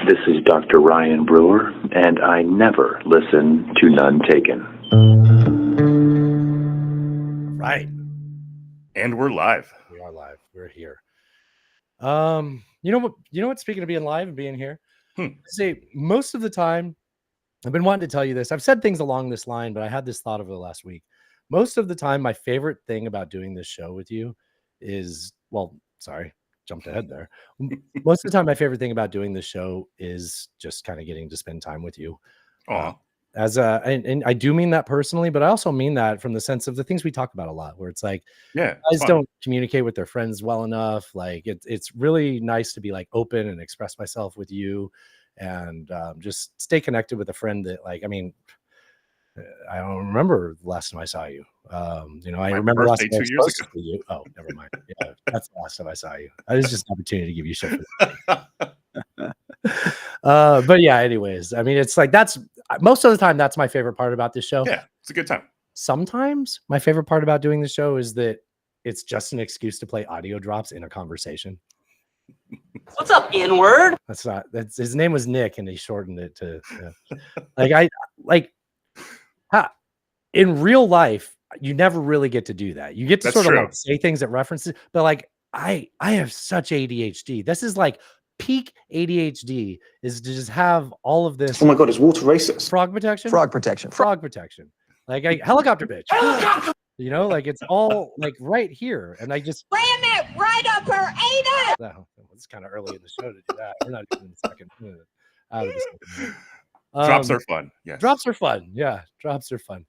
This is Dr. Ryan Brewer, and I never listen to None Taken. Right. And we're live. We are live. We're here. You know what? Speaking of being live and being here, say most of the time, I've been wanting to tell you this. I've said things along this line, but I had this thought over the last week. Most of the time, my favorite thing about doing this show with you is, jumped ahead there. Most of the time, my favorite thing about doing this show is just kind of getting to spend time with you. And I do mean that personally, but I also mean that from the sense of the things we talk about a lot, where it's like, guys don't communicate with their friends well enough. Like it's really nice to be like open and express myself with you, and just stay connected with a friend that, like, I mean, I don't remember the last time I saw you. I remember last time 2 years ago. You. Oh, never mind. Yeah, that's the last time I saw you. It was just an opportunity to give you shit. But yeah, anyways, I mean, it's like, that's most of the time, that's my favorite part about this show. Yeah, it's a good time. Sometimes my favorite part about doing the show is that it's just an excuse to play audio drops in a conversation. What's up, N-word? That's his name was Nick, and he shortened it to in real life, you never really get to do that. You get to sort of like say things that references, but like I have such ADHD. This is like peak ADHD, is to just have all of this. Oh my god, is water racist? Frog protection. Like helicopter bitch. You know, like it's all like right here, and I just ram it right up her anus. Oh, it's kind of early in the show to do that. We're not even in the second minute out of the second minute. Drops are fun. Yes. Drops are fun. Yeah, drops are fun.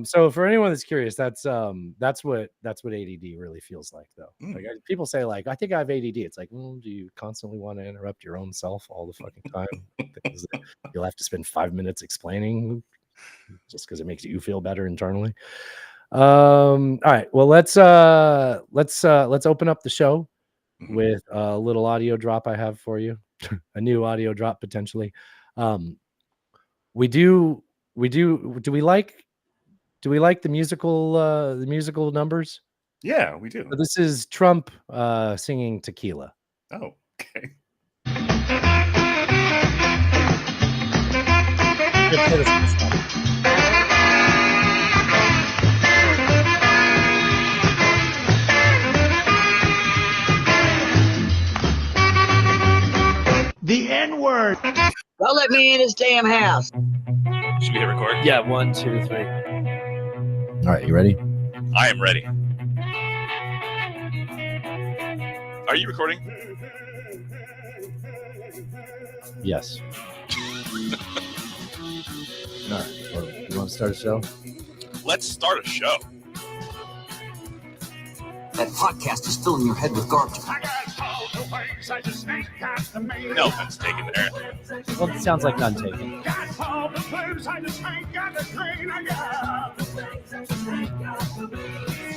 So for anyone that's curious, that's what ADD really feels like, though. Like, people say, like, I think I have ADD. It's like, well, do you constantly want to interrupt your own self all the fucking time? Things that you'll have to spend 5 minutes explaining just because it makes you feel better internally. All right. Well, let's open up the show with a little audio drop I have for you. A new audio drop potentially. Do we like the musical numbers? Yeah, we do. So this is Trump singing Tequila. Oh, okay. The N-word. Don't let me in his damn house. Should we hit record? Yeah, 1, 2, 3. All right, you ready? I am ready. Are you recording? Yes. All right. Well, you want to start a show? Let's start a show. That podcast is filling your head with garbage. No offense taken there. Well, it sounds like none taken.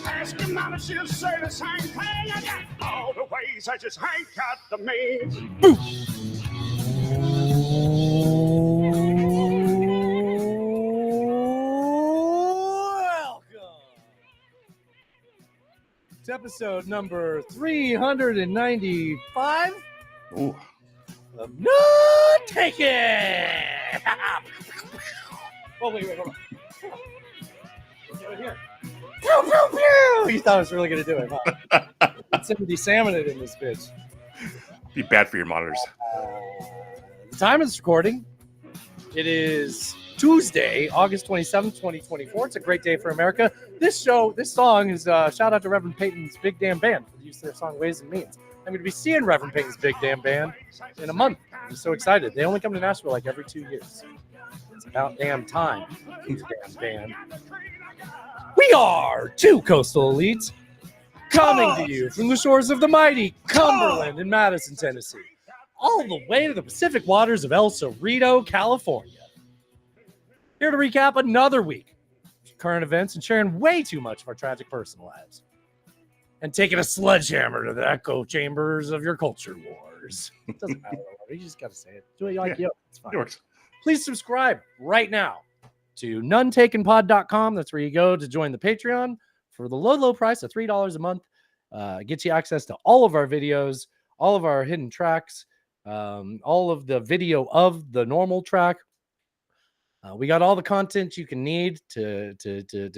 Ask your mama, she'll say the same thing. I got all the ways, I just ain't got the means. It's episode number 395. Ooh. Not taken. Oh, wait, hold on. Do it here. Pew, pew, pew. You thought I was really going to do it, huh? It's Timothy Salmon in this bitch. Be bad for your monitors. The time is recording. It is Tuesday, August 27th, 2024. It's a great day for America. This song is shout out to Reverend Peyton's Big Damn Band for the use of their song Ways and Means. I'm going to be seeing Reverend Peyton's Big Damn Band in a month. I'm so excited. They only come to Nashville like every 2 years. It's about damn time. Big Damn Band. We are two coastal elites coming to you from the shores of the mighty Cumberland in Madison, Tennessee, all the way to the Pacific waters of El Cerrito, California. Here to recap another week of current events and sharing way too much of our tragic personal lives. And taking a sledgehammer to the echo chambers of your culture wars. It doesn't matter. You just got to say it. Do it like you. It's fine. It works. Please subscribe right now to nonetakenpod.com. That's where you go to join the Patreon for the low price of $3 a month. Gets you access to all of our videos, all of our hidden tracks, all of the video of the normal track. We got all the content you can need to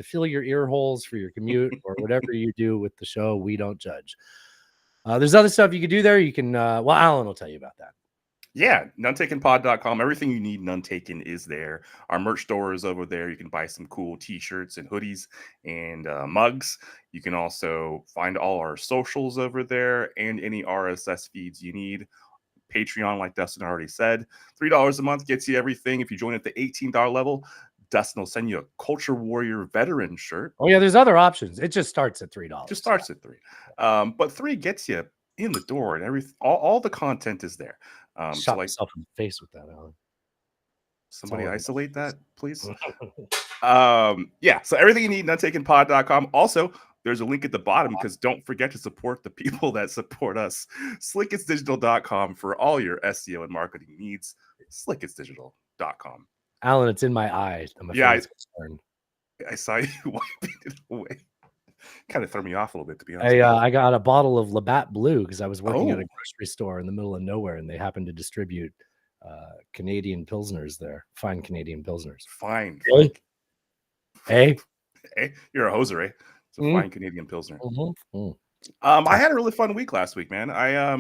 fill your ear holes for your commute or whatever you do with the show. We don't judge. There's other stuff you can do there. You can, well, Alan will tell you about that. Yeah, nonetakenpod.com. Everything you need None Taken is there. Our merch store is over there. You can buy some cool t-shirts and hoodies and mugs. You can also find all our socials over there and any RSS feeds you need. Patreon, like Dustin already said, $3 a month gets you everything. If you join at the $18 level, Dustin will send you a Culture Warrior veteran shirt. Oh yeah, there's other options. It just starts at $3. Just starts at $3. But $3 gets you in the door, and all the content is there. Shot so like myself in the face with that, Alan. somebody isolate that, please. Yeah, so everything you need, nonetakenpod.com. Also, there's a link at the bottom because don't forget to support the people that support us. Slicketsdigital.com for all your SEO and marketing needs. Slicketsdigital.com. Alan, it's in my eye. I'm concerned. I saw you wiping it away. Kind of threw me off a little bit, to be honest. I got a bottle of Labatt Blue because I was working at a grocery store in the middle of nowhere, and they happened to distribute Canadian Pilsners there. Fine Canadian Pilsners. Fine. Hey, you're a hoser, eh? It's a fine Canadian Pilsner. Mm-hmm. I had a really fun week last week, man. I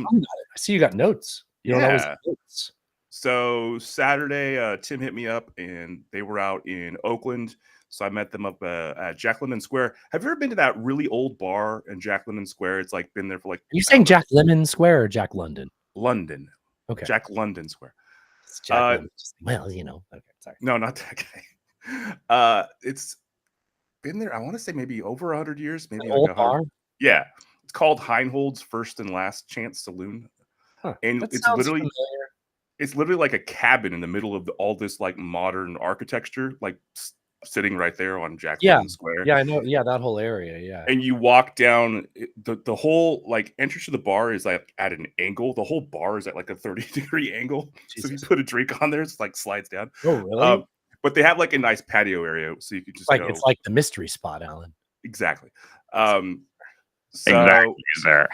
see you got notes. You don't always have notes. So Saturday, Tim hit me up, and they were out in Oakland. So I met them up at Jack London Square. Have you ever been to that really old bar in Jack London Square? It's like been there for like. Are you saying Jack Lemmon Square or Jack London? London. Okay. Jack London Square. It's Jack London. Well, you know. Okay, sorry. No, not that guy. It's been there. I want to say maybe over 100 years. Maybe like old bar. Yeah, it's called Heinhold's First and Last Chance Saloon, and it's literally. Familiar. It's literally like a cabin in the middle of all this like modern architecture, like sitting right there on Jack London Square. Yeah, I know. Yeah, that whole area. Yeah. And you walk down the whole like entrance to the bar is like at an angle. The whole bar is at like a 30-degree angle. Jesus. So if you put a drink on there, it's like slides down. Oh, really? But they have like a nice patio area, so you could just like go. It's like the mystery spot, Alan. Exactly. Exactly, sir.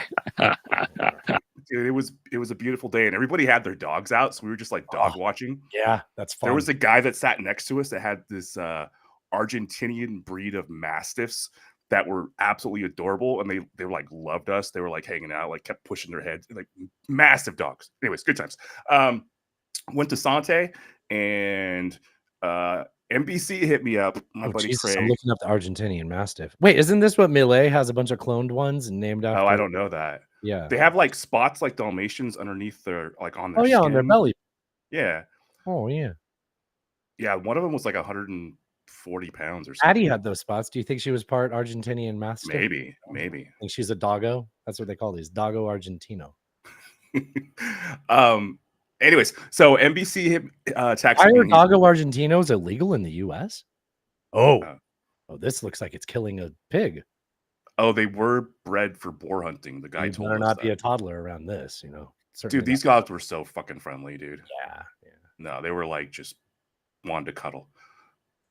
Dude, it was a beautiful day, and everybody had their dogs out, so we were just like dog watching. Yeah, that's fun. There was a guy that sat next to us that had this Argentinian breed of mastiffs that were absolutely adorable, and they were like loved us. They were like hanging out, like kept pushing their heads, like massive dogs. Anyways, good times. Went to Sante, and NBC hit me up. My buddy Jesus, Craig. I'm looking up the Argentinian Mastiff. Wait, isn't this what Millet has a bunch of cloned ones and named after? Oh, I don't know that. Yeah, they have like spots like Dalmatians underneath their like on their. Oh yeah, skin. on their belly. Yeah. Oh yeah. Yeah, one of them was like 140 pounds or something. Addie had those spots. Do you think she was part Argentinian Mastiff? Maybe. I think she's a doggo. That's what they call these, Doggo Argentino. Anyways, so NBC hit texted Are me. Doggo Argentinos illegal in the U.S.? Oh, this looks like it's killing a pig. Oh, they were bred for boar hunting. The guy You told better us not that. be a toddler around this, you know. Dude, these dogs were so fucking friendly, dude. Yeah. No, they were like just wanted to cuddle.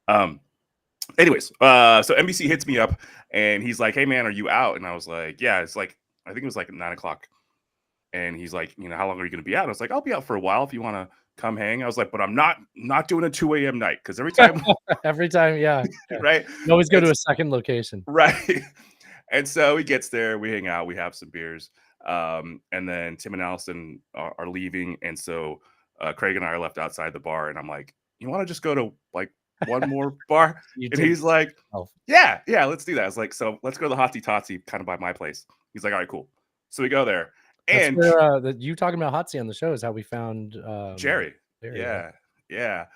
Anyways, so NBC hits me up and he's like, "Hey man, are you out?" And I was like, "Yeah." It's like I think it was like 9 o'clock. And he's like, "You know, how long are you going to be out?" I was like, "I'll be out for a while if you want to come hang." I was like, "But I'm not doing a 2 a.m. night because every time, yeah, right? You always go to a second location, right?" And so he gets there, we hang out, we have some beers, and then Tim and Allison are leaving, and so Craig and I are left outside the bar, and I'm like, "You want to just go to like one more bar?" And he's like, yeah, let's do that. I was like, "So let's go to the Hotsy Totsy, kind of by my place." He's like, "All right, cool." So we go there. And where, you talking about Hotsy on the show is how we found Jerry. Yeah.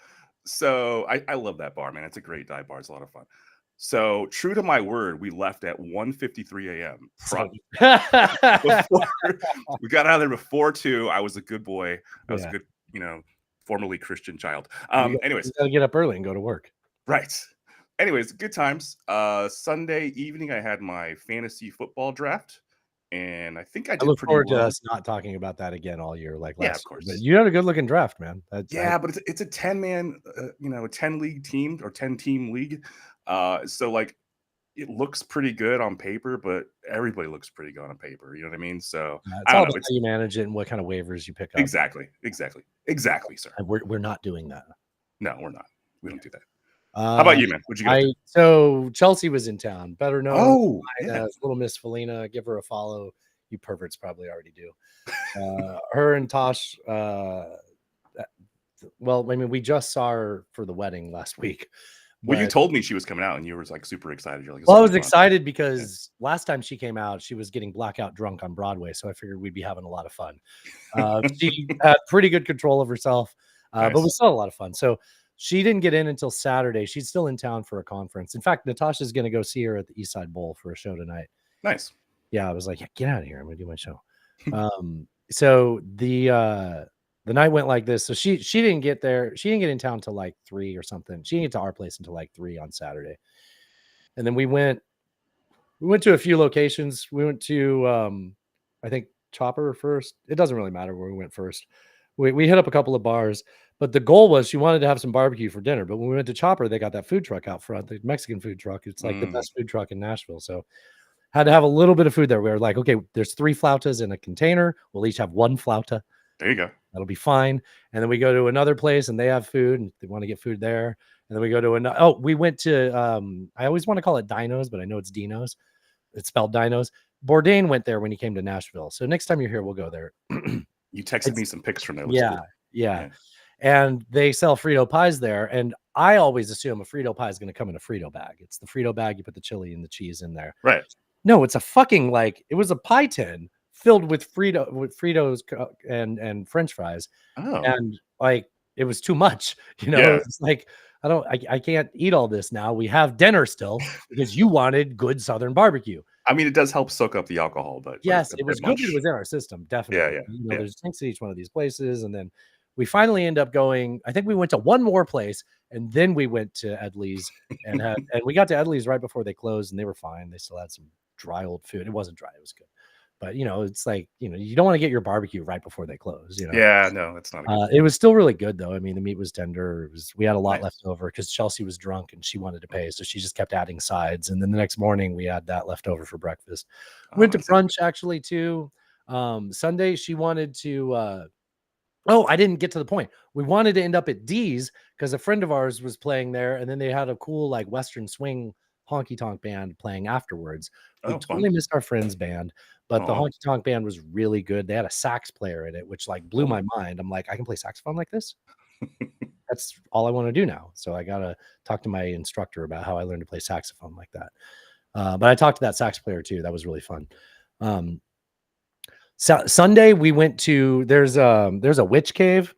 So I love that bar, man. It's a great dive bar. It's a lot of fun. So true to my word, we left at 1:53 a.m. We got out of there before 2. I was a good boy. I was a good, formerly Christian child. Anyways, you gotta get up early and go to work. Right. Anyways, good times. Sunday evening, I had my fantasy football draft. And I think I look forward to us not talking about that again all year. Like last of course. Year. But you had a good looking draft, man. But it's a 10-man, a 10 league team or 10 team league. So like it looks pretty good on paper, but everybody looks pretty good on paper. You know what I mean? So It's I all don't about know. It's how you manage it and what kind of waivers you pick up. exactly, sir. And we're not doing that. No, we're not. We don't do that. How about you, man? What'd you get? Up to? So Chelsea was in town, better known Oh, as Little Miss Felina. Give her a follow. You perverts probably already do. Her and Tosh. Well, I mean, we just saw her for the wedding last week. Well, you but- told me she was coming out, and you were like super excited. You're like, Well, I "This was is fun." excited because last time she came out, she was getting blackout drunk on Broadway, so I figured we'd be having a lot of fun. She had pretty good control of herself, but we Nice. still had a lot of fun. So she didn't get in until Saturday. She's still in town for a conference. In fact, Natasha's going to go see her at the East Side Bowl for a show tonight. Nice. Yeah, I was like, yeah, get out of here. I'm going to do my show. So the night went like this. So she didn't get there. She didn't get in town till like 3 or something. She didn't get to our place until like 3 on Saturday. And then we went to a few locations. We went to I think Chopper first. It doesn't really matter where we went first. We hit up a couple of bars, but the goal was she wanted to have some barbecue for dinner. But when we went to Chopper, they got that food truck out front, the Mexican food truck. It's like the best food truck in Nashville. So had to have a little bit of food there. We were like, okay, there's 3 flautas in a container. We'll each have 1 flauta. There you go. That'll be fine. And then we go to another place and they have food and they want to get food there. And then we go to another. Oh, we went to, I always want to call it Dino's, but I know it's Dino's. It's spelled Dino's. Bourdain went there when he came to Nashville. So next time you're here, we'll go there. You texted me some pics from there. Looks Yeah, good. yeah. And they sell Frito pies there. And I always assume a Frito pie is going to come in a Frito bag. It's the Frito bag. You put the chili and the cheese in there. Right. No, it's a fucking it was a pie tin filled with Fritos and French fries. Oh. And like it was too much, Yeah. It's like I can't eat all this now. We have dinner still because you wanted good Southern barbecue. I mean, it does help soak up the alcohol, but Yes, a it was bit good that much. it was in our system, definitely. Yeah. There's drinks at each one of these places, and then we finally end up going. I think we went to one more place, and then we went to Edley's and we got to Edley's right before they closed, and they were fine. They still had some dry old food. It wasn't dry; it was good. But it's like you don't want to get your barbecue right before they close. Yeah, no, that's not. It was still really good though. I mean, the meat was tender. We had a lot Nice. left over because Chelsea was drunk and she wanted to pay, so she just kept adding sides. And then the next morning we had that left over for breakfast. Went to brunch actually too. Sunday she wanted to. I didn't get to the point. We wanted to end up at D's because a friend of ours was playing there, and then they had a cool like Western swing honky tonk band playing afterwards. We totally missed our friend's band. But the honky tonk band was really good. They had a sax player in it, which like blew my mind. I'm like, I can play saxophone like this. That's all I want to do now. So I gotta talk to my instructor about how I learned to play saxophone like that. But I talked to that sax player too. That was really fun. Sunday we went to there's a witch cave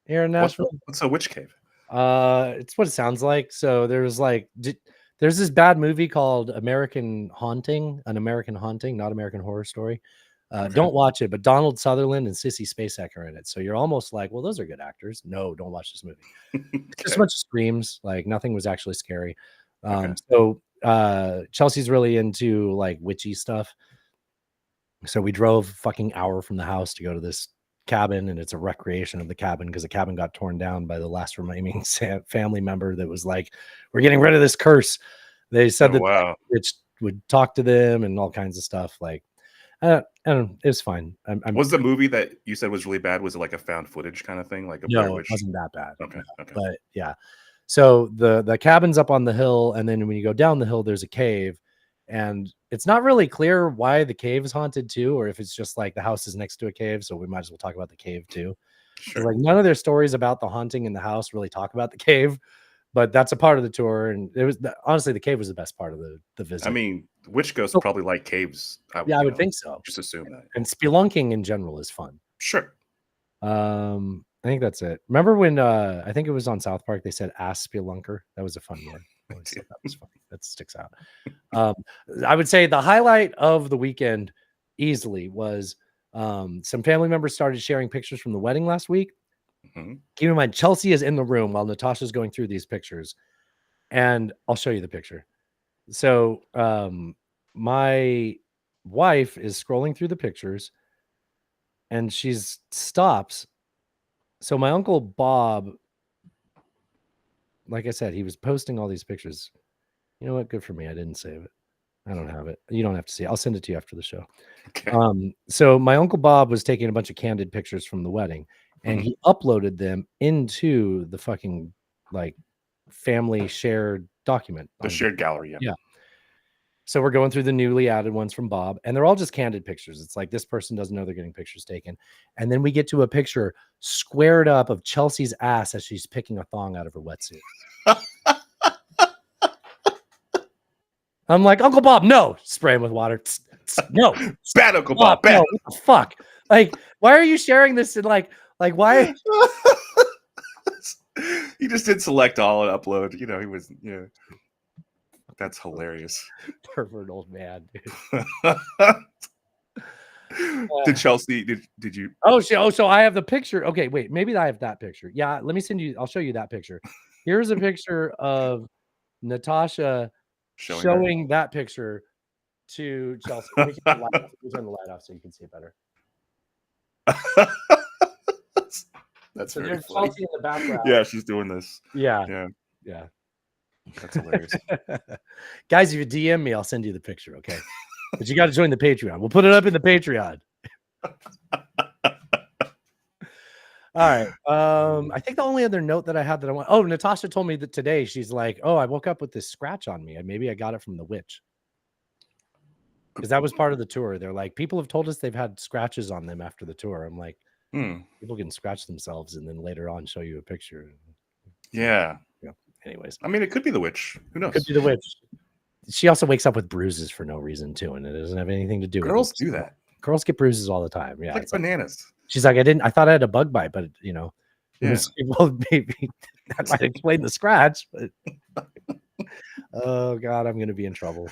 here in Nashville. What's a witch cave? It's what it sounds like. So there's this bad movie called American Haunting, not American Horror Story. Don't watch it, but Donald Sutherland and Sissy Spacek are in it. So you're almost like, well, those are good actors. No, don't watch this movie. It's just a bunch of screams. Like nothing was actually scary. So Chelsea's really into like witchy stuff. So we drove a fucking hour from the house to go to this cabin, and it's a recreation of the cabin because the cabin got torn down by the last remaining family member that was like, we're getting rid of this curse. They said that witch would talk to them and all kinds of stuff. Like, I don't know, it was fine. Was the movie that you said was really bad? Was it like a found footage kind of thing? Like no, it wasn't that bad. Okay. But yeah. So the cabin's up on the hill, and then when you go down the hill, there's a cave. And it's not really clear why the cave is haunted too, or if it's just like the house is next to a cave. So we might as well talk about the cave too. Sure. Like none of their stories about the haunting in the house really talk about the cave, but that's a part of the tour. And it was honestly, the cave was the best part of the visit. I mean, witch ghosts probably like caves. I would think so. Just assume that. And spelunking in general is fun. Sure. I think that's it. Remember when I think it was on South Park, they said ass spelunker? That was a fun word. That was funny. That sticks out. I would say the highlight of the weekend easily was some family members started sharing pictures from the wedding last week. Mm-hmm. Keep in mind, Chelsea is in the room while Natasha's going through these pictures, and I'll show you the picture. So my wife is scrolling through the pictures, and she stops. So my uncle Bob, like I said, he was posting all these pictures. You know what? Good for me. I didn't save it. I don't have it. You don't have to see it. I'll send it to you after the show. Okay. So my Uncle Bob was taking a bunch of candid pictures from the wedding, and he uploaded them into the fucking like family shared document. The shared gallery. Yeah. So we're going through the newly added ones from Bob, and they're all just candid pictures. It's like this person doesn't know they're getting pictures taken. And then we get to a picture squared up of Chelsea's ass as she's picking a thong out of her wetsuit. I'm like, Uncle Bob, no. Spray him with water. No. Bad Uncle Bob. Bad. No, what the fuck? Like, why are you sharing this in like why? He just did select all and upload. You know, he was, yeah. That's hilarious. Pervert old man, dude. Did Chelsea, did you? So I have the picture. Okay, wait, maybe I have that picture. Yeah, let me send you, I'll show you that picture. Here's a picture of Natasha showing that picture to Chelsea. Let me turn the light off so you can see it better. That's so very there's funny. Chelsea in the background. Yeah, she's doing this. Yeah. That's hilarious. Guys, if you DM me, I'll send you the picture, okay? But you got to join the Patreon. We'll put it up in the Patreon. All right. I think the only other note that I had that I want. Oh, Natasha told me that today she's like, "Oh, I woke up with this scratch on me. Maybe I got it from the witch." Because that was part of the tour. They're like, people have told us they've had scratches on them after the tour. I'm like, people can scratch themselves and then later on show you a picture. Yeah. Anyways, I mean, it could be the witch. Who knows? Could be the witch. She also wakes up with bruises for no reason too, and it doesn't have anything to do with Girls do that. Girls get bruises all the time. Yeah, like bananas. She's like, I thought I had a bug bite, but you know, well, maybe that might explain the scratch. But oh god, I'm gonna be in trouble.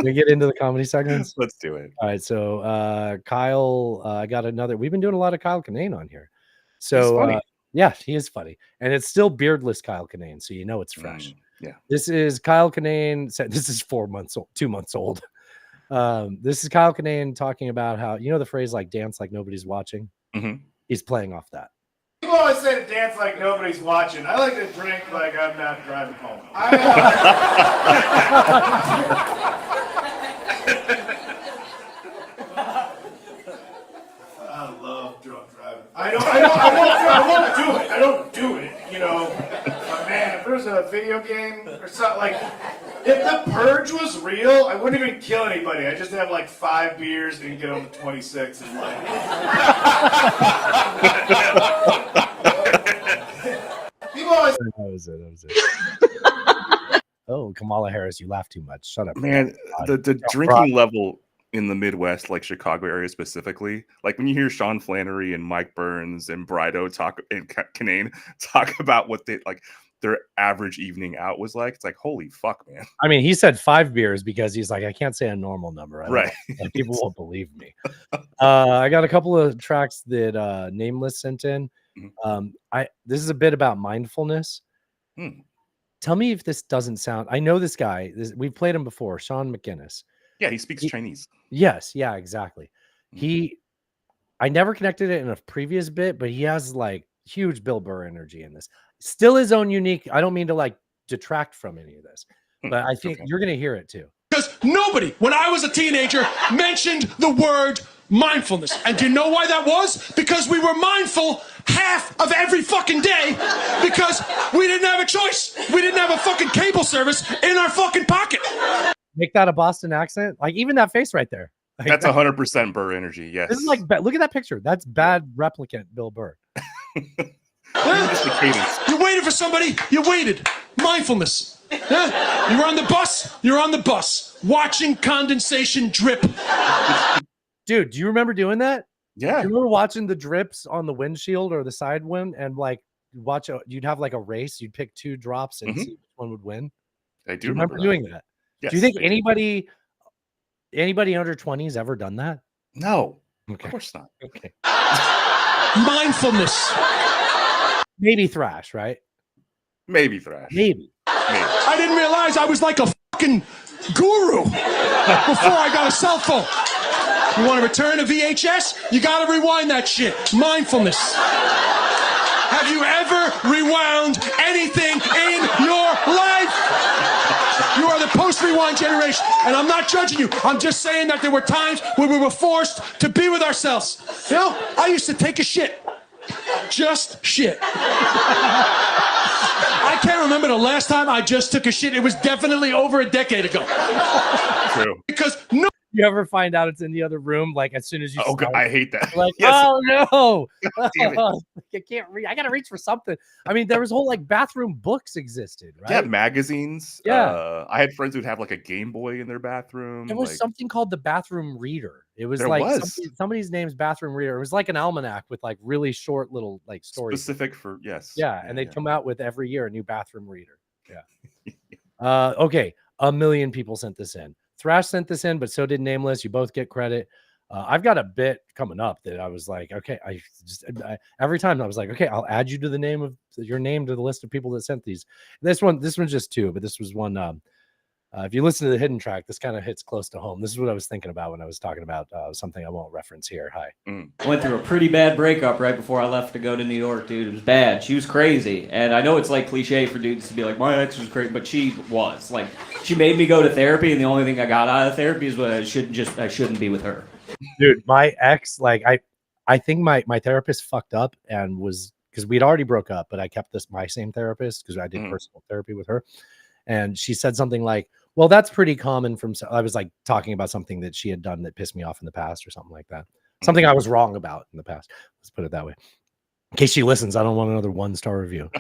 We get into the comedy segments. Let's do it. All right, so Kyle, I got another. We've been doing a lot of Kyle Kinane on here. So yeah, he is funny, and it's still beardless Kyle Kinane, so you know it's fresh. Yeah, this is Kyle Kinane. This is 2 months old. This is Kyle Kinane talking about how, you know, the phrase like dance like nobody's watching. He's playing off that. People always say to dance like nobody's watching. I like to drink like I'm not driving home. I love drunk driving. I won't do it. I don't do it, you know. But man, if there's a video game or something, like, if The Purge was real, I wouldn't even kill anybody. I'd just have like 5 beers and get on to 26 and like. People always. That was it. Oh, Kamala Harris, you laugh too much. Shut up, man. The drinking level in the Midwest, like Chicago area specifically, like when you hear Sean Flannery and Mike Burns and Brido and Kinane talk about what they like their average evening out was like, it's like, holy fuck, man. I mean, he said 5 beers because he's like, I can't say a normal number. Right. Like, people won't believe me. I got a couple of tracks that Nameless sent in. This is a bit about mindfulness. Tell me if this doesn't sound. I know this guy. We've played him before, Sean McGinnis. Yeah, he speaks Chinese. Yes, yeah, exactly. I never connected it in a previous bit, but he has like huge Bill Burr energy in this. Still his own unique. I don't mean to like detract from any of this, but I think you're going to hear it too. Because nobody, when I was a teenager, mentioned the word mindfulness. And do you know why that was? Because we were mindful half of every fucking day because we didn't have a choice. We didn't have a fucking cable service in our fucking pocket. Make that a Boston accent. Like even that face right there. Like, that's 100% Burr energy. Yes. This is like, look at that picture. That's bad replicant Bill Burr. You waited for somebody. You waited. Mindfulness. Huh? You were on the bus. You're on the bus. Watching condensation drip. Dude, do you remember doing that? Yeah. Do you remember watching the drips on the windshield or the side wind and like you'd have like a race. You'd pick 2 drops and see which one would win. I do remember doing that. Yes, do you think anybody under 20 has ever done that? No. Okay. Of course not. Okay. Mindfulness. Maybe thrash, right? Maybe thrash. Maybe. I didn't realize I was like a fucking guru before I got a cell phone. You want to return a VHS? You got to rewind that shit. Mindfulness. Have you ever rewound anything in your life? rewind generation. And I'm not judging you. I'm just saying that there were times where we were forced to be with ourselves. You know, I used to take a shit. Just shit. I can't remember the last time I just took a shit. It was definitely over a decade ago. True. Because no. You ever find out it's in the other room, like as soon as you Oh, God, start, I hate that. like, Yes. oh no, Damn it. I can't read. I gotta reach for something. I mean, there was whole like bathroom books existed, right? Yeah, magazines. Yeah. I had friends who'd have like a Game Boy in their bathroom. There was like, something called the bathroom reader. It was There like was. somebody's name's bathroom reader. It was like an almanac with like really short little like stories. specific for yes. Yeah, and they'd come out with every year a new bathroom reader. Yeah. Okay. 1 million people sent this in. Thrash sent this in, but so did Nameless. You both get credit. I've got a bit coming up that I was like, okay, every time I was like, okay, I'll add you to the name of your name to the list of people that sent these. This one's just 2, but this was one. If you listen to the hidden track, this kind of hits close to home. This is what I was thinking about when I was talking about something I won't reference here. Hi. Went through a pretty bad breakup right before I left to go to New York, dude. It was bad. She was crazy. And I know it's like cliche for dudes to be like, my ex was crazy, but she was. Like, she made me go to therapy, and the only thing I got out of therapy is what I shouldn't be with her. Dude, my ex, like I think my therapist fucked up and was, because we'd already broke up, but I kept my same therapist because I did personal therapy with her. And she said something like, well, that's pretty common from, I was like talking about something that she had done that pissed me off in the past or something like that. Something I was wrong about in the past. Let's put it that way. In case she listens, I don't want another 1-star review.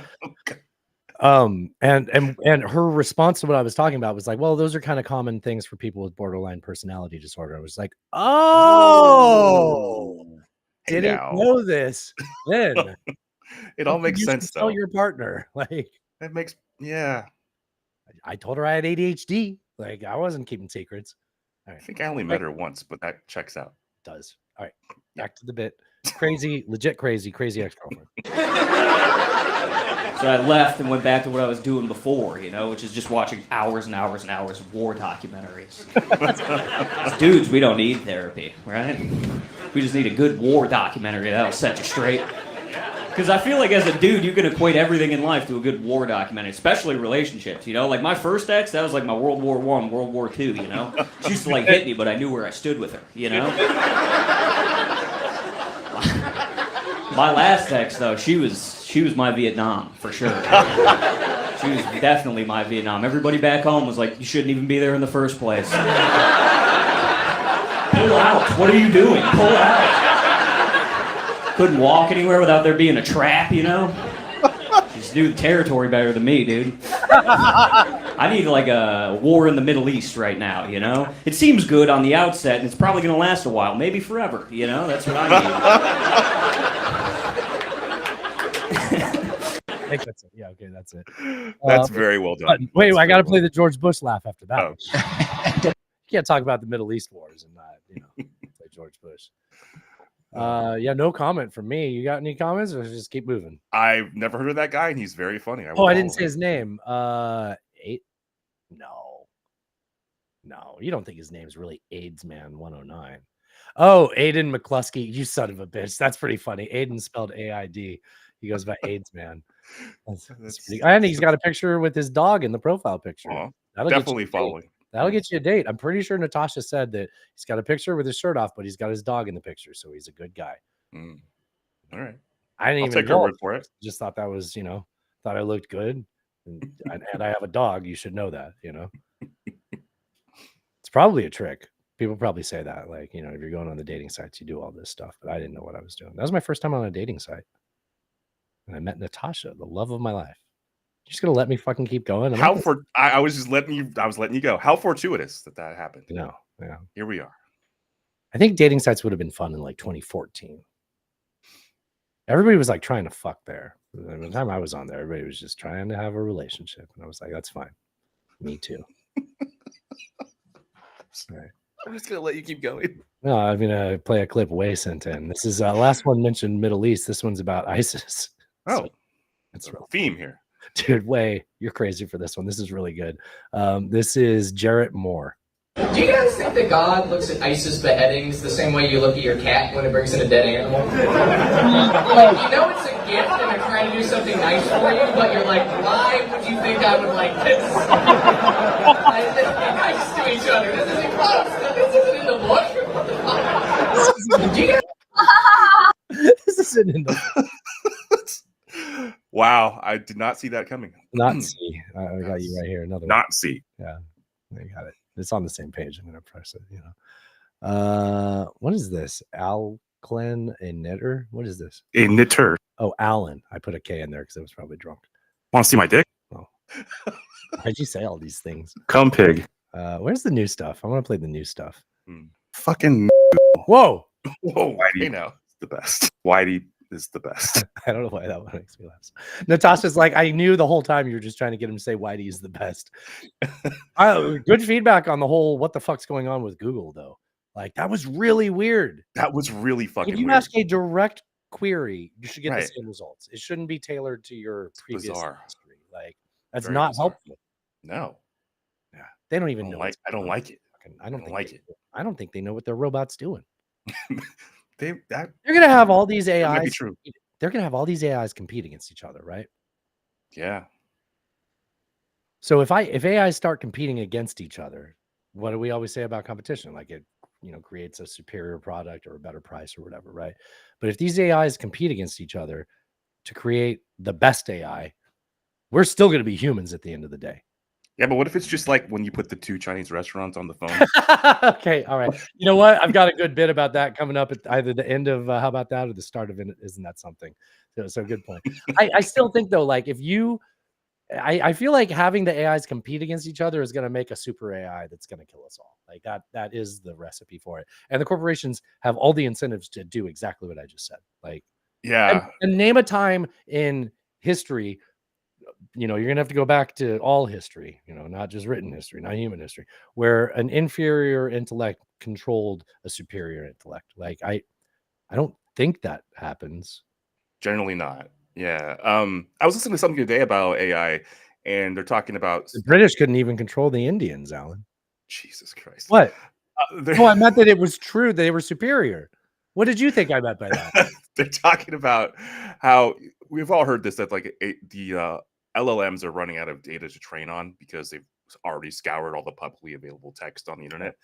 And her response to what I was talking about was like, well, those are kind of common things for people with borderline personality disorder. I was like, oh, didn't know this then. It all makes sense Tell though. your partner, like, It makes I told her I had ADHD. Like, I wasn't keeping secrets. All right. I think I only met her once, but that checks out. Does. All right. Back to the bit. Crazy, legit crazy ex-girlfriend. So I left and went back to what I was doing before, you know, which is just watching hours and hours and hours of war documentaries. Dudes, we don't need therapy, right? We just need a good war documentary that'll set you straight. Because I feel like as a dude, you can equate everything in life to a good war documentary, especially relationships, you know? Like my first ex, that was like my World War I, World War II, you know? She used to like hit me, but I knew where I stood with her, you know? My last ex, though, she was my Vietnam, for sure. She was definitely my Vietnam. Everybody back home was like, you shouldn't even be there in the first place. Pull out. What are you doing? Pull out. Couldn't walk anywhere without there being a trap, you know? Just do the territory better than me, dude. I need like a war in the Middle East right now, you know? It seems good on the outset, and it's probably going to last a while, maybe forever, you know? That's what I need. I think that's it. Yeah, okay, that's it. That's very well done. Wait, That's I got to very play the George Bush laugh after that. Oh. You can't talk about the Middle East wars and not, play George Bush. Yeah, no comment from me. You got any comments, or just keep moving? I've never heard of that guy, and he's very funny. I didn't say his name. No, you don't think his name's really AIDS Man 109? Oh, Aiden McCluskey, you son of a bitch. That's pretty funny. Aiden spelled AID. He goes by AIDS Man. That's pretty, and he's got a picture with his dog in the profile picture. That'll definitely following. That'll get you a date. I'm pretty sure Natasha said that he's got a picture with his shirt off, but he's got his dog in the picture, so he's a good guy. All right. I didn't I'll even take her know. word for it. Just thought that was, thought I looked good. And I have a dog. You should know that, It's probably a trick. People probably say that, like, if you're going on the dating sites, you do all this stuff, but I didn't know what I was doing. That was my first time on a dating site. And I met Natasha, the love of my life. You're just gonna let me fucking keep going? I was just letting you. I was letting you go. How fortuitous that happened. No, yeah. Here we are. I think dating sites would have been fun in like 2014. Everybody was like trying to fuck there. By the time I was on there, everybody was just trying to have a relationship, and I was like, "That's fine, me too." All right. I'm just gonna let you keep going. No, I'm gonna play a clip Way sent in. This is last one mentioned Middle East. This one's about ISIS. Oh, so it's a theme here. Dude, Way, you're crazy for this one. This is really good. This is Jarrett Moore. Do you guys think that God looks at ISIS beheadings the same way you look at your cat when it brings in a dead animal? Like, you know it's a gift and they're trying to do something nice for you, but you're like, why would you think I would like this? They're nice to each other. This isn't close. This isn't in the book. What the fuck? Do you guys... This isn't in the Wow, I did not see that coming. not see. I got you right here. Another one. Not see. Yeah, I got it. It's on the same page. I'm gonna press it. What is this? Alclen a knitter? What is this? A knitter. Oh, Alan. I put a K in there because I was probably drunk. Want to see my dick? Oh, why'd you say all these things? Come pig. Where's the new stuff? I want to play the new stuff. Fucking. Whoa. Whoa, Whitey now. The best. Whitey is the best. I don't know why that one makes me laugh. Natasha's like, I knew the whole time you were just trying to get him to say Whitey is the best. Good feedback on the whole what the fuck's going on with Google, though. Like, that was really weird. That was really fucking If you weird. ask a direct query, you should get Right. the same results. It shouldn't be tailored to your previous bizarre. history. Like, that's Very not bizarre. helpful. No. Yeah, they don't even know. I don't like it. I don't I think like they- it. I don't think they know what their robot's doing. They're gonna have all these might be AIs. true. They're gonna have all these AIs compete against each other, right? Yeah. So if AIs start competing against each other, what do we always say about competition? Like it, creates a superior product or a better price or whatever, right? But if these AIs compete against each other to create the best AI, we're still going to be humans at the end of the day. Yeah, but what if it's just like when you put the two Chinese restaurants on the phone? Okay, all right. You know what? I've got a good bit about that coming up at either the end of how about that or the start of it. Isn't that something? So good point. I still think though, like if you, I feel like having the AIs compete against each other is going to make a super AI that's going to kill us all. Like that is the recipe for it. And the corporations have all the incentives to do exactly what I just said. Like, yeah. And name a time in history. You're going to have to go back to all history, not just written history, not human history, where an inferior intellect controlled a superior intellect. Like I don't think that happens. Generally not. Yeah. I was listening to something today about AI, and they're talking about The British couldn't even control the Indians, Alan. Jesus Christ. What? They're, No, I meant that it was true. They were superior. What did you think I meant by that? they're talking about how we've all heard this, that like the LLMs are running out of data to train on because they've already scoured all the publicly available text on the internet.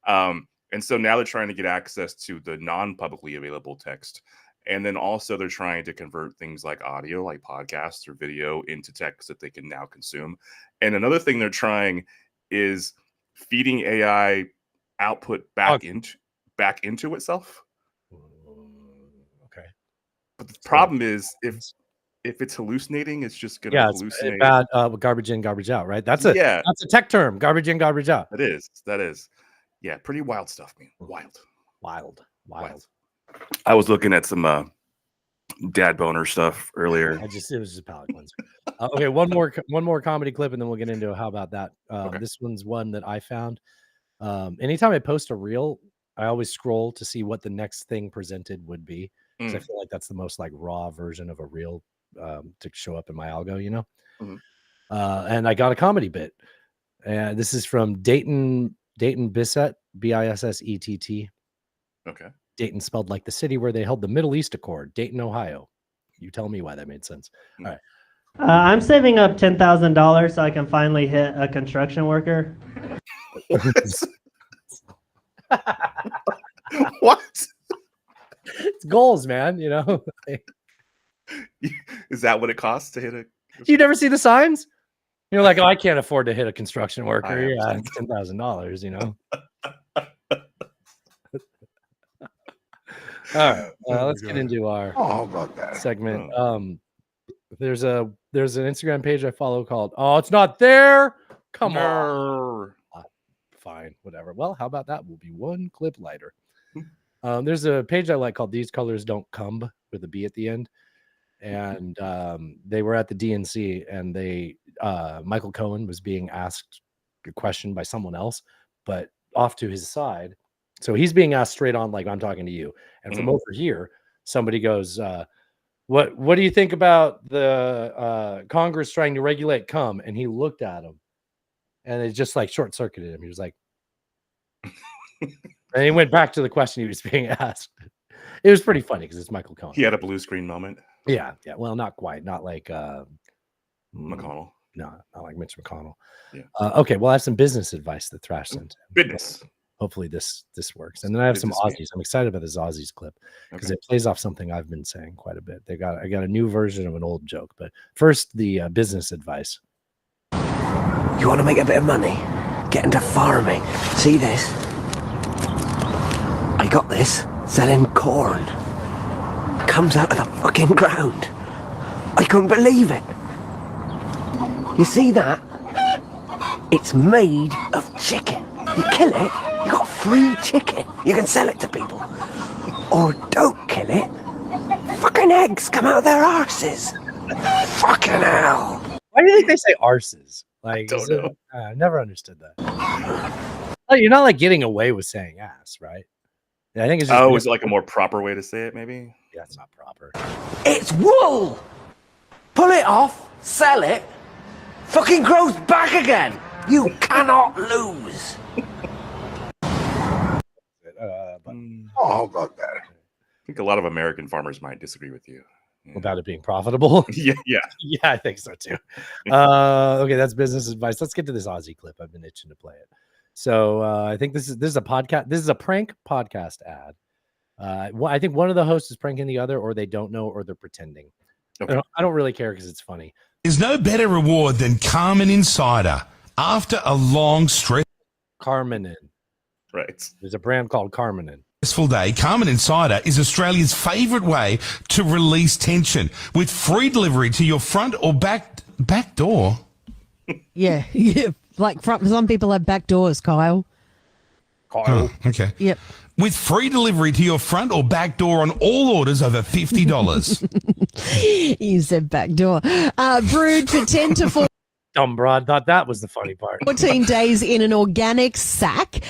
And so now they're trying to get access to the non-publicly available text. And then also they're trying to convert things like audio, like podcasts or video, into text that they can now consume. And another thing they're trying is feeding AI output back into itself. Okay. But the problem is if it's hallucinating, it's just going to hallucinate. It's bad garbage in, garbage out, right? That's a tech term. Garbage in, garbage out. That is. Yeah, pretty wild stuff, man. Wild. I was looking at some dad boner stuff earlier. It was just a palate cleanser. Okay, one more comedy clip, and then we'll get into how about that. This one's one that I found. Anytime I post a reel, I always scroll to see what the next thing presented would be. Because I feel like that's the most like raw version of a reel to show up in my algo, and I got a comedy bit. And this is from Dayton Bissett, Bissett. Okay. Dayton spelled like the city where they held the Middle East Accord, Dayton, Ohio. You tell me why that made sense. All right. I'm saving up $10,000 so I can finally hit a construction worker. What? It's goals, man. Is that what it costs to hit a? You never see the signs? You're like, oh, I can't afford to hit a construction worker. Yeah, it's $10,000. All right, let's get into our segment. There's an Instagram page I follow called "Oh, it's not there." Come on. Fine, whatever. Well, how about that? We'll be one clip lighter. There's a page I like called "These Colors Don't Come" with a B at the end, and they were at the DNC, and Michael Cohen was being asked a question by someone else, but off to his side. So he's being asked straight on, like I'm talking to you. And from over here, somebody goes, what do you think about the Congress trying to regulate cum? And he looked at him and it just like short circuited him. He was like, And he went back to the question he was being asked. It was pretty funny because it's Michael Cohen. He had a blue screen moment. Yeah. Well, not quite. Not like McConnell. No, not like Mitch McConnell. Yeah. Okay. Well, I have some business advice that Thrash sent. Goodness. Hopefully this works. And then I have some Goodness me. Aussies. I'm excited about this Aussies clip because Okay. it plays off something I've been saying quite a bit. I got a new version of an old joke, but first the business advice. You want to make a bit of money? Get into farming. See this? I got this. Selling corn. Comes out of the fucking ground. I couldn't believe it. You see that? It's made of chicken. You kill it, you got free chicken. You can sell it to people. Or don't kill it. Fucking eggs come out of their arses. Fucking hell. Why do you think they say arses? Like, Don't know. I never understood that. Oh, you're not like getting away with saying ass, right? Yeah, I think it's just. Oh, is it like a more proper way to say it? Maybe. Yeah, it's not proper. It's wool. Pull it off, sell it, fucking grows back again. You cannot lose. How about that? I think a lot of American farmers might disagree with you. About it being profitable. Yeah. Yeah, I think so too. Okay, that's business advice. Let's get to this Aussie clip. I've been itching to play it. So I think this is a podcast. This is a prank podcast ad. I think one of the hosts is pranking the other, or they don't know, or they're pretending. Okay. I don't really care because it's funny. There's no better reward than Carmen Insider after a long Carmenin. Right. There's a brand called Carmenin. stressful day. Carmen Insider is Australia's favourite way to release tension with free delivery to your front or back door. Yeah. Like some people have back doors, Kyle. Oh, okay. Yep. With free delivery to your front or back door on all orders over $50. You said back door. Brewed for 10 to Dumb broad thought that was the funny part. 14 days in an organic sack.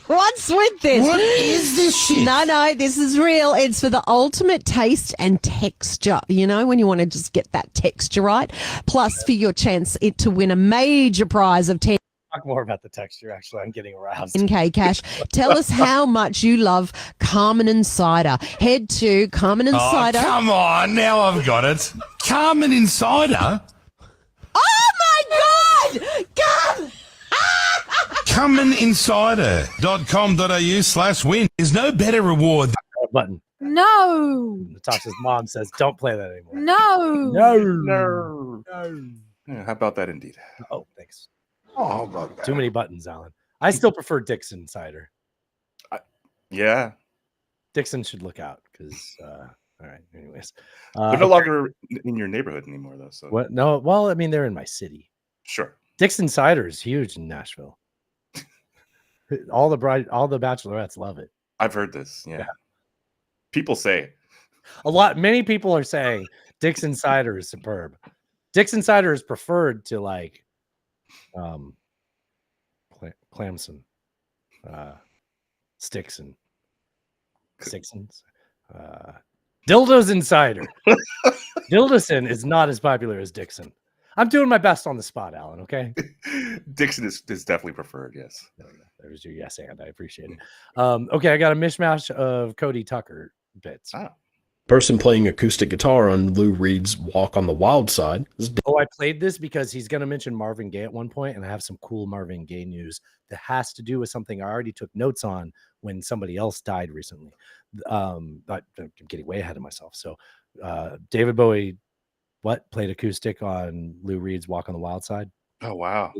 What's with this? What is this shit? No, this is real. It's for the ultimate taste and texture. You know, when you want to just get that texture right. Plus, for your chance to win a major prize of 10. Talk more about the texture. Actually, I'm getting aroused. 10K cash. Tell us how much you love Carmen Insider. Head to Carmen Insider. Oh, come on. Now I've got it. Carmen Insider? Oh, my God! God! CarmenInsider.com.au/win. There's no better reward. Button. No. Natasha's mom says, "Don't play that anymore." No. No. Yeah, how about that, indeed? Oh, thanks. Oh, how about that? Too many buttons, Alan. I still prefer Dixon Cider. Yeah. Dixon should look out because. All right. Anyways, They're no longer in your neighborhood anymore, though. So what? No. Well, I mean, they're in my city. Sure. Dixon Cider is huge in Nashville. all the bachelorettes love it. I've heard this. Yeah. People say many people are saying Dixon Cider is superb. Dixon Cider is preferred to like Clamson, Stixon, Dildos Insider. Dildoson is not as popular as Dixon. I'm doing my best on the spot, Alan. Okay. Dixon is definitely preferred. Yes. There's your yes and I appreciate it. Okay, I got a mishmash of Cody Tucker bits. Person playing acoustic guitar on Lou Reed's Walk on the Wild Side. Oh, I played this because he's going to mention Marvin Gaye at one point, and I have some cool Marvin Gaye news that has to do with something I already took notes on when somebody else died recently. I'm getting way ahead of myself. So David Bowie, played acoustic on Lou Reed's Walk on the Wild Side? Oh, wow.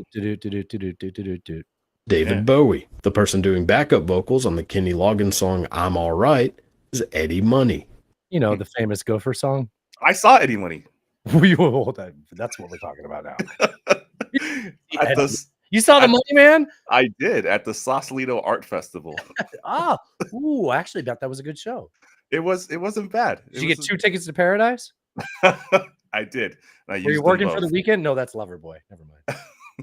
David Bowie. The person doing backup vocals on the Kenny Loggins song I'm All Right is Eddie Money. You know, the famous Gopher song? I saw Eddie Money. That's what we're talking about now. You saw the Money Man? I did at the Sausalito Art Festival. I actually bet that was a good show. It wasn't bad. Did you get 2 tickets to Paradise? I did. Were you working for the weekend? No, that's Loverboy. Never mind.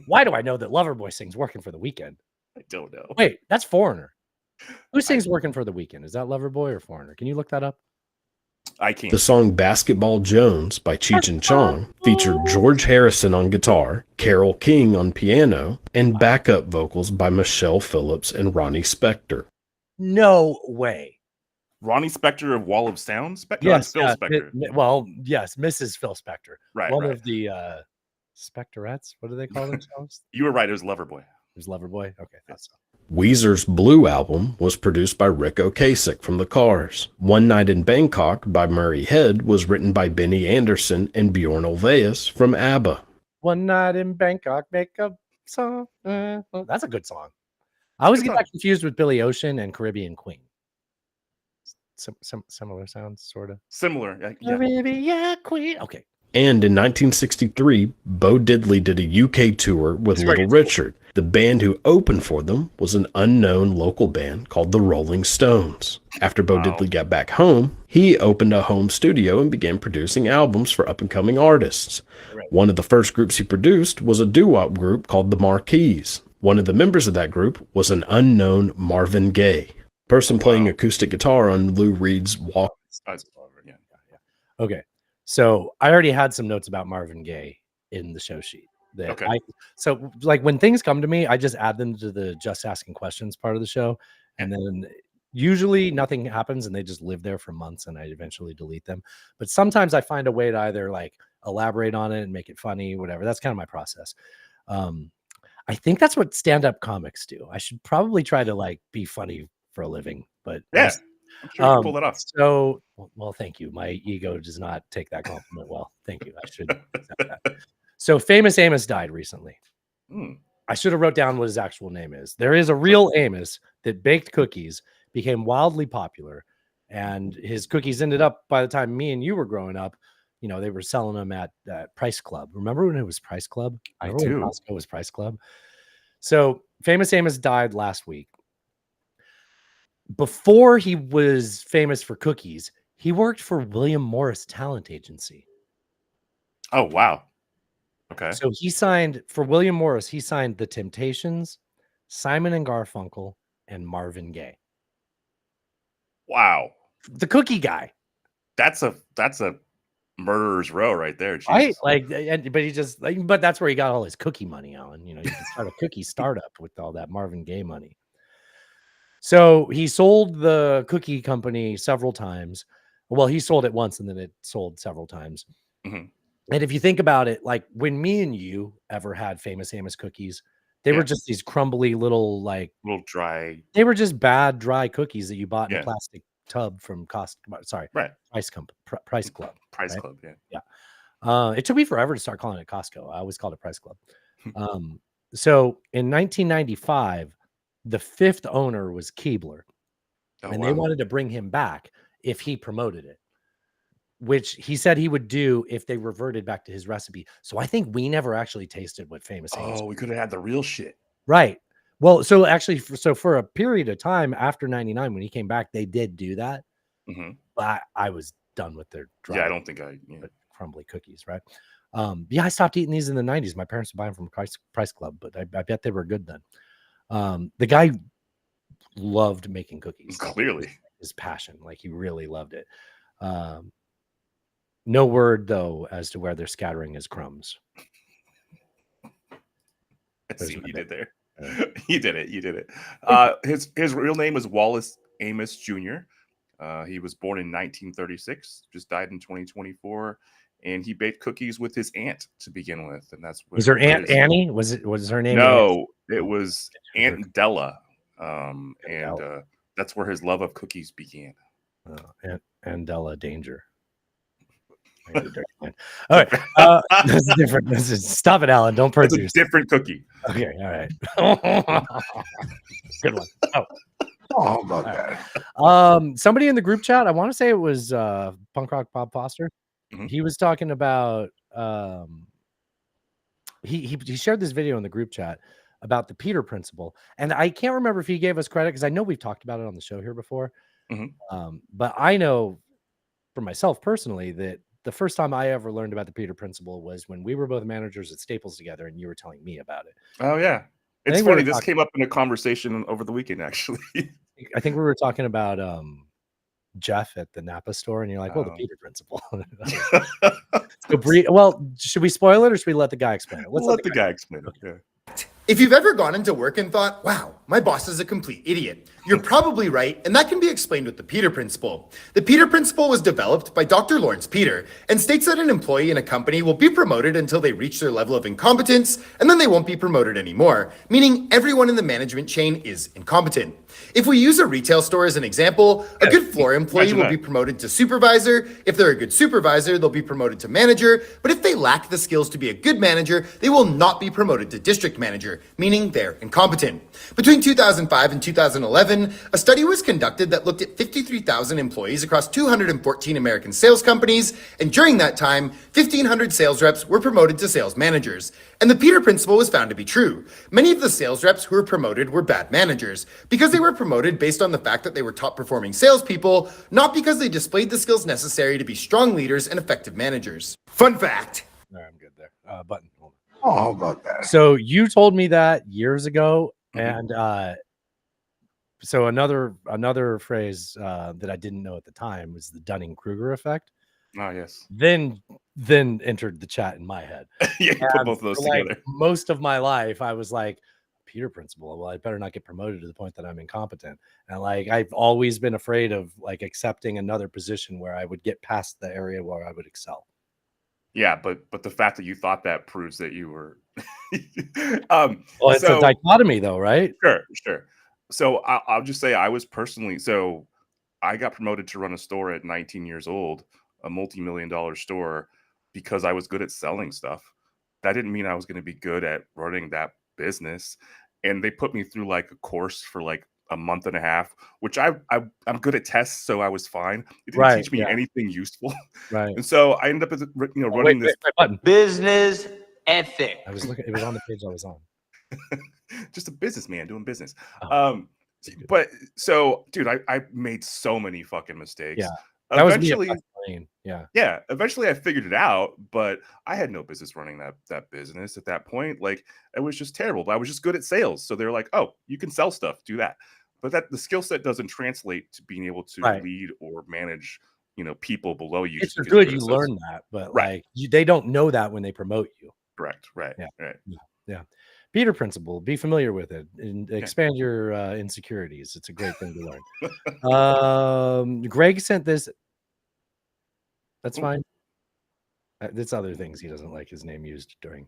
Why do I know that Loverboy sings Working for the Weekend? I don't know. Wait, that's Foreigner. Who sings Working for the Weekend? Is that Loverboy or Foreigner? Can you look that up? I can't. The song Basketball Jones by Cheech and Chong featured George Harrison on guitar, Carole King on piano, and backup vocals by Michelle Phillips and Ronnie Spector. No way. Ronnie Spector of Wall of Sound? Yes, Phil Spector. well, yes, Mrs. Phil Spector. Right, One right. of the Spectorettes. What do they call themselves? You were right. It was Loverboy. It was Loverboy? Okay, that's Weezer's Blue album was produced by Rick Ocasek from The Cars. One Night in Bangkok by Murray Head was written by Benny Andersson and Bjorn Ulvaeus from ABBA. One Night in Bangkok, make a song. That's a good song. I always get that confused with Billy Ocean and Caribbean Queen. Similar sounds, sort of. Similar. Yeah. Caribbean Queen. Okay. And in 1963, Bo Diddley did a UK tour with Little Richard. The band who opened for them was an unknown local band called the Rolling Stones. After Bo Diddley got back home, he opened a home studio and began producing albums for up-and-coming artists. One of the first groups he produced was a doo-wop group called the Marquis. One of the members of that group was an unknown Marvin Gaye, person playing acoustic guitar on Lou Reed's Walk. Okay. So I already had some notes about Marvin Gaye in the show sheet. So like when things come to me, I just add them to the just asking questions part of the show. And then usually nothing happens and they just live there for months and I eventually delete them. But sometimes I find a way to either like elaborate on it and make it funny, whatever. That's kind of my process. I think that's what stand-up comics do. I should probably try to like be funny for a living, but yeah. I'm sure you can pull that off. So, well, thank you. My ego does not take that compliment well. Thank you. I should accept that. So, Famous Amos died recently. I should have wrote down what his actual name is. There is a real Amos that baked cookies, became wildly popular, and his cookies ended up, by the time me and you were growing up, you know, they were selling them at Price Club. Remember when it was Price Club? I do. When Costco was Price Club. So, Famous Amos died last week. Before he was famous for cookies, he worked for William Morris Talent Agency. Oh, wow. Okay. So he signed for William Morris, he signed The Temptations, Simon and Garfunkel, and Marvin Gaye. Wow. The cookie guy. That's a murderer's row right there. Right? Like, but that's where he got all his cookie money, Alan. You know, you can start a cookie startup with all that Marvin Gaye money. So he sold the cookie company several times. Well, he sold it once and then it sold several times. Mm-hmm. And if you think about it, like when me and you ever had Famous Amos cookies, they were just these crumbly little dry. They were just bad, dry cookies that you bought in a plastic tub from Price Club. Price Club. Yeah. It took me forever to start calling it Costco. I always called it Price Club. So in 1995, the fifth owner was Keebler, and they wanted to bring him back if he promoted it, which he said he would do if they reverted back to his recipe. So I think we never actually tasted what Famous Amos. Oh, we could have had the real shit. Right. Well, so actually, for a period of time after 99, when he came back, they did do that. Mm-hmm. But I was done with their dry, I don't think crumbly cookies, right? I stopped eating these in the 90s. My parents would buy them from Price Club, but I bet they were good then. The guy loved making cookies. Clearly. His passion. Like he really loved it. No word though as to where they're scattering his crumbs. I see what you did there. You did it. His real name is Wallace Amos Jr. He was born in 1936, just died in 2024. And he baked cookies with his aunt to begin with, and that's what. Was her Aunt Annie? Was her name? No, it was Aunt Della, and that's where his love of cookies began. Aunt Della Danger. All right, this is different. Stop it, Alan. Don't purge yourself. Different cookie. Okay, all right. Good one. Oh my God. Somebody in the group chat, I want to say it was Punk Rock Bob Foster. Mm-hmm. He was talking about he shared this video in the group chat about the Peter Principle, and I can't remember if he gave us credit because I know we've talked about it on the show here before. Mm-hmm. But I know for myself personally that the first time I ever learned about the Peter Principle was when we were both managers at Staples together, and you were telling me about it. Oh yeah, it's funny. This came up in a conversation over the weekend, actually. I think we were talking about Jeff at the Napa store, and you're like, "Well, the Peter Principle." So, well, should we spoil it or should we let the guy explain it? Let's let the guy explain it. Yeah. If you've ever gone into work and thought, wow, my boss is a complete idiot, you're probably right, and that can be explained with the Peter Principle. The Peter Principle was developed by Dr. Lawrence Peter and states that an employee in a company will be promoted until they reach their level of incompetence, and then they won't be promoted anymore, meaning everyone in the management chain is incompetent. If we use a retail store as an example, a good floor employee will be promoted to supervisor. If they're a good supervisor, they'll be promoted to manager. But if they lack the skills to be a good manager, they will not be promoted to district manager, meaning they're incompetent. Between 2005 and 2011, a study was conducted that looked at 53,000 employees across 214 American sales companies. And during that time, 1,500 sales reps were promoted to sales managers. And the Peter Principle was found to be true. Many of the sales reps who were promoted were bad managers because they were promoted based on the fact that they were top performing salespeople, not because they displayed the skills necessary to be strong leaders and effective managers. Fun fact. All right, I'm good there. Button. Hold on. Oh, how about that? So you told me that years ago, and so another phrase that I didn't know at the time was the Dunning-Kruger effect. Oh yes. Then entered the chat in my head. Yeah, you put both of those together. Like, most of my life, I was like, Peter Principle. Well, I better not get promoted to the point that I'm incompetent. And like, I've always been afraid of like accepting another position where I would get past the area where I would excel. Yeah, but the fact that you thought that proves that you were. Well, it's a dichotomy, though, right? Sure. So I'll just say I was personally. So I got promoted to run a store at 19 years old, a multi-million-dollar store, because I was good at selling stuff. That didn't mean I was going to be good at running that business. And they put me through like a course for like a month and a half, which I'm good at tests, so I was fine. It didn't teach me anything useful. Right. And so I ended up as running this button. Business ethic. I was looking. It was on the page I was on. Just a businessman doing business. But so, dude, I made so many fucking mistakes. Yeah. That Eventually, was me. Yeah. yeah. Eventually, I figured it out, but I had no business running that business at that point. Like, it was just terrible. But I was just good at sales, so they're like, "Oh, you can sell stuff. Do that." But that the skill set doesn't translate to being able to lead or manage, people below you. It's good you learn that, but like they don't know that when they promote you. Correct. Right. Yeah. Right. Yeah. Peter Principle. Be familiar with it and expand your insecurities. It's a great thing to learn. Greg sent this. That's fine. There's other things he doesn't like his name used during,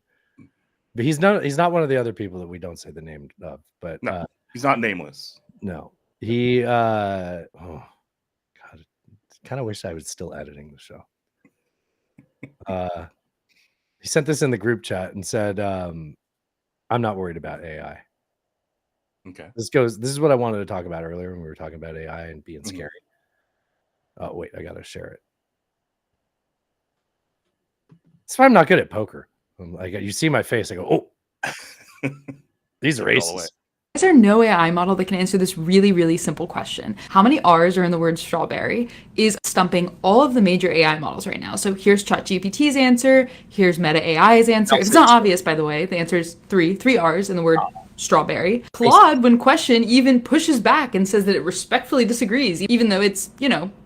but he's not one of the other people that we don't say the name of. But no, he's not nameless. No, he. Oh God, kind of wish I was still editing the show. He sent this in the group chat and said, "I'm not worried about AI." Okay. This is what I wanted to talk about earlier when we were talking about AI and being scary. Oh wait, I gotta share it. That's why I'm not good at poker. Like, you see my face, I go, oh, these are aces. Is there no AI model that can answer this really, really simple question? How many R's are in the word strawberry is stumping all of the major AI models right now. So here's ChatGPT's answer. Here's Meta AI's answer. If it's not obvious, by the way, the answer is three R's in the word strawberry. Claude, when questioned, even pushes back and says that it respectfully disagrees, even though it's,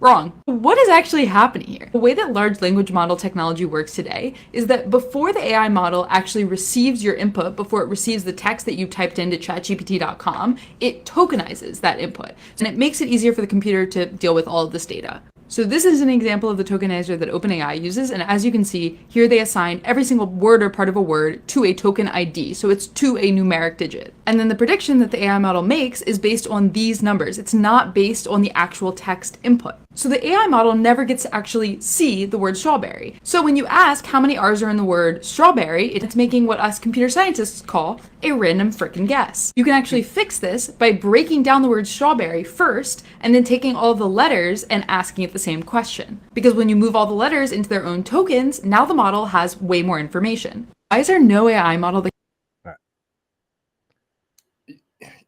wrong. What is actually happening here? The way that large language model technology works today is that before the AI model actually receives your input, before it receives the text that you typed into chatgpt.com, it tokenizes that input. And it makes it easier for the computer to deal with all of this data. So this is an example of the tokenizer that OpenAI uses, and as you can see, here they assign every single word or part of a word to a token ID, so it's to a numeric digit. And then the prediction that the AI model makes is based on these numbers. It's not based on the actual text input. So the AI model never gets to actually see the word strawberry. So when you ask how many R's are in the word strawberry, it's making what us computer scientists call a random frickin' guess. You can actually fix this by breaking down the word strawberry first, and then taking all the letters and asking it the same question. Because when you move all the letters into their own tokens, now the model has way more information. Why is there no AI model that...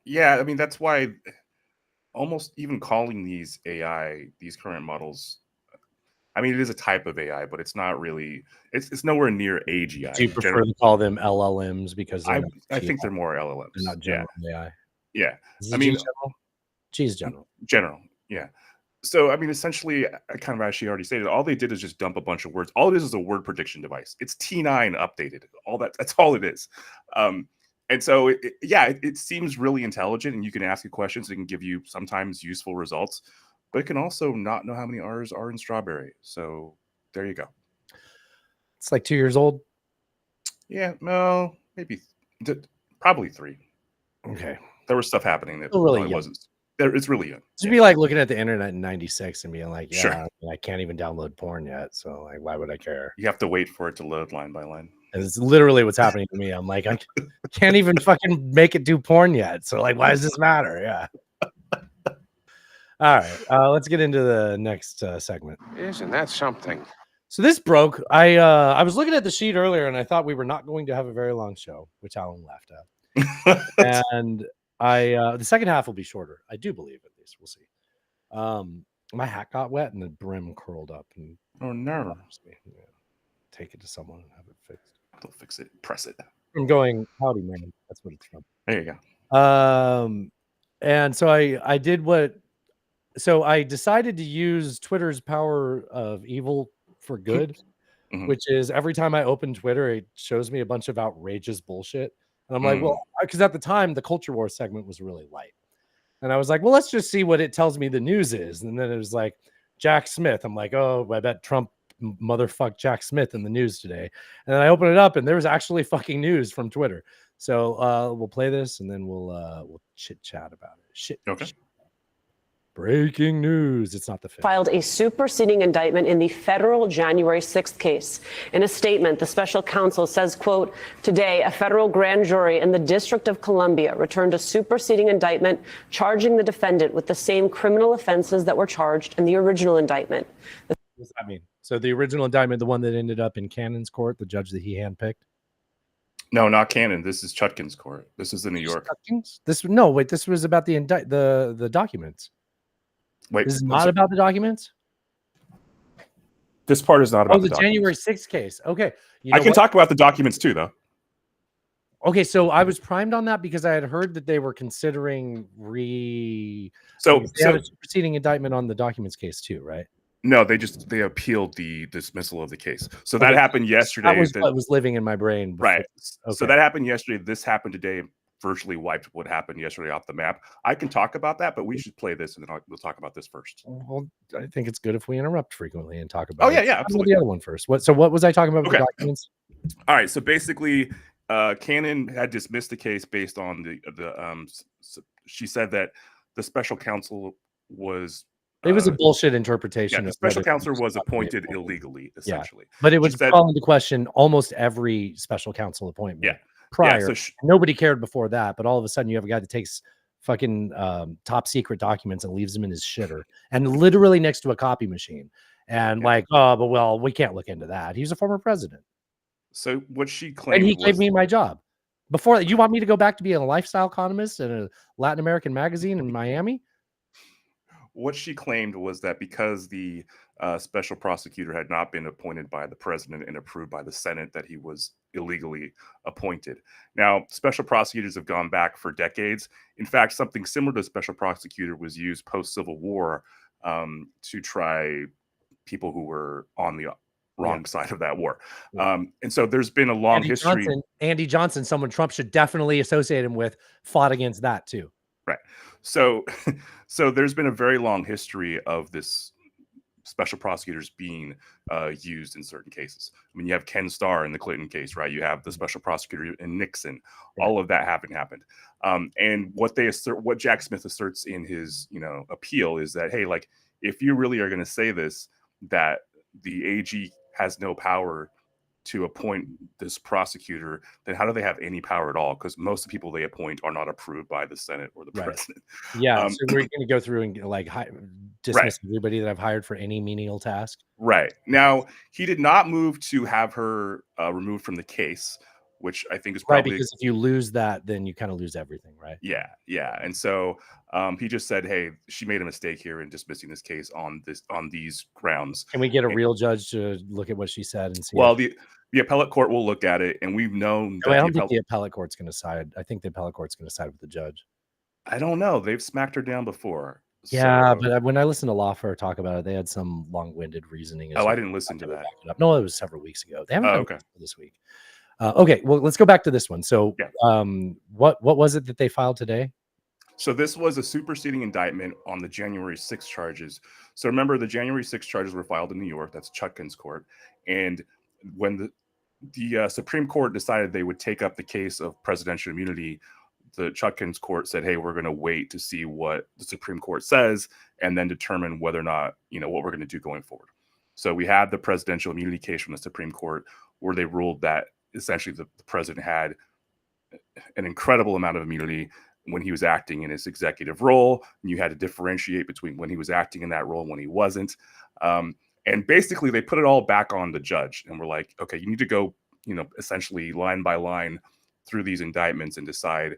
Yeah, I mean, that's why almost even calling these AI, these current models, I mean, it is a type of AI, but it's not really, it's nowhere near AGI. Do you prefer to call them LLMs because I think they're more LLMs. They're not general AI. Yeah. I mean, G is general. General, yeah. So, I mean, essentially, kind of as she already stated, all they did is just dump a bunch of words. All it is a word prediction device. It's T9 updated. That's all it is. And so, it seems really intelligent, and you can ask it questions. It can give you sometimes useful results, but it can also not know how many R's are in strawberry. So there you go. It's like 2 years old. Yeah, no, maybe probably 3. Okay. There was stuff happening that Still really probably young. wasn't. It's really young. It'd be like looking at the internet in '96 and being like, Sure. yeah, I can't even download porn yet. So like, why would I care? You have to wait for it to load line by line. And it's literally what's happening to me. I'm like, I can't even fucking make it do porn yet. So like, why does this matter? Yeah. All right. Let's get into the next segment. Isn't that something? So this broke. I was looking at the sheet earlier and I thought we were not going to have a very long show, which Alan laughed at. And the second half will be shorter. I do believe, at least. We'll see. My hat got wet and the brim curled up. And oh no! Yeah. Take it to someone and have it fixed. They'll fix it. Press it. I'm going, howdy, man. That's what it's from. There you go. And so I did what. So I decided to use Twitter's power of evil for good, which is every time I open Twitter, it shows me a bunch of outrageous bullshit. And I'm like, well, because at the time the Culture War segment was really light. And I was like, well, let's just see what it tells me the news is. And then it was like Jack Smith. I'm like, oh, I bet Trump motherfucked Jack Smith in the news today. And then I open it up and there was actually fucking news from Twitter. So we'll play this and then we'll chit chat about it. Okay. Breaking news. It's not the film. Filed a superseding indictment in the federal January 6th case. In a statement, the special counsel says, quote, today, a federal grand jury in the District of Columbia returned a superseding indictment charging the defendant with the same criminal offenses that were charged in the original indictment. What does that mean? So the original indictment, the one that ended up in Cannon's court, the judge that he handpicked? No, not Cannon. This is Chutkin's court. This is in New York. This was about the documents. Wait, this is not about the documents? This part is not about the January 6th case. Okay. I can talk about the documents too, though. Okay, so I was primed on that because I had heard that they were considering So they had a superseding indictment on the documents case too, right? No, they appealed the dismissal of the case. So that happened yesterday. That was what was living in my brain. Before. Right. Okay. So that happened yesterday. This happened today. Virtually wiped what happened yesterday off the map. I can talk about that, but we should play this and then we'll talk about this first. Well, I think it's good if we interrupt frequently and talk about. Oh yeah, absolutely. The other one first. What was I talking about with the documents? All right. So basically, Cannon had dismissed the case based on she said that the special counsel was. It was a bullshit interpretation. Yeah, the special counsel was appointed illegally, essentially. Yeah, but it was calling into question almost every special counsel appointment. Yeah. Prior, yeah, so nobody cared before that, but all of a sudden you have a guy that takes fucking top secret documents and leaves them in his shitter and literally next to a copy machine and we can't look into that. He's a former president. So what she claimed, and he gave me my job. Before that, you want me to go back to being a lifestyle economist in a Latin American magazine in Miami? What she claimed was that because the special prosecutor had not been appointed by the president and approved by the Senate, that he was illegally appointed. Now, special prosecutors have gone back for decades. In fact, something similar to a special prosecutor was used post-Civil War to try people who were on the wrong side of that war. And so there's been a long history. Andy Johnson, someone Trump should definitely associate him with, fought against that too. Right. So there's been a very long history of this special prosecutors being used in certain cases. I mean, you have Ken Starr in the Clinton case, right? You have the special prosecutor in Nixon. All of that happened. And what Jack Smith asserts in his, appeal is that, hey, like, if you really are going to say this, that the AG has no power to appoint this prosecutor, then how do they have any power at all? Because most of the people they appoint are not approved by the Senate or the president. Yeah, so we're going to go through and dismiss everybody that I've hired for any menial task. Right. Now, he did not move to have her removed from the case, which I think is probably... Right, because if you lose that, then you kind of lose everything, right? Yeah. And so he just said, hey, she made a mistake here in dismissing this case on these grounds. Can we get a real judge to look at what she said and see? Well, the appellate court will look at it, and we've known that I don't think the appellate court's going to side. I think the appellate court's going to side with the judge. I don't know. They've smacked her down before. Yeah, So- but when I listened to Lawfare talk about it, they had some long-winded reasoning. Oh, I didn't listen to that. No, it was several weeks ago. They haven't Oh, done okay. it this week. Okay, well, let's go back to this one. So, what was it that they filed today? So this was a superseding indictment on the January 6 charges. So remember, the January 6 charges were filed in New York. That's Chutkan's court. And when the Supreme Court decided they would take up the case of presidential immunity, the Chutkan's court said, hey, we're going to wait to see what the Supreme Court says and then determine whether or not, what we're going to do going forward. So we had the presidential immunity case from the Supreme Court where they ruled that essentially the president had an incredible amount of immunity when he was acting in his executive role. And you had to differentiate between when he was acting in that role and when he wasn't. And basically they put it all back on the judge and we're like, okay, you need to go, essentially line by line through these indictments and decide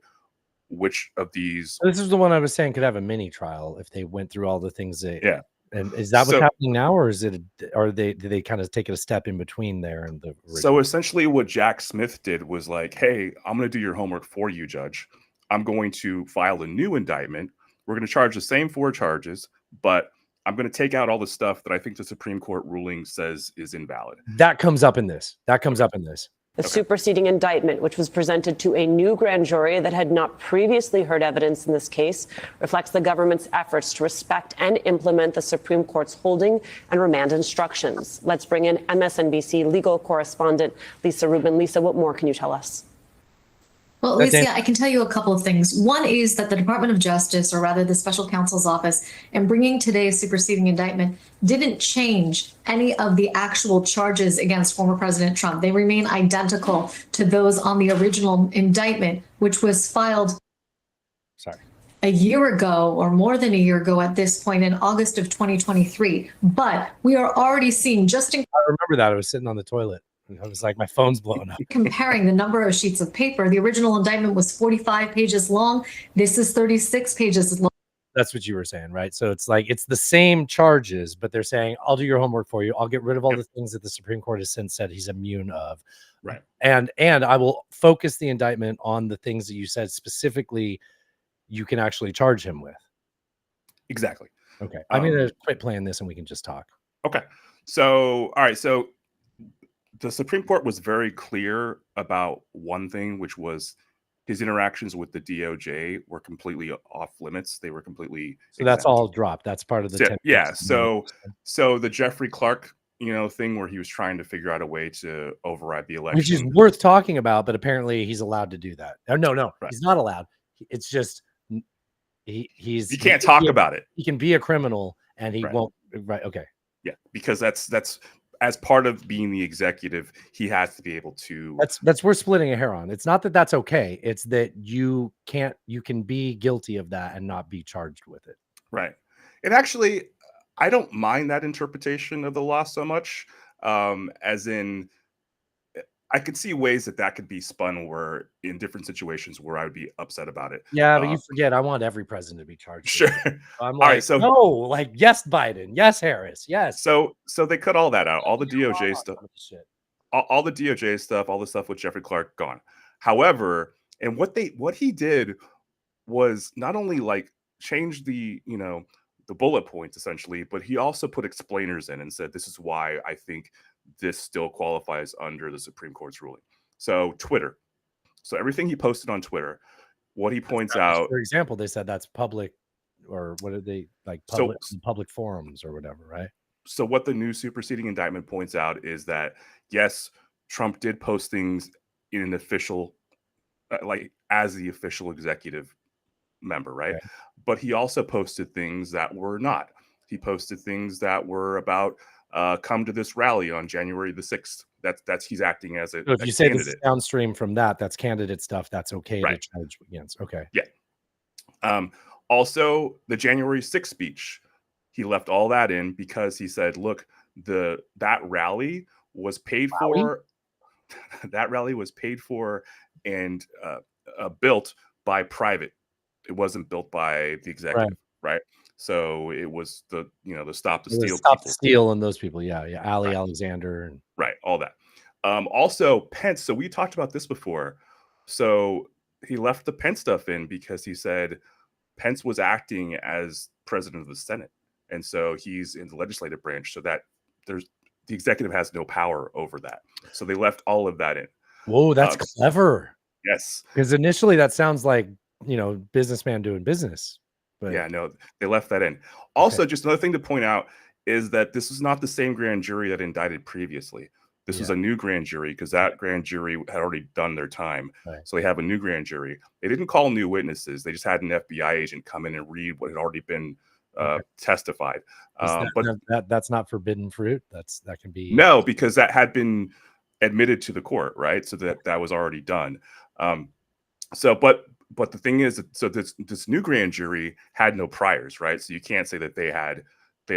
which of these. This is the one I was saying could have a mini trial if they went through all the things that. Yeah. And is that what's happening now, or is it? Do they kind of take it a step in between there and the? Original? So essentially, what Jack Smith did was like, "Hey, I'm going to do your homework for you, Judge. I'm going to file a new indictment. We're going to charge the same 4 charges, but I'm going to take out all the stuff that I think the Supreme Court ruling says is invalid." That comes up in this. The superseding indictment, which was presented to a new grand jury that had not previously heard evidence in this case, reflects the government's efforts to respect and implement the Supreme Court's holding and remand instructions. Let's bring in MSNBC legal correspondent Lisa Rubin. Lisa, what more can you tell us? Well, Alicia, I can tell you a couple of things. One is that the Department of Justice, or rather the Special Counsel's Office, in bringing today's superseding indictment, didn't change any of the actual charges against former President Trump. They remain identical to those on the original indictment, which was filed a year ago, or more than a year ago at this point, in August of 2023. But we are already seeing, just in I remember that. I was sitting on the toilet. I was like, my phone's blowing up. comparing the number of sheets of paper, the original indictment was 45 pages long. This is 36 pages long. That's what you were saying, right? So it's like it's the same charges, but they're saying, I'll do your homework for you. I'll get rid of all the things that the Supreme Court has since said he's immune of. Right. And I will focus the indictment on the things that you said specifically you can actually charge him with. Exactly. Okay. I'm going to quit playing this and we can just talk. Okay. So, all right. So the Supreme Court was very clear about one thing, which was his interactions with the DOJ were completely off limits. They were completely so that's all dropped. That's part of the 10 yeah. So the Jeffrey Clark, thing where he was trying to figure out a way to override the election, which is worth talking about, but apparently he's allowed to do that. No, right. He's not allowed. It's just you can't talk about it. He can be a criminal and he won't. Right. Okay. Yeah, because that's as part of being the executive, he has to be able to. That's we're splitting a hair on. It's not that that's okay. It's that you can be guilty of that and not be charged with it. Right. And actually, I don't mind that interpretation of the law so much, as in, I could see ways that could be spun where in different situations where I would be upset about it. Yeah, but you forget, I want every president to be charged. Sure. I'm like, all right, so no, like yes, Biden, yes, Harris, yes. So they cut all that out, all the DOJ stuff, all the DOJ stuff, all the stuff with Jeffrey Clark gone. However, and what he did was not only like change the the bullet points essentially, but he also put explainers in and said, this is why I think this still qualifies under the Supreme Court's ruling. So Twitter. So everything he posted on Twitter, what he points out. For example, they said that's public, or what are they like public forums or whatever, right? So what the new superseding indictment points out is that, yes, Trump did post things in an official, like as the official executive member, right? Okay. But he also posted things that were not. He posted things that were about come to this rally on January the 6th. That's he's acting as a, so if you say this is downstream from that's candidate stuff, that's okay to charge against. Okay. Yeah. Also, the January 6th speech, he left all that in because he said, look, that rally was paid for. That rally was paid for and built by private. It wasn't built by the executive, right? So it was the Stop the Steal, Stop the Steal, and those people, yeah, Ali Alexander, and all that. Also Pence. So we talked about this before. So he left the Pence stuff in because he said, Pence was acting as president of the Senate, and so he's in the legislative branch, so that the executive has no power over that. So they left all of that in. Whoa, that's clever. Yes, because initially that sounds like businessman doing business. But yeah, no, they left that in. Also, just another thing to point out is that this is not the same grand jury that indicted previously. This was a new grand jury because that grand jury had already done their time. Right. So they have a new grand jury. They didn't call new witnesses. They just had an FBI agent come in and read what had already been testified. But that's not forbidden fruit. That can be no, because that had been admitted to the court, right? So that was already done. But the thing is, so this new grand jury had no priors, right? So you can't say that they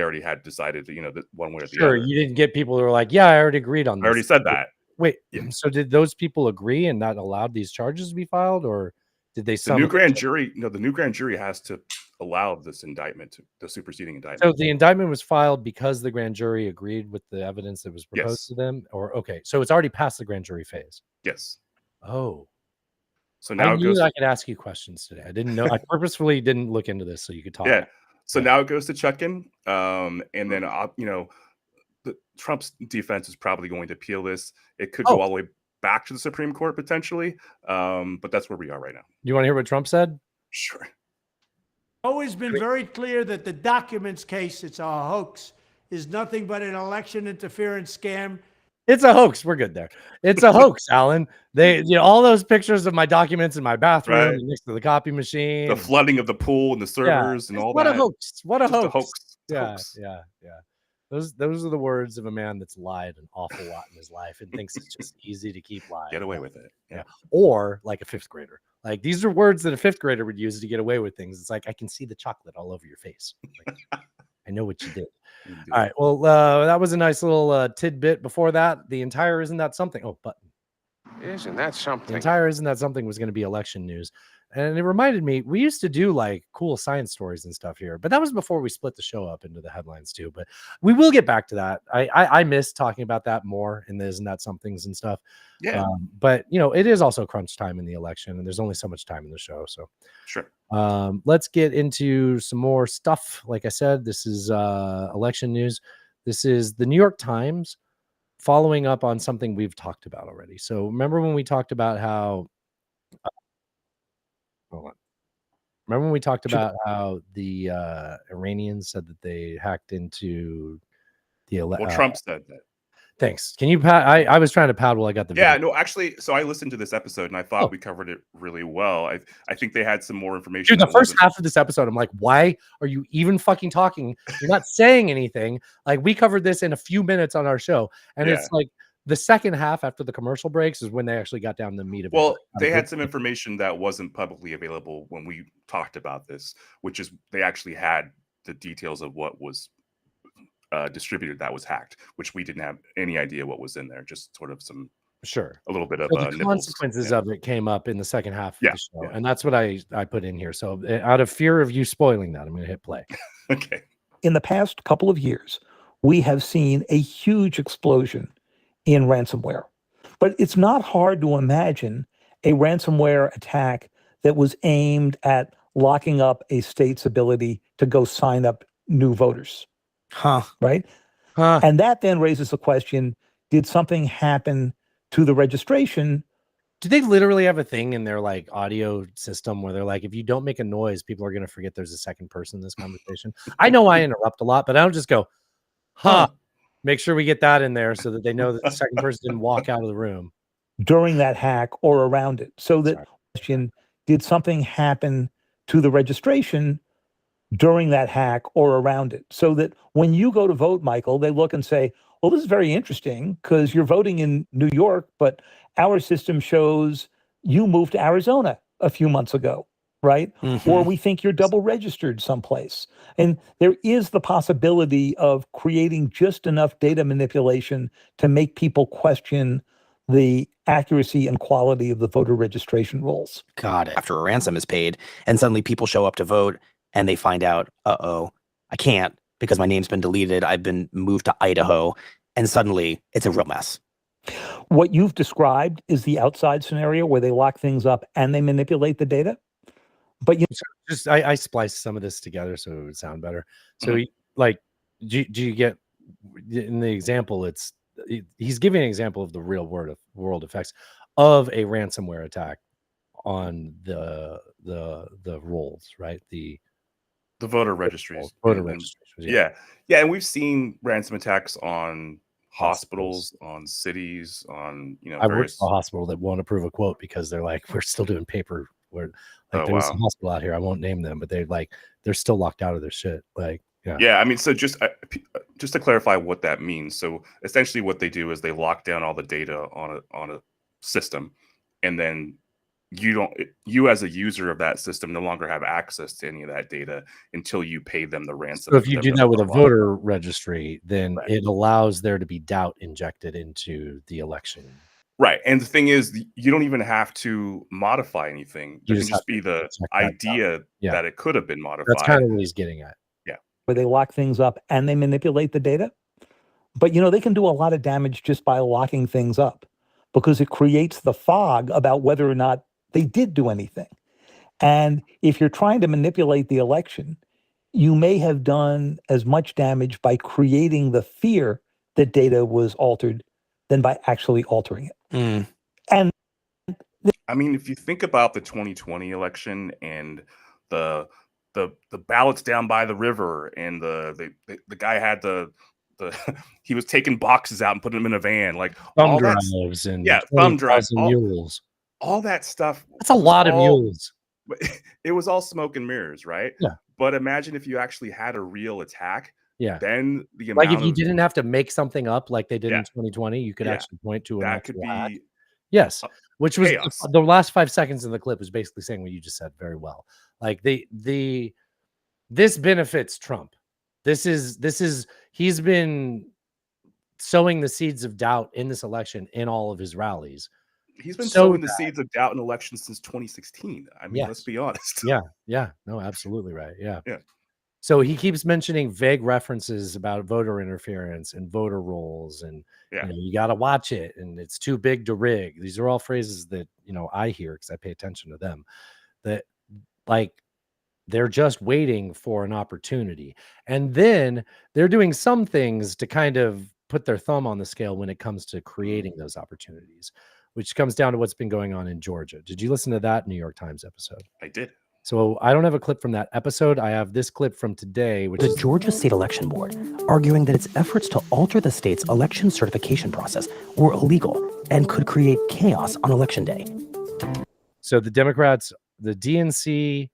already had decided that one way or the other. You didn't get people who were like, yeah, I already agreed on this. I already said that. Wait, so did those people agree and that allowed these charges to be filed, or did they? The new grand jury has to allow this indictment, the superseding indictment. So the indictment was filed because the grand jury agreed with the evidence that was proposed to them, or okay, so it's already past the grand jury phase. Yes. Oh. So now I knew I could ask you questions today. I didn't know. I purposefully didn't look into this so you could talk. Yeah. So now it goes to Chutkan, and then Trump's defense is probably going to appeal this. It could go all the way back to the Supreme Court potentially, but that's where we are right now. You want to hear what Trump said? Sure. Always been very clear that the documents case, it's a hoax, is nothing but an election interference scam. It's a hoax. We're good there. It's a hoax, Alan. They, all those pictures of my documents in my bathroom next to the copy machine, the flooding of the pool and the servers and all that. What a hoax! What a hoax! Yeah. Those are the words of a man that's lied an awful lot in his life and thinks it's just easy to keep lying. Get away with it. Yeah. Or like a fifth grader. Like these are words that a fifth grader would use to get away with things. It's like, I can see the chocolate all over your face. Like, I know what you did. All right. Well, that was a nice little tidbit. Before that, the entire Isn't That Something? Oh, button. Isn't that something? The entire Isn't That Something was going to be election news. And it reminded me, we used to do like cool science stories and stuff here, but that was before we split the show up into the headlines too. But we will get back to that. I miss talking about that more in the Isn't That Somethings and stuff. Yeah. But it is also crunch time in the election, and there's only so much time in the show. So sure. Let's get into some more stuff. Like I said, this is election news. This is the New York Times following up on something we've talked about already. So remember when we talked about how hold on. Remember when we talked about how the Iranians said that they hacked into the election? Well, Trump said that. Thanks. Can you pat? I was trying to pad while I got the video. Yeah, no, actually, so I listened to this episode and I thought we covered it really well. I think they had some more information. Dude, the first half of this episode, I'm like, why are you even fucking talking? You're not saying anything. Like, we covered this in a few minutes on our show. And it's like the second half after the commercial breaks is when they actually got down to the meat of it. Well, they had some information that wasn't publicly available when we talked about this, which is they actually had the details of what was distributed that was hacked, which we didn't have any idea what was in there. Just sort of a little bit of the consequences of it came up in the second half of the show, and that's what I put in here. So out of fear of you spoiling that, I'm going to hit play. Okay. In the past couple of years, we have seen a huge explosion in ransomware, but it's not hard to imagine a ransomware attack that was aimed at locking up a state's ability to go sign up new voters. Right? And that then raises the question, did something happen to the registration? Do they literally have a thing in their like audio system where they're like, if you don't make a noise, people are going to forget there's a second person in this conversation? I know I interrupt a lot, but I don't just go, make sure we get that in there so that they know that the second person didn't walk out of the room. During that hack or around it. So that question, did something happen to the registration during that hack or around it? So that when you go to vote, Michael, they look and say, well, this is very interesting because you're voting in New York, but our system shows you moved to Arizona a few months ago, right? Or we think you're double registered someplace. And there is the possibility of creating just enough data manipulation to make people question the accuracy and quality of the voter registration rolls. God, after a ransom is paid and suddenly people show up to vote and they find out, I can't because my name's been deleted. I've been moved to Idaho, and suddenly it's a real mess. What you've described is the outside scenario where they lock things up and they manipulate the data. But you just I spliced some of this together so it would sound better. So Mhm. like, do you get in the example? He's giving an example of the real world effects of a ransomware attack on the rolls, right? The voter registries. voter and- registrations. Yeah, and we've seen ransom attacks on hospitals, on cities, on I worked various. for a hospital that won't approve a quote because they're like, we're still doing paper. We're like, Oh, there's a wow. hospital out here. I won't name them, but they're still locked out of their shit. Like, yeah. Yeah, I mean, so just to clarify what that means. So essentially, what they do is they lock down all the data on a system, and then you as a user of that system no longer have access to any of that data until you pay them the ransom. So if you do that with a voter, voter registry, then it allows there to be doubt injected into the election. right? And the thing is, you don't even have to modify anything. There can just be the check that idea Yeah. that it could have been modified. That's kind of what he's getting at. Yeah. where they lock things up and they manipulate the data. But they can do a lot of damage just by locking things up because it creates the fog about whether or not they did do anything. And if you're trying to manipulate the election, you may have done as much damage by creating the fear that data was altered than by actually altering it. And I mean, if you think about the 2020 election and the ballots down by the river, and the guy had the he was taking boxes out and putting them in a van, like Thumb all that, drives and thumb drives, 20,000 mules. all that stuff. That's a was lot of all- mules. It was all smoke and mirrors, right? Yeah. But imagine if you actually had a real attack. Yeah. Then the amount Like if you of, didn't have to make something up like they did Yeah. in 2020, you could Yeah. actually point to an that could actual hack. be Yes, which was chaos. the last 5 seconds in the clip was basically saying what you just said very well. Like this benefits Trump. This is he's been sowing the seeds of doubt in this election in all of his rallies. He's been so sowing the that- seeds of doubt in elections since 2016. I mean, Yes. let's be honest. Yeah, no, absolutely right. Yeah. Yeah. So he keeps mentioning vague references about voter interference and voter rolls, and Yeah. you got to watch it, and it's too big to rig. These are all phrases that I hear because I pay attention to them. That like they're just waiting for an opportunity, and then they're doing some things to kind of put their thumb on the scale when it comes to creating those opportunities, which comes down to what's been going on in Georgia. Did you listen to that New York Times episode? I did. So I don't have a clip from that episode. I have this clip from today, which The is Georgia State Election Board arguing that its efforts to alter the state's election certification process were illegal and could create chaos on election day. so the Democrats, the DNC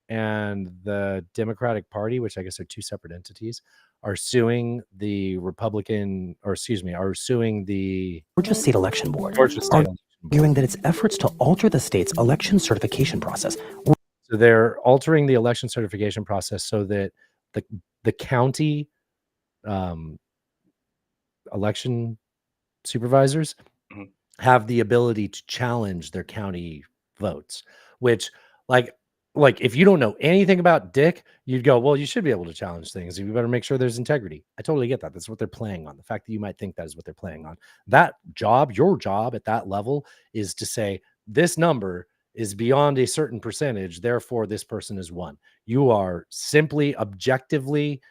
and the Democratic Party, which I guess are two separate entities, are suing the Republican, or excuse me, are suing the Georgia State Election Board Georgia State Election Board. arguing that its efforts to alter the state's election certification process were So they're altering the election certification process so that the county election supervisors Mhm. have the ability to challenge their county votes, which like if you don't know anything about Dick, you'd go, well, you should be able to challenge things. You better make sure there's integrity. I totally get that. That's what they're playing on. The fact that you might think that is what they're playing on. That job, your job at that level is to say this number is beyond a certain percentage, therefore this person is won. You are simply objectively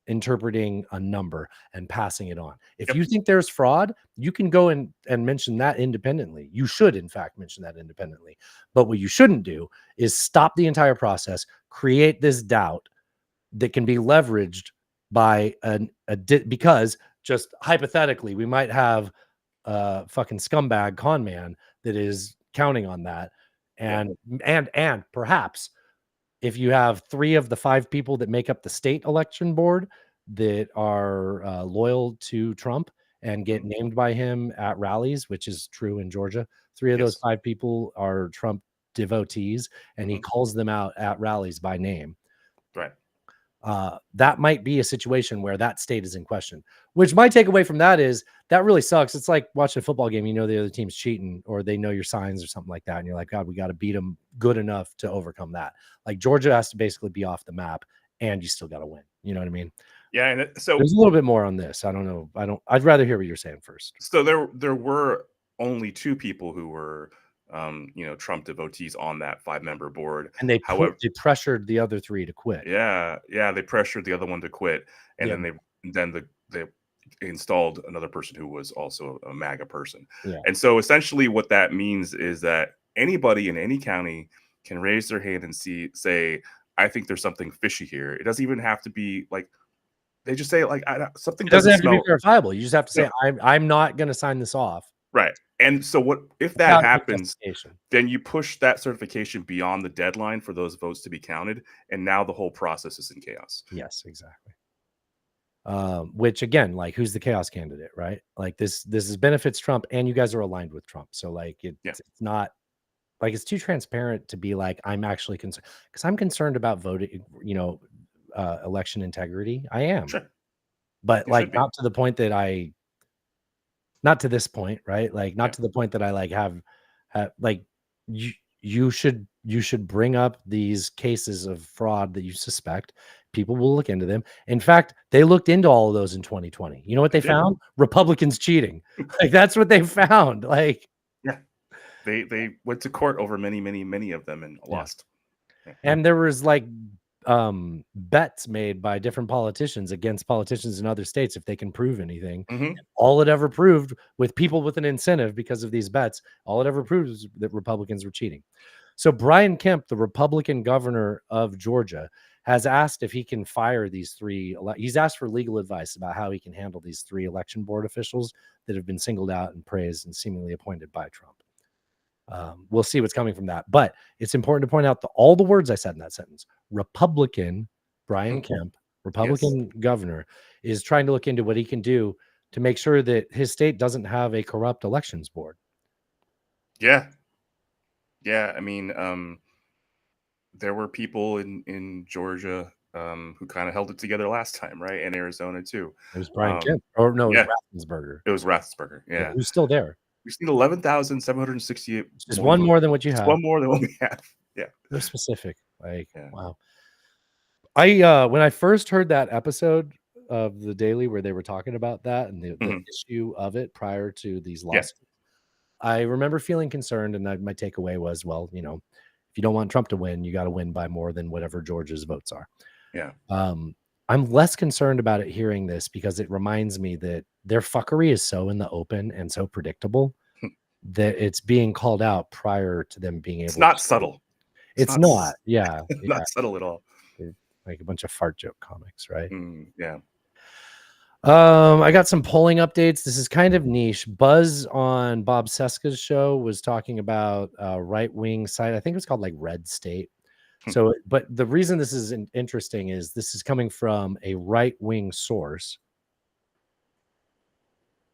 interpreting a number and passing it on. If you think there's fraud, you can go and mention that independently. You should, in fact, mention that independently. But what you shouldn't do is stop the entire process, create this doubt that can be leveraged by because just hypothetically, we might have a fucking scumbag con man that is counting on that. And perhaps if you have 3 of the 5 people that make up the state election board that are loyal to Trump and get named by him at rallies, which is true in Georgia, 3 of those 5 people are Trump devotees, and he calls them out at rallies by name. Right. That might be a situation where that state is in question, which my takeaway from that is that really sucks. It's like watching a football game. The other team's cheating, or they know your signs or something like that. And you're like, God, we got to beat them good enough to overcome that. Like Georgia has to basically be off the map and you still got to win. You know what I mean? Yeah. And so there's a little bit more on this. I don't know. I'd rather hear what you're saying first. So there were only 2 people who were Trump devotees on that 5-member board. And they However, they pressured the other 3 to quit. yeah, they pressured the other one to quit, and Yeah. then they installed another person who was also a MAGA person. Yeah. And so essentially what that means is that anybody in any county can raise their hand and say, I think there's something fishy here. It doesn't even have to be like, they just say like, something It doesn't have smell to be verifiable. You just have to say, Yeah. I'm not going to sign this off. Right. And so what if Without that happens, justification. then you push that certification beyond the deadline for those votes to be counted, and now the whole process is in chaos. Yes, exactly. Which again, like, who's the chaos candidate, right? Like this is benefits Trump, and you guys are aligned with Trump. So like it's not like it's too transparent to be like, I'm actually concerned, because I'm concerned about voting, election integrity. I am. Sure. But You like should be. not to the point that not to this point, right? Like not to the point that I like have like you should bring up these cases of fraud that you suspect. People will look into them. In fact, they looked into all of those in 2020. You know what they found? Republicans cheating. Like that's what they found. Like Yeah. They went to court over many of them and lost. and there was like bets made by different politicians against politicians in other states if they can prove anything. All it ever proved, with people with an incentive because of these bets, all it ever proved was that Republicans were cheating. So Brian Kemp, the Republican governor of Georgia, has asked if he can fire these 3. He's asked for legal advice about how he can handle these 3 election board officials that have been singled out and praised and seemingly appointed by Trump. We'll see what's coming from that. But it's important to point out that all the words I said in that sentence, Republican Brian Kemp, Republican governor, is trying to look into what he can do to make sure that his state doesn't have a corrupt elections board. Yeah. I mean, there were people in Georgia who kind of held it together last time, right? And Arizona too. It was Brian Kemp. Or no, it was Raffensperger. It was Raffensperger. Yeah. Who's still there? We've seen 11,768. Just one more than what you have. One more than what we have. Yeah. They're specific. Like, wow. I when I first heard that episode of the Daily where they were talking about that and the issue of it prior to these lawsuits, I remember feeling concerned, and my takeaway was, well, if you don't want Trump to win, you got to win by more than whatever Georgia's votes are. Yeah. I'm less concerned about it hearing this because it reminds me that their fuckery is so in the open and so predictable that it's being called out prior to them being able. It's not subtle. It's not. Yeah. Not subtle at all. Like a bunch of fart joke comics, right? Yeah. I got some polling updates. This is kind of niche. Buzz on Bob Seska's show was talking about a right-wing site. I think it was called like Red State. So, but the reason this is interesting is this is coming from a right-wing source.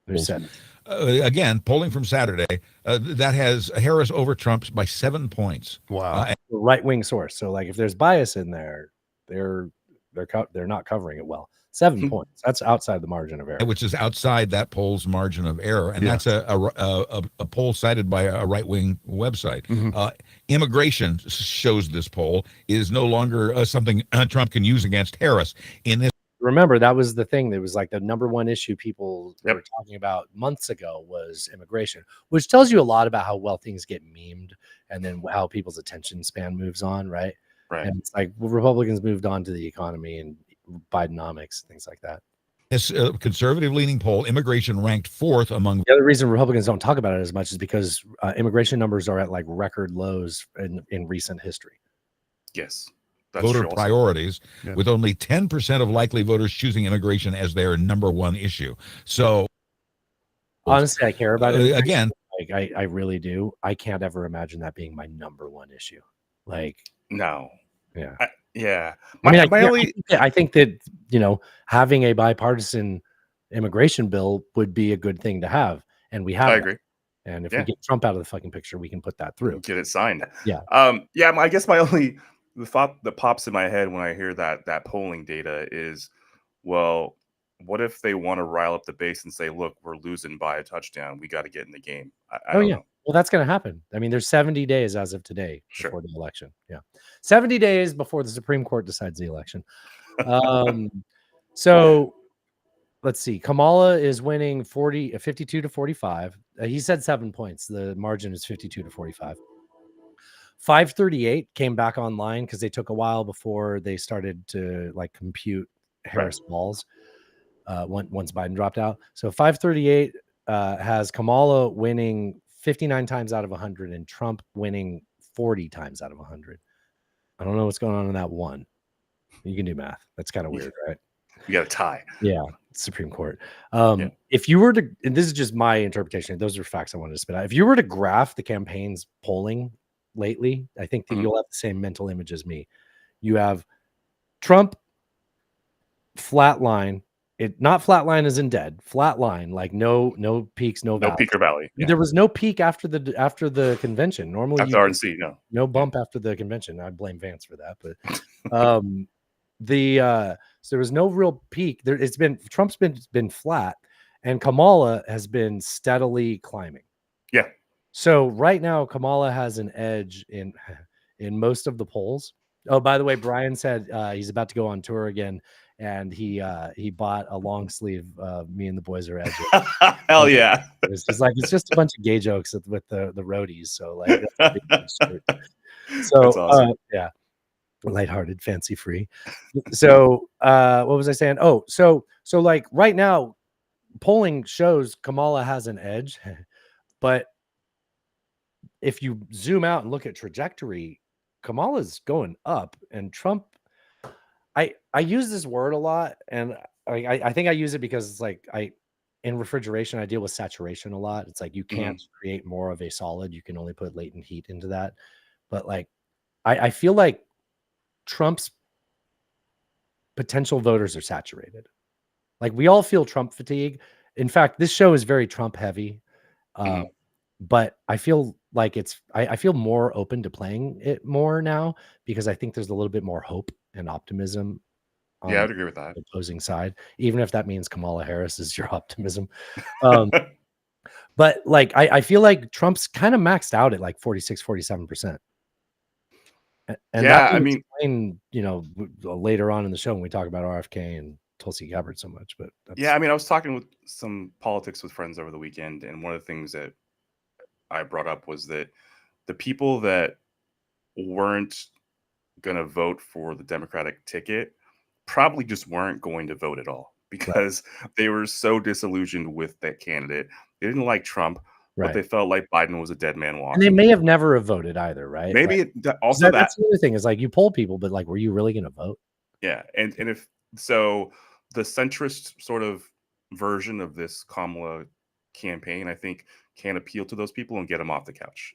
Who said, again, polling from Saturday that has Harris over Trump by 7 points. Wow. Right-wing source. So like if there's bias in there, they're not covering it well. 7 points. That's outside the margin of error. Which is outside that poll's margin of error. And that's a poll cited by a right-wing website. Immigration shows this poll is no longer something Trump can use against Harris. Remember, that was the thing. That was like the number one issue people were talking about months ago was immigration, which tells you a lot about how well things get memed and then how people's attention span moves on, right? Right. And it's like Republicans moved on to the economy and Bidenomics, things like that. This conservative-leaning poll, immigration ranked 4th among. The other reason Republicans don't talk about it as much is because immigration numbers are at like record lows in recent history. Yes. Voter priorities, with only 10% of likely voters choosing immigration as their number one issue. So, honestly, I care about it. Again, like I really do. I can't ever imagine that being my number one issue. Like, no. Yeah. I think that, having a bipartisan immigration bill would be a good thing to have. And we have. I agree. And if we get Trump out of the fucking picture, we can put that through. Get it signed. Yeah. I guess the thought that pops in my head when I hear that polling data is, well, what if they want to rile up the base and say, look, we're losing by a touchdown. We got to get in the game. I don't know. Well, that's going to happen. I mean, there's 70 days as of today before the election. Yeah. 70 days before the Supreme Court decides the election. So let's see. Kamala is winning 52 to 45. He said 7 points. The margin is 52 to 45. 538 came back online because they took a while before they started to like compute Harris balls once Biden dropped out. So 538 has Kamala winning 59 times out of 100 and Trump winning 40 times out of 100. I don't know what's going on in that one. You can do math. That's kind of weird, right? You got a tie. Yeah, Supreme Court. If you were to, and this is just my interpretation, those are facts I wanted to spit out. If you were to graph the campaign's polling lately, I think that you'll have the same mental image as me. You have Trump flatline. It not flatline as in dead, flatline, like no peaks, no valleys. peak or valley. Yeah. There was no peak after the convention. Normally, After RNC, no bump after the convention. I blame Vance for that, but so there was no real peak. Trump's been flat, and Kamala has been steadily climbing. Yeah. So right now, Kamala has an edge in most of the polls. Oh, by the way, Brian said he's about to go on tour again, and he bought a long sleeve. Me and the boys are edging. Hell yeah! It's just a bunch of gay jokes with the roadies. So like, that's awesome. Yeah, lighthearted, fancy free. So what was I saying? Oh, so like right now, polling shows Kamala has an edge, but if you zoom out and look at trajectory, Kamala's going up, and Trump. I use this word a lot, and I think I use it because it's like in refrigeration I deal with saturation a lot. It's like you can't create more of a solid; you can only put latent heat into that. But like I feel like Trump's potential voters are saturated. Like we all feel Trump fatigue. In fact, this show is very Trump heavy. But I feel like I feel more open to playing it more now because I think there's a little bit more hope and optimism. Yeah, I'd agree with that. The opposing side, even if that means Kamala Harris is your optimism. But like, I feel like Trump's kind of maxed out at like 46, 47%. And yeah, I mean, explain, later on in the show when we talk about RFK and Tulsi Gabbard so much, but yeah, I mean, I was talking with some politics with friends over the weekend, and one of the things that I brought up was that the people that weren't going to vote for the Democratic ticket probably just weren't going to vote at all because they were so disillusioned with that candidate. They didn't like Trump, but they felt like Biden was a dead man walking. And they may have never have voted either, right? Maybe that's the other thing is like you poll people, but like, were you really going to vote? Yeah, and if so, the centrist sort of version of this Kamala campaign, I think, can appeal to those people and get them off the couch.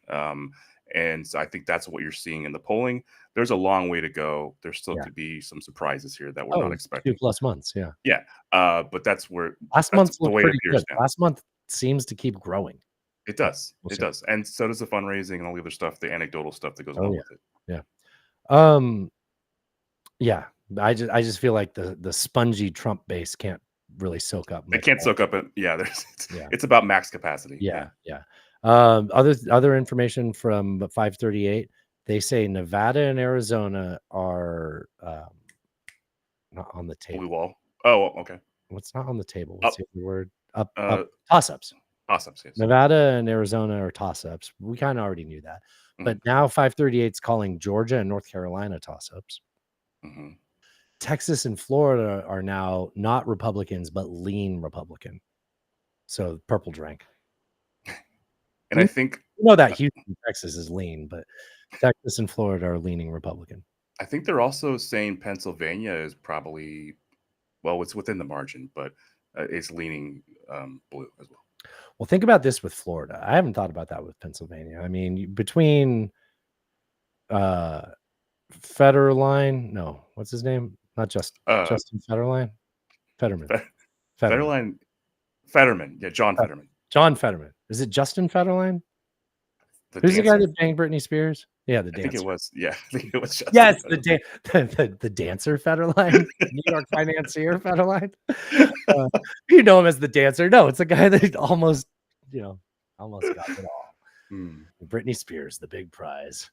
And so I think that's what you're seeing in the polling. There's a long way to go. There still could be some surprises here that we're not expecting. 2+ months, yeah. Yeah, but that's where last month looked pretty good. Last month seems to keep growing. It does. It does. And so does the fundraising and all the other stuff, the anecdotal stuff that goes along with it. Yeah. Yeah. I just feel like the spongy Trump base can't really soak up. It can't soak up it. Yeah, it's about max capacity. Yeah. Other information from 538, they say Nevada and Arizona are not on the table. Blue wall. Oh, okay. What's not on the table? What's the word? Up. Toss-ups. Toss-ups, yes. Nevada and Arizona are toss-ups. We kind of already knew that. But now 538 is calling Georgia and North Carolina toss-ups. Texas and Florida are now not Republicans, but lean Republican. So purple drank. And I think that Houston, Texas is lean, but Texas and Florida are leaning Republican. I think they're also saying Pennsylvania is probably, well, it's within the margin, but it's leaning blue as well. Well, think about this with Florida. I haven't thought about that with Pennsylvania. I mean, between Federline, no, what's his name? Not Justin Federline? Fetterman. Fetterman. Yeah, John Fetterman. John Fetterman. Is it Justin Federline? Who's the guy that banged Britney Spears? Yeah, the dancer. I think it was. Yeah, I think it was. Justin yes, the dancer Federline, New York financier Federline. You know him as the dancer. No, it's the guy that almost got it all. Britney Spears, the big prize.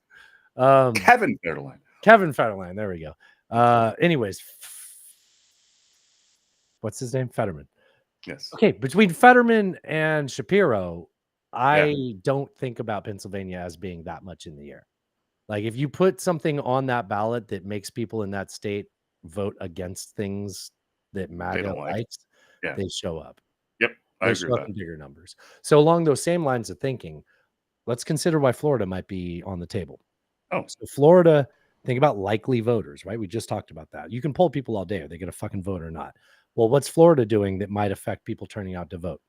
Kevin Federline. Kevin Federline. There we go. Anyways, what's his name? Fetterman. Yes. Okay, between Fetterman and Shapiro, I don't think about Pennsylvania as being that much in the air. Like, if you put something on that ballot that makes people in that state vote against things that MAGA don't like. likes, Yeah. they show up. Yep, I They agree show with up that. in bigger numbers. So along those same lines of thinking, let's consider why Florida might be on the table. Oh. So Florida, think about likely voters, right? We just talked about that. You can poll people all day. Are they going to fucking vote or not? Well, what's Florida doing that might affect people turning out to vote?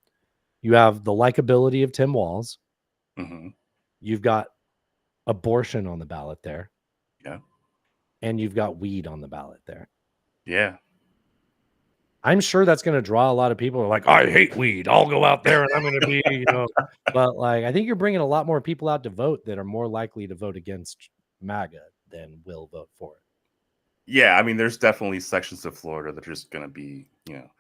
You have the likability of Tim Walz. Mhm. You've got abortion on the ballot there. Yeah. And you've got weed on the ballot there. Yeah. I'm sure that's going to draw a lot of people who are like, I hate weed. I'll go out there and I'm going to be, but like, I think you're bringing a lot more people out to vote that are more likely to vote against MAGA than will vote for it. Yeah, I mean, there's definitely sections of Florida that are just going to be,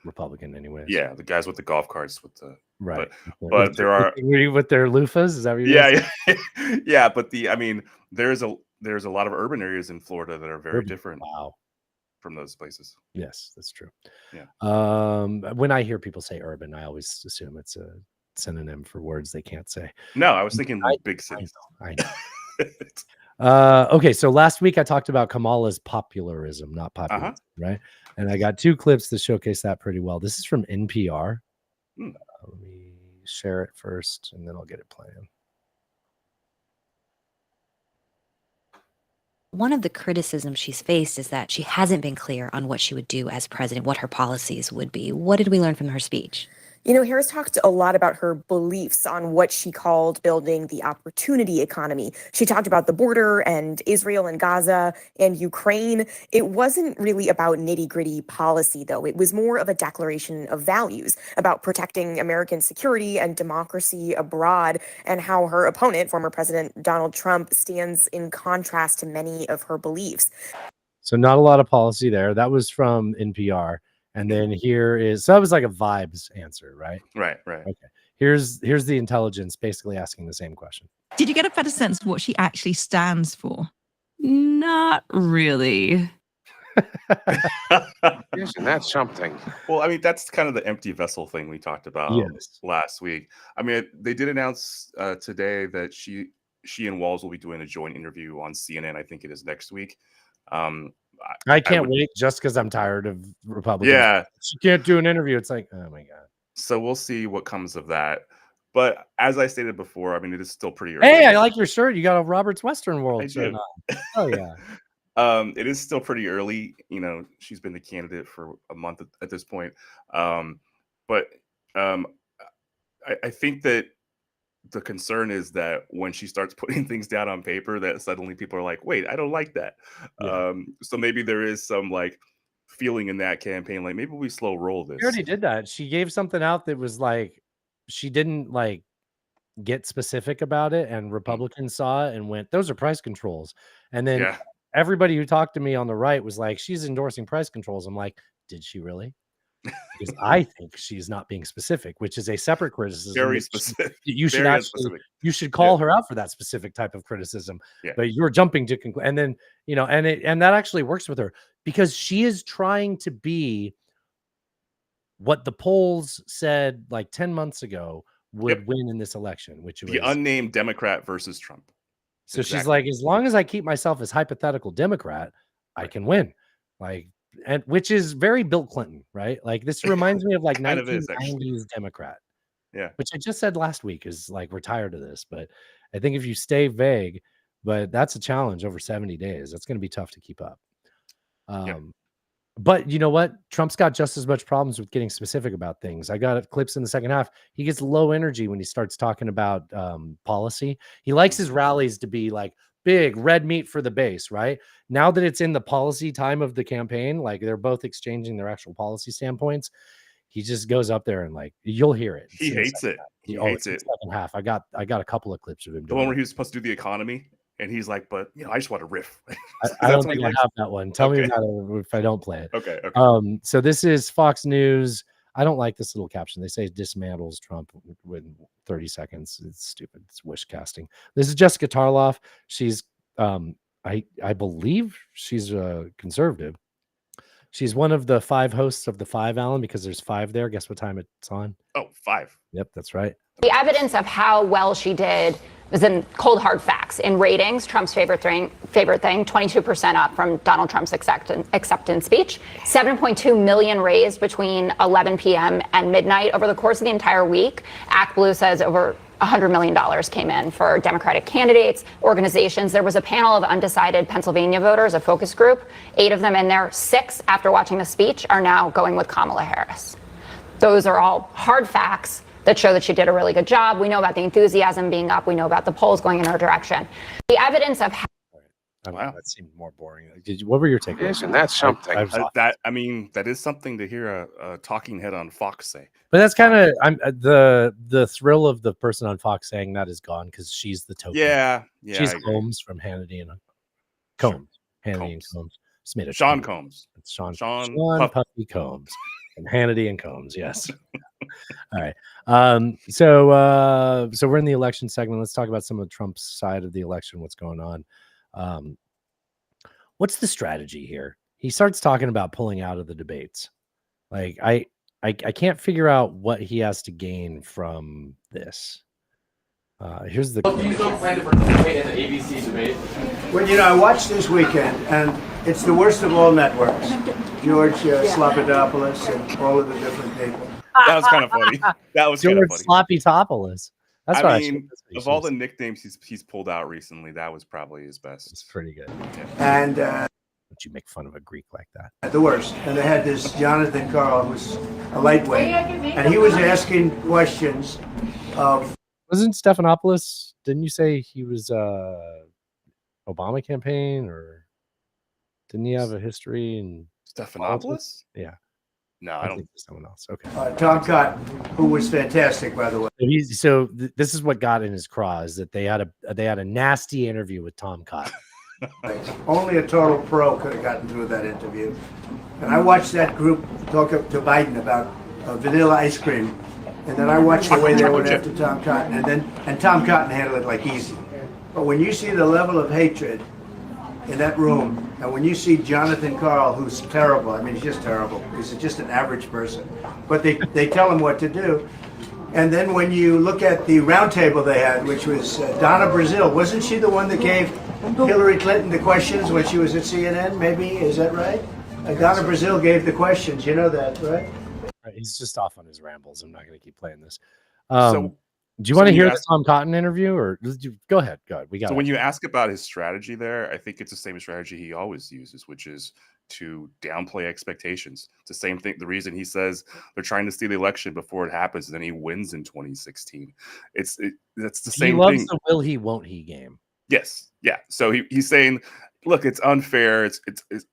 Republican anyways. Yeah, the guys with the golf carts with the Right. But there are with their loofahs. Is that what you're yeah. Yeah, but there's a lot of urban areas in Florida that are very different. Wow. From those places. Yes, that's true. Yeah. When I hear people say urban, I always assume it's a synonym for words they can't say. No, I was thinking big cities. I know. Okay, so last week I talked about Kamala's popularism, not populism, right? And I got two clips that showcase that pretty well. This is from NPR. Let me share it first, and then I'll get it playing. One of the criticisms she's faced is that she hasn't been clear on what she would do as president, what her policies would be. What did we learn from her speech? You know, Harris talked a lot about her beliefs on what she called building the opportunity economy. She talked about the border and Israel and Gaza and Ukraine. It wasn't really about nitty-gritty policy, though. It was more of a declaration of values about protecting American security and democracy abroad, and how her opponent, former President Donald Trump, stands in contrast to many of her beliefs. So not a lot of policy there. That was from NPR. And then here is, so that was like a vibes answer, right? Right. Okay. Here's the intelligence basically asking the same question. Did you get a better sense of what she actually stands for? Not really. Isn't that something? Well, I mean, that's kind of the empty vessel thing we talked about last week. I mean, they did announce today that she and Walz will be doing a joint interview on CNN. I think it is next week. I can't wait just because I'm tired of Republicans. Yeah. She can't do an interview. It's like, oh my God. So we'll see what comes of that. But as I stated before, I mean, it is still pretty early. Hey, I like your shirt. You got a Robert's Western World I shirt do. on. Oh yeah. It is still pretty early. She's been the candidate for a month at this point. But I think that the concern is that when she starts putting things down on paper, that suddenly people are like, wait, I don't like that. Yeah. So maybe there is some like feeling in that campaign, like maybe we slow roll this. She already did that. She gave something out that was like, she didn't like get specific about it, and Republicans saw it and went, those are price controls. And then everybody who talked to me on the right was like, she's endorsing price controls. I'm like, did she really? Because I think she's not being specific, which is a separate criticism. Very specific. You should Very actually, specific. you should call her out for that specific type of criticism. Yeah. But you're jumping to conclude, and then and that actually works with her because she is trying to be what the polls said like 10 months ago would win in this election, which was The unnamed Democrat versus Trump. so she's like, as long as I keep myself as hypothetical Democrat, I can win. Like, and which is very Bill Clinton, right? Like this reminds me of like Kind of is, actually. 1990s Democrat, Yeah. which I just said last week is like we're tired of this. But I think if you stay vague, but that's a challenge over 70 days. That's going to be tough to keep up. But you know what? Trump's got just as much problems with getting specific about things. I got clips in the second half. He gets low energy when he starts talking about policy. He likes his rallies to be like big red meat for the base, right? Now that it's in the policy time of the campaign, like they're both exchanging their actual policy standpoints, he just goes up there and like you'll hear it. He hates it. He hates it. Second half. I got a couple of clips of him. The one where he was supposed to do the economy, and he's like, "But I just want to riff." I don't think I have that one. Tell me about it if I don't play it. Okay. So this is Fox News. I don't like this little caption. They say dismantles Trump within 30 seconds. It's stupid. It's wish casting. This is Jessica Tarloff. She's I believe she's a conservative. She's one of the 5 hosts of the 5, Alan, because there's 5 there. Guess what time it's on? Oh, 5. Yep, that's right. The evidence of how well she did was in cold hard facts. In ratings, Trump's favorite thing, 22% up from Donald Trump's acceptance speech. 7.2 million raised between 11 p.m. and midnight over the course of the entire week. ActBlue says over $100 million came in for Democratic candidates, organizations. There was a panel of undecided Pennsylvania voters, a focus group, 8 of them in there. 6, after watching the speech, are now going with Kamala Harris. Those are all hard facts that show that she did a really good job. We know about the enthusiasm being up. We know about the polls going in her direction. The evidence of Wow, that seemed more boring. What were your takeaways? Isn't that something? That is something to hear a talking head on Fox say. But that's kind of the thrill of the person on Fox saying that is gone because she's the token. Yeah, she's Combs from Hannity and Combs. Hannity and Combs. It's made of Sean Combs. It's Sean Puffy. Puffy Combs and Hannity and Combs. Yes. All right. So we're in the election segment. Let's talk about some of Trump's side of the election. What's going on? What's the strategy here? He starts talking about pulling out of the debates. Like I can't figure out what he has to gain from this. Here's the. You don't plan to participate in the ABC debate? Well, I watched this weekend, and it's the worst of all networks. George Sloppidopoulos and all of the different people. That was kind of funny. That was kind of funny. Sloppy-topoulos. That's I mean, of all the nicknames he's pulled out recently, that was probably his best. It's pretty good. Yeah. And would you make fun of a Greek like that? The worst. And they had this Jonathan Karl, who's a lightweight, and he was asking questions of. Wasn't Stephanopoulos? Didn't you say he was Obama campaign, or didn't he have a history in Stephanopoulos? Yeah. No, I don't think it's someone else. Okay. Tom Cotton, who was fantastic, by the way. This is what got in his craw, is that they had a nasty interview with Tom Cotton. Only a total pro could have gotten through that interview. And I watched that group talk up to Biden about vanilla ice cream, and then I watched the way they went after Tom Cotton, and Tom Cotton handled it like easy. But when you see the level of hatred in that room, and when you see Jonathan Karl, who's terrible, I mean, he's just terrible. He's just an average person. But they tell him what to do. And then when you look at the roundtable they had, which was Donna Brazile, wasn't she the one that gave Hillary Clinton the questions when she was at CNN? Maybe, is that right? Donna Brazile gave the questions. You know that, right? He's just off on his rambles. I'm not going to keep playing this. Do you so want to when you hear the ask- Tom Cotton interview, or go ahead? We got So it. when you ask about his strategy there, I think it's the same strategy he always uses, which is to downplay expectations. It's the same thing. The reason he says they're trying to steal the election before it happens, and then he wins in 2016. That's the same he loves thing. the will he, won't he game. Yes. Yeah. So he's saying, look, it's unfair. It's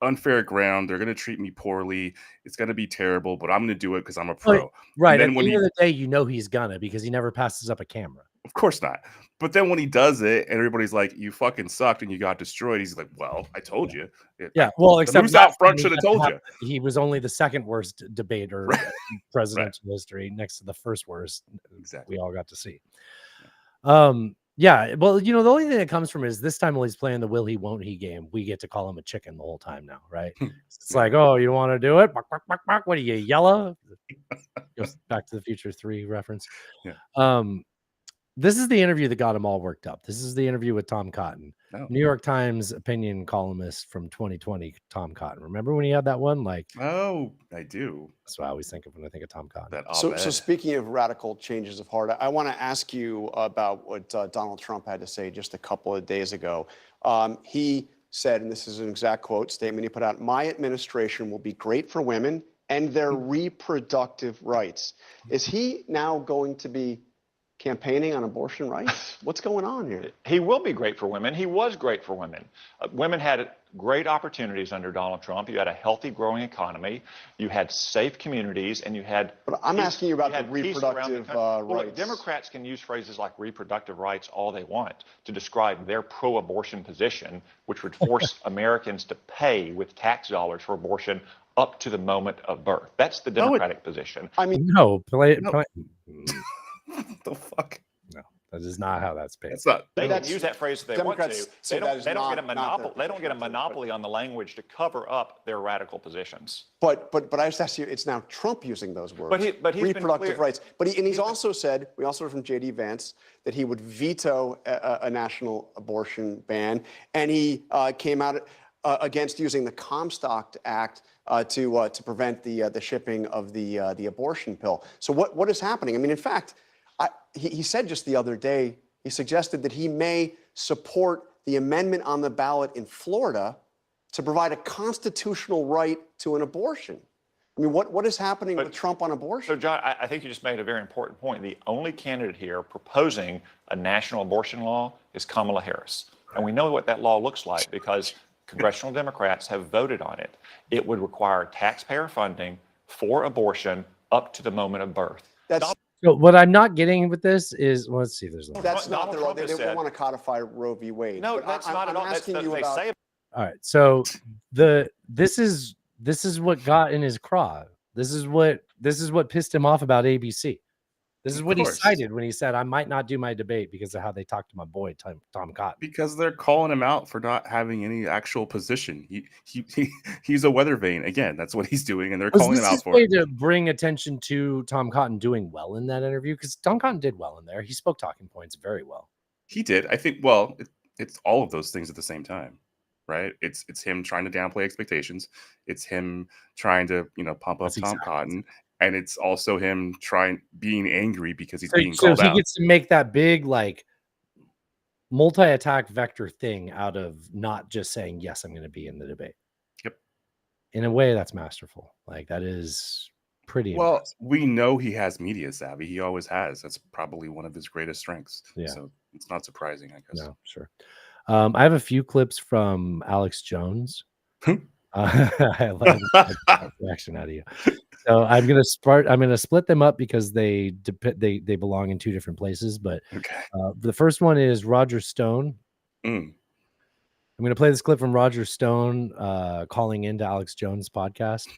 unfair ground. They're going to treat me poorly. It's going to be terrible, but I'm going to do it because I'm a pro. Right. And At then the when end he, of the day, he's gonna, because he never passes up a camera. of course not. But then when he does it and everybody's like, you fucking sucked and you got destroyed, he's like, well, I told you. Yeah. Well, the except moose out front he should have told you. He was only the second worst debater in presidential history, next to the first worst. Exactly. We all got to see. Yeah. Well, the only thing that comes from it is this time while he's playing the will he, won't he game, we get to call him a chicken the whole time now, right? It's like, oh, you want to do it? Bark, bark, bark, bark. What are you, yellow? Goes Back to the Future 3 reference. Yeah. This is the interview that got him all worked up. This is the interview with Tom Cotton, New York Times opinion columnist from 2020, Tom Cotton. Remember when he had that one? Like, oh, I do. That's what I always think of when I think of Tom Cotton. So speaking of radical changes of heart, I want to ask you about what Donald Trump had to say just a couple of days ago. He said, and this is an exact quote statement he put out, "My administration will be great for women and their reproductive rights." Is he now going to be campaigning on abortion rights? What's going on here? He will be great for women. He was great for women. Women had great opportunities under Donald Trump. You had a healthy, growing economy. You had safe communities, and you had. But I'm asking you about the peace around reproductive Well, look, rights. Democrats can use phrases like reproductive rights all they want to describe their pro-abortion position, which would force Americans to pay with tax dollars for abortion up to the moment of birth. That's the Democratic position. I mean, No, play it. No. Play. The fuck? No, That is not how that's paid. It's not. They can use that phrase if they Democrats want to. say They that don't, is they don't get a not monopoly. the- They don't get a monopoly on the language to cover up their radical positions. But I just asked you, it's now Trump using those words. But he's been reproductive clear. rights. But he's also said, we also heard from J.D. Vance, that he would veto a national abortion ban, and he came out against using the Comstock Act to prevent the shipping of the abortion pill. So what is happening? I mean, in fact, he said just the other day, he suggested that he may support the amendment on the ballot in Florida to provide a constitutional right to an abortion. I mean, what is happening with Trump on abortion? So, John, I think you just made a very important point. The only candidate here proposing a national abortion law is Kamala Harris. And we know what that law looks like because congressional Democrats have voted on it. It would require taxpayer funding for abortion up to the moment of birth. So what I'm not getting with this is, well, let's see if there's a That's not Donald their Trump they, has they said- want to codify Roe v. Wade. No, But that's I'm not at all. That's asking the, you they about. say all right. So this is what got in his craw. This is what pissed him off about ABC. This is what he cited when he said, I might not do my debate because of how they talked to my boy, Tom Cotton. Because they're calling him out for not having any actual position. He's a weather vane. Again, that's what he's doing, and they're Was calling him this out his for way it. to bring attention to Tom Cotton doing well in that interview? Because Tom Cotton did well in there. He spoke talking points very well. He did. I think, well, it's all of those things at the same time, right? It's him trying to downplay expectations. It's him trying to, pump up Tom Cotton. And it's also him being angry because he's being So called he out. gets to make that big, like, multi-attack vector thing out of not just saying, yes, I'm going to be in the debate. Yep. In a way, that's masterful. Like, that is pretty Well, impressive. we know he has media savvy. He always has. That's probably one of his greatest strengths. Yeah. So it's not surprising, I guess. No, sure. I have a few clips from Alex Jones. I love the reaction out of you. So I'm gonna split them up because they belong in two different places. But the first one is Roger Stone. I'm gonna play this clip from Roger Stone calling into Alex Jones' podcast,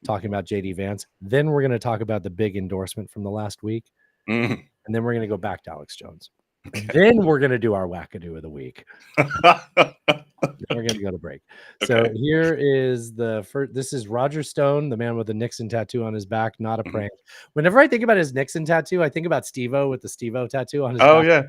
talking about JD Vance. Then we're gonna talk about the big endorsement from the last week, and then we're gonna go back to Alex Jones. Then we're gonna do our wackadoo of the week. We're gonna go to break. So here is the first. This is Roger Stone, the man with the Nixon tattoo on his back. Not a prank. Whenever I think about his Nixon tattoo, I think about Steve-O with the Steve-O tattoo on his back. Oh, yeah.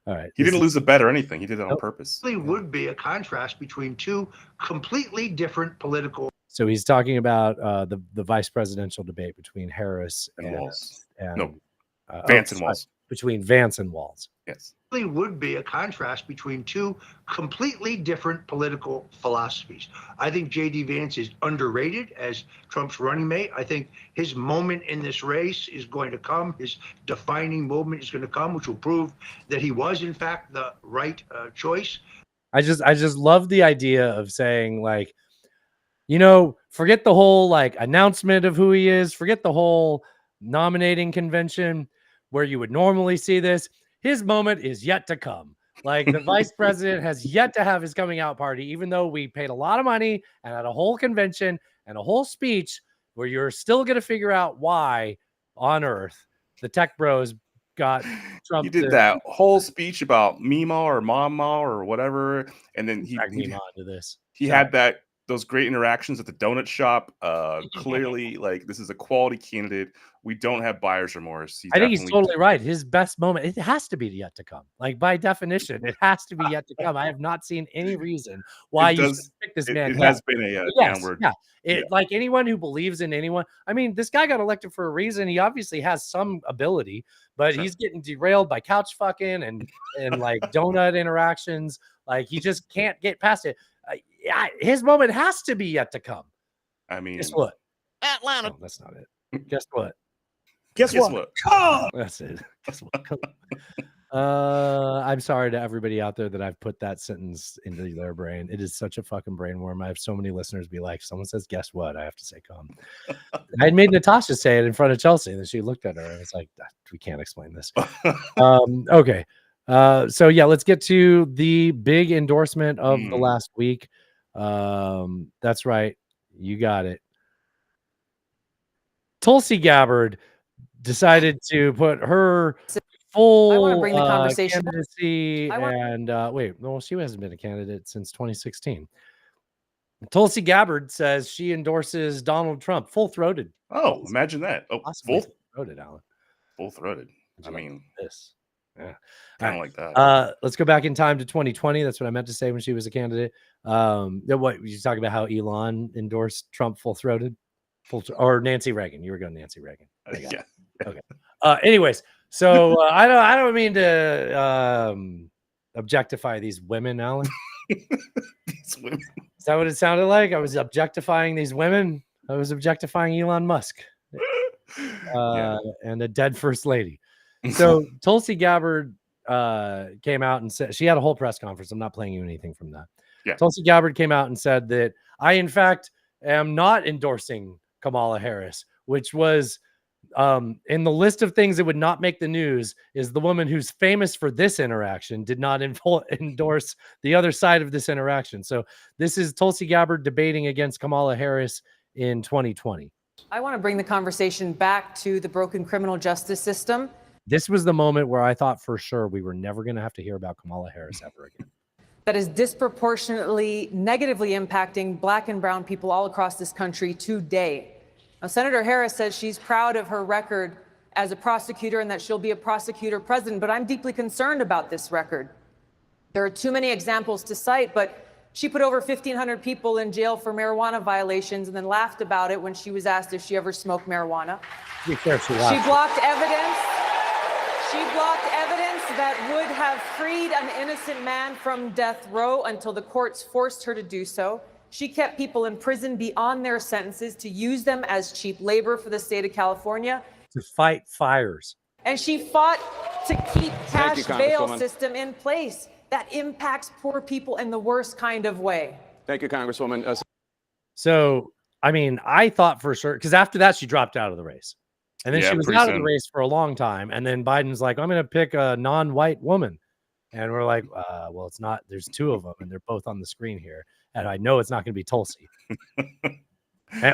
All right. He didn't lose a bet or anything. He did it on purpose. Really would be a contrast between two completely different political. So he's talking about the vice presidential debate between Harris and Walz. And Vance and Walz. Between Vance and Walz. Yes. Really would be a contrast between two completely different political philosophies. I think J.D. Vance is underrated as Trump's running mate. I think his moment in this race is going to come. His defining moment is going to come, which will prove that he was, in fact, the right choice. I just love the idea of saying, like, forget the whole like announcement of who he is, forget the whole nominating convention where you would normally see this. His moment is yet to come. Like, the vice president has yet to have his coming out party, even though we paid a lot of money and had a whole convention and a whole speech where you're still going to figure out why on earth the tech bros got Trump. He did that whole speech about Mima or Mama or whatever. And then he onto this. He had those great interactions at the donut shop. Clearly, like, this is a quality candidate. We don't have buyer's remorse. I think he's totally right. His best moment, it has to be yet to come. Like, by definition, it has to be yet to come. I have not seen any reason why you should pick this man. It has been a downward. Yeah. Like, anyone who believes in anyone. I mean, this guy got elected for a reason. He obviously has some ability, but he's getting derailed by couch fucking and like donut interactions. Like, he just can't get past it. His moment has to be yet to come. I mean, guess what? Atlanta. No, that's not it. Guess what? Guess what? That's it. Guess what? I'm sorry to everybody out there that I've put that sentence into their brain. It is such a fucking brain worm. I have so many listeners be like, someone says, guess what? I have to say, come. I had made Natasha say it in front of Chelsea, and then she looked at her and was like, we can't explain this. Okay. So yeah, let's get to the big endorsement of the last week. That's right. You got it. Tulsi Gabbard decided to put her full I want to bring the conversation. candidacy and wait, no, she hasn't been a candidate since 2016. Tulsi Gabbard says she endorses Donald Trump, full-throated. Oh, imagine that. Oh, full-throated, Alan. Full-throated. I mean, this. Yeah, kind of like that. Let's go back in time to 2020. That's what I meant to say when she was a candidate. What you talk about how Elon endorsed Trump full-throated, or Nancy Reagan. You were going Nancy Reagan. Yeah. Okay. Anyways, so I don't mean to objectify these women, Alan. These women. Is that what it sounded like? I was objectifying these women. I was objectifying Elon Musk and a dead first lady. So Tulsi Gabbard came out and said, she had a whole press conference. I'm not playing you anything from that. Yeah. Tulsi Gabbard came out and said that I, in fact, am not endorsing Kamala Harris, which was in the list of things that would not make the news is the woman who's famous for this interaction did not endorse the other side of this interaction. So this is Tulsi Gabbard debating against Kamala Harris in 2020. I want to bring the conversation back to the broken criminal justice system. This was the moment where I thought for sure we were never going to have to hear about Kamala Harris ever again. That is disproportionately negatively impacting Black and brown people all across this country today. Now, Senator Harris says she's proud of her record as a prosecutor and that she'll be a prosecutor president, but I'm deeply concerned about this record. There are too many examples to cite, but she put over 1,500 people in jail for marijuana violations and then laughed about it when she was asked if she ever smoked marijuana. Be careful. She blocked evidence. She blocked evidence that would have freed an innocent man from death row until the courts forced her to do so. She kept people in prison beyond their sentences to use them as cheap labor for the state of California. To fight fires. And she fought to keep cash bail system in place that impacts poor people in the worst kind of way. Thank you, Congresswoman. So, I mean, I thought for sure, because after that, she dropped out of the race. And then she was out of the race for a long time. And then Biden's like, I'm going to pick a non-white woman. And we're like, well, it's not. There's two of them, and they're both on the screen here. And I know it's not going to be Tulsi.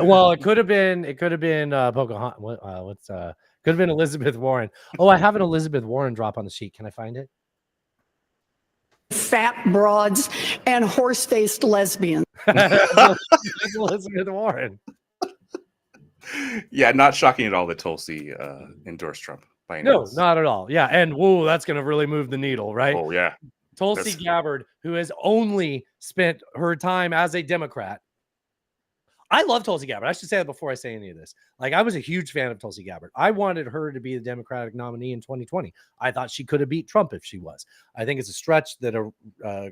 Well, it could have been. It could have been Pocahontas. Could have been Elizabeth Warren. Oh, I have an Elizabeth Warren drop on the sheet. Can I find it? Fat broads and horse-faced lesbians. Elizabeth Warren. Yeah, not shocking at all that Tulsi endorsed Trump. By any means. Not at all. Yeah, and whoa, that's going to really move the needle, right? Oh yeah. Tulsi Gabbard, who has only spent her time as a Democrat. I love Tulsi Gabbard. I should say that before I say any of this. Like, I was a huge fan of Tulsi Gabbard. I wanted her to be the Democratic nominee in 2020. I thought she could have beat Trump if she was. I think it's a stretch that a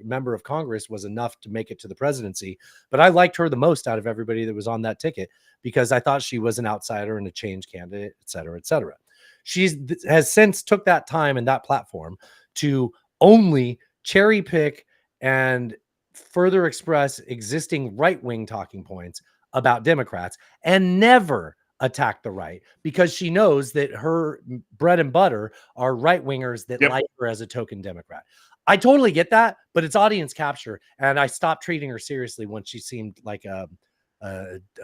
member of Congress was enough to make it to the presidency. But I liked her the most out of everybody that was on that ticket because I thought she was an outsider and a change candidate, et cetera, et cetera. She has since took that time and that platform to only cherry pick and further express existing right-wing talking points about Democrats and never attack the right because she knows that her bread and butter are right-wingers that like her as a token Democrat. I totally get that, but it's audience capture. And I stopped treating her seriously when she seemed like a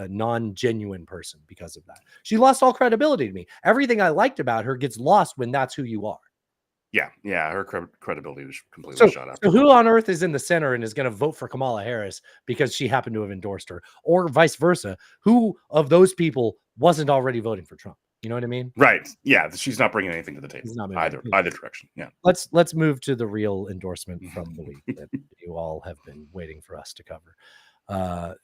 non-genuine person because of that. She lost all credibility to me. Everything I liked about her gets lost when that's who you are. Yeah, her credibility was completely shot up. So who on earth is in the center and is going to vote for Kamala Harris because she happened to have endorsed her, or vice versa? Who of those people wasn't already voting for Trump? You know what I mean? Right. Yeah, she's not bringing anything to the table. Either direction. Yeah. Let's move to the real endorsement from the week that you all have been waiting for us to cover.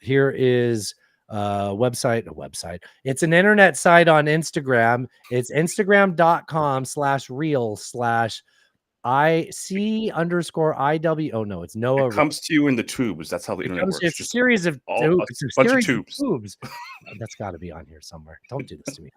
Here is a website. It's an internet site on Instagram. It's instagram.com/real/IC_IW. Oh no, it's Noah. It comes to you in the tubes. That's how the internet works. It's a series of bunch of tubes. That's got to be on here somewhere. Don't do this to me,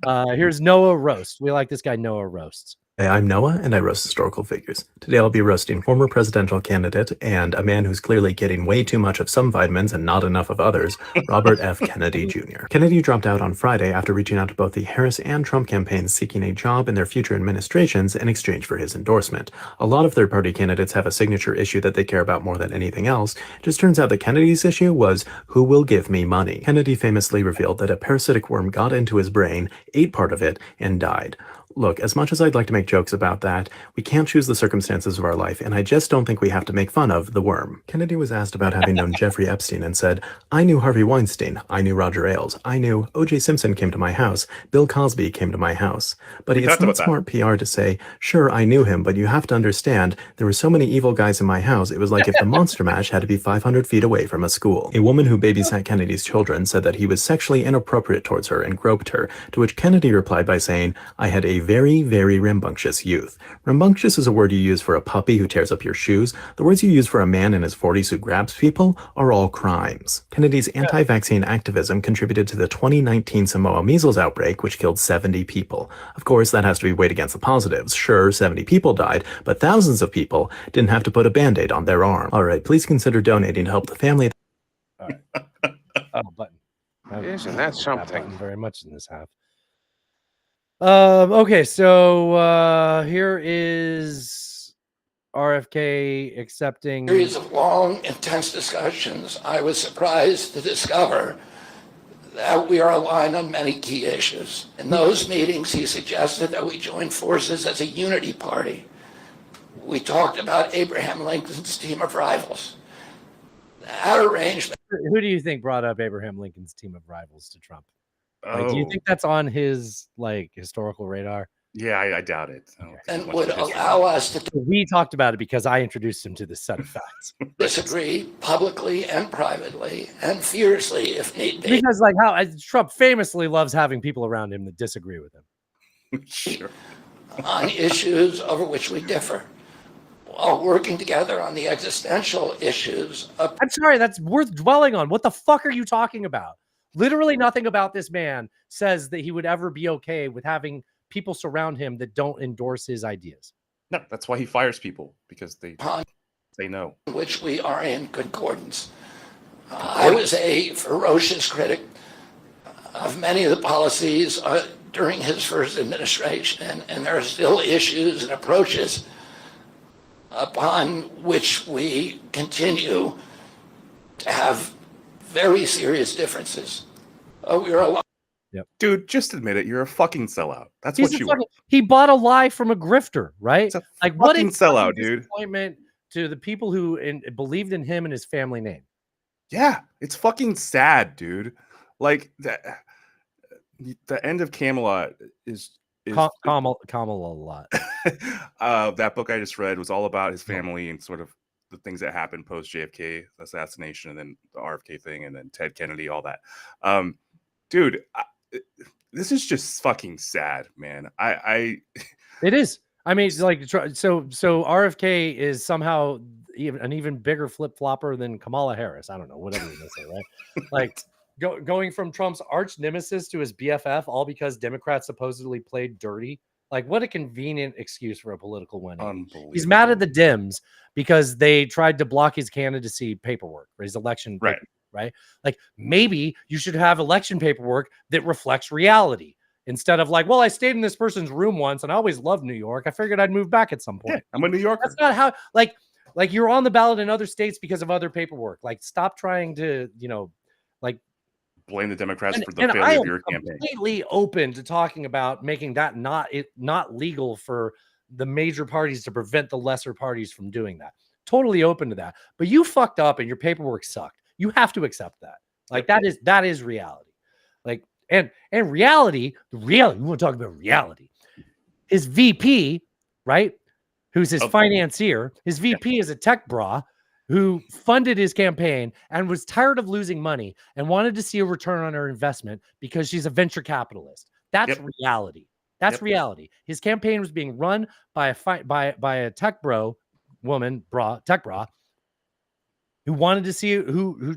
Alan. Here's Noah Roast. We like this guy, Noah Roasts. Hey, I'm Noah, and I roast historical figures. Today I'll be roasting former presidential candidate and a man who's clearly getting way too much of some vitamins and not enough of others, Robert F. Kennedy Jr. Kennedy dropped out on Friday after reaching out to both the Harris and Trump campaigns seeking a job in their future administrations in exchange for his endorsement. A lot of third-party candidates have a signature issue that they care about more than anything else. It just turns out that Kennedy's issue was, who will give me money? Kennedy famously revealed that a parasitic worm got into his brain, ate part of it, and died. Look, as much as I'd like to make jokes about that, we can't choose the circumstances of our life, and I just don't think we have to make fun of the worm. Kennedy was asked about having known Jeffrey Epstein and said, I knew Harvey Weinstein, I knew Roger Ailes, I knew O.J. Simpson came to my house, Bill Cosby came to my house. But We it's talked not about that. smart PR to say, sure, I knew him, but you have to understand, there were so many evil guys in my house, it was like if the Monster Mash had to be 500 feet away from a school. A woman who babysat Kennedy's children said that he was sexually inappropriate towards her and groped her, to which Kennedy replied by saying, I had a very, very rambunctious youth. Rambunctious is a word you use for a puppy who tears up your shoes. The words you use for a man in his 40s who grabs people are all crimes. Kennedy's anti-vaccine activism contributed to the 2019 Samoa measles outbreak, which killed 70 people. Of course, that has to be weighed against the positives. Sure, 70 people died, but thousands of people didn't have to put a Band-Aid on their arm. All right, please consider donating to help the family. Oh, button. Isn't that something? Button very much in this half. Okay, so here is RFK accepting. Series of long, intense discussions, I was surprised to discover that we are aligned on many key issues. In those meetings, he suggested that we join forces as a unity party. We talked about Abraham Lincoln's team of rivals. That arrangement. Who do you think brought up Abraham Lincoln's team of rivals to Trump? Like, do you Oh. think that's on his like historical radar? Yeah, I doubt it. I don't think And much would of history. allow us to We talked about it because I introduced him to this set of facts. disagree publicly and privately and fiercely if need be. Because like how Trump famously loves having people around him that disagree with him. Sure. On issues over which we differ, while working together on the existential issues of I'm sorry, that's worth dwelling on. What the fuck are you talking about? Literally nothing about this man says that he would ever be okay with having people surround him that don't endorse his ideas. No, that's why he fires people, because they say no. which we are in concordance. I was a ferocious critic of many of the policies during his first administration, and there are still issues and approaches upon which we continue to have very serious differences. We are alive. Yep. Dude, just admit it. You're a fucking sellout. That's He's what a you fucking- are. He bought a lie from a grifter, right? Like what fucking a sellout, dude. disappointment to the people who believed in him and his family name. Yeah, it's fucking sad, dude. Like the end of Camelot is Kamala a lot. That book I just read was all about his family and sort of the things that happened post JFK assassination, and then the RFK thing, and then Ted Kennedy, all that. Dude, this is just fucking sad, man. It is. I mean, like, so RFK is somehow an even bigger flip flopper than Kamala Harris. I don't know, whatever you're gonna say, right? Like going from Trump's arch nemesis to his BFF, all because Democrats supposedly played dirty. Like, what a convenient excuse for a political win. He's mad at the Dems because they tried to block his candidacy paperwork or his election paperwork, right? Like, maybe you should have election paperwork that reflects reality instead of like, well, I stayed in this person's room once and I always loved New York. I figured I'd move back at some point. Yeah, I'm a New Yorker. That's not how, like you're on the ballot in other states because of other paperwork. Like, stop trying to, like, blame the Democrats for the and failure I of am your campaign. completely open to talking about making that not legal for the major parties to prevent the lesser parties from doing that. Totally open to that. But you fucked up and your paperwork sucked. You have to accept that. Like, that is reality. Like, and reality, we want to talk about reality. His VP, right? Who's his financier. His VP is a tech bra who funded his campaign and was tired of losing money and wanted to see a return on her investment because she's a venture capitalist. That's reality. That's reality. His campaign was being run by a tech bro woman, tech bra, who wanted to see who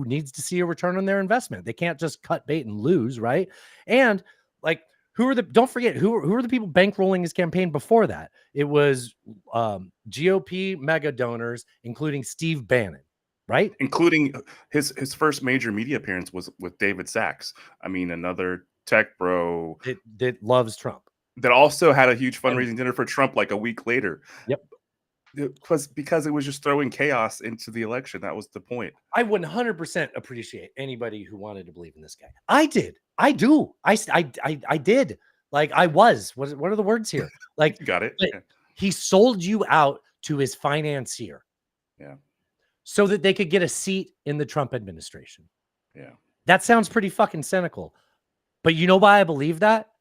needs to see a return on their investment. They can't just cut bait and lose, right? And like, don't forget who are the people bankrolling his campaign before that? It was GOP mega donors, including Steve Bannon, right? Including his first major media appearance was with David Sachs. I mean, another tech bro that loves Trump. That also had a huge fundraising dinner for Trump like a week later. Yep. Because it was just throwing chaos into the election. That was the point. I 100% appreciate anybody who wanted to believe in this guy. I did. I do. I did. Like I was. What are the words here? Like You got it. but Yeah. he sold you out to his financier. Yeah. So that they could get a seat in the Trump administration. Yeah. That sounds pretty fucking cynical. But you know why I believe that?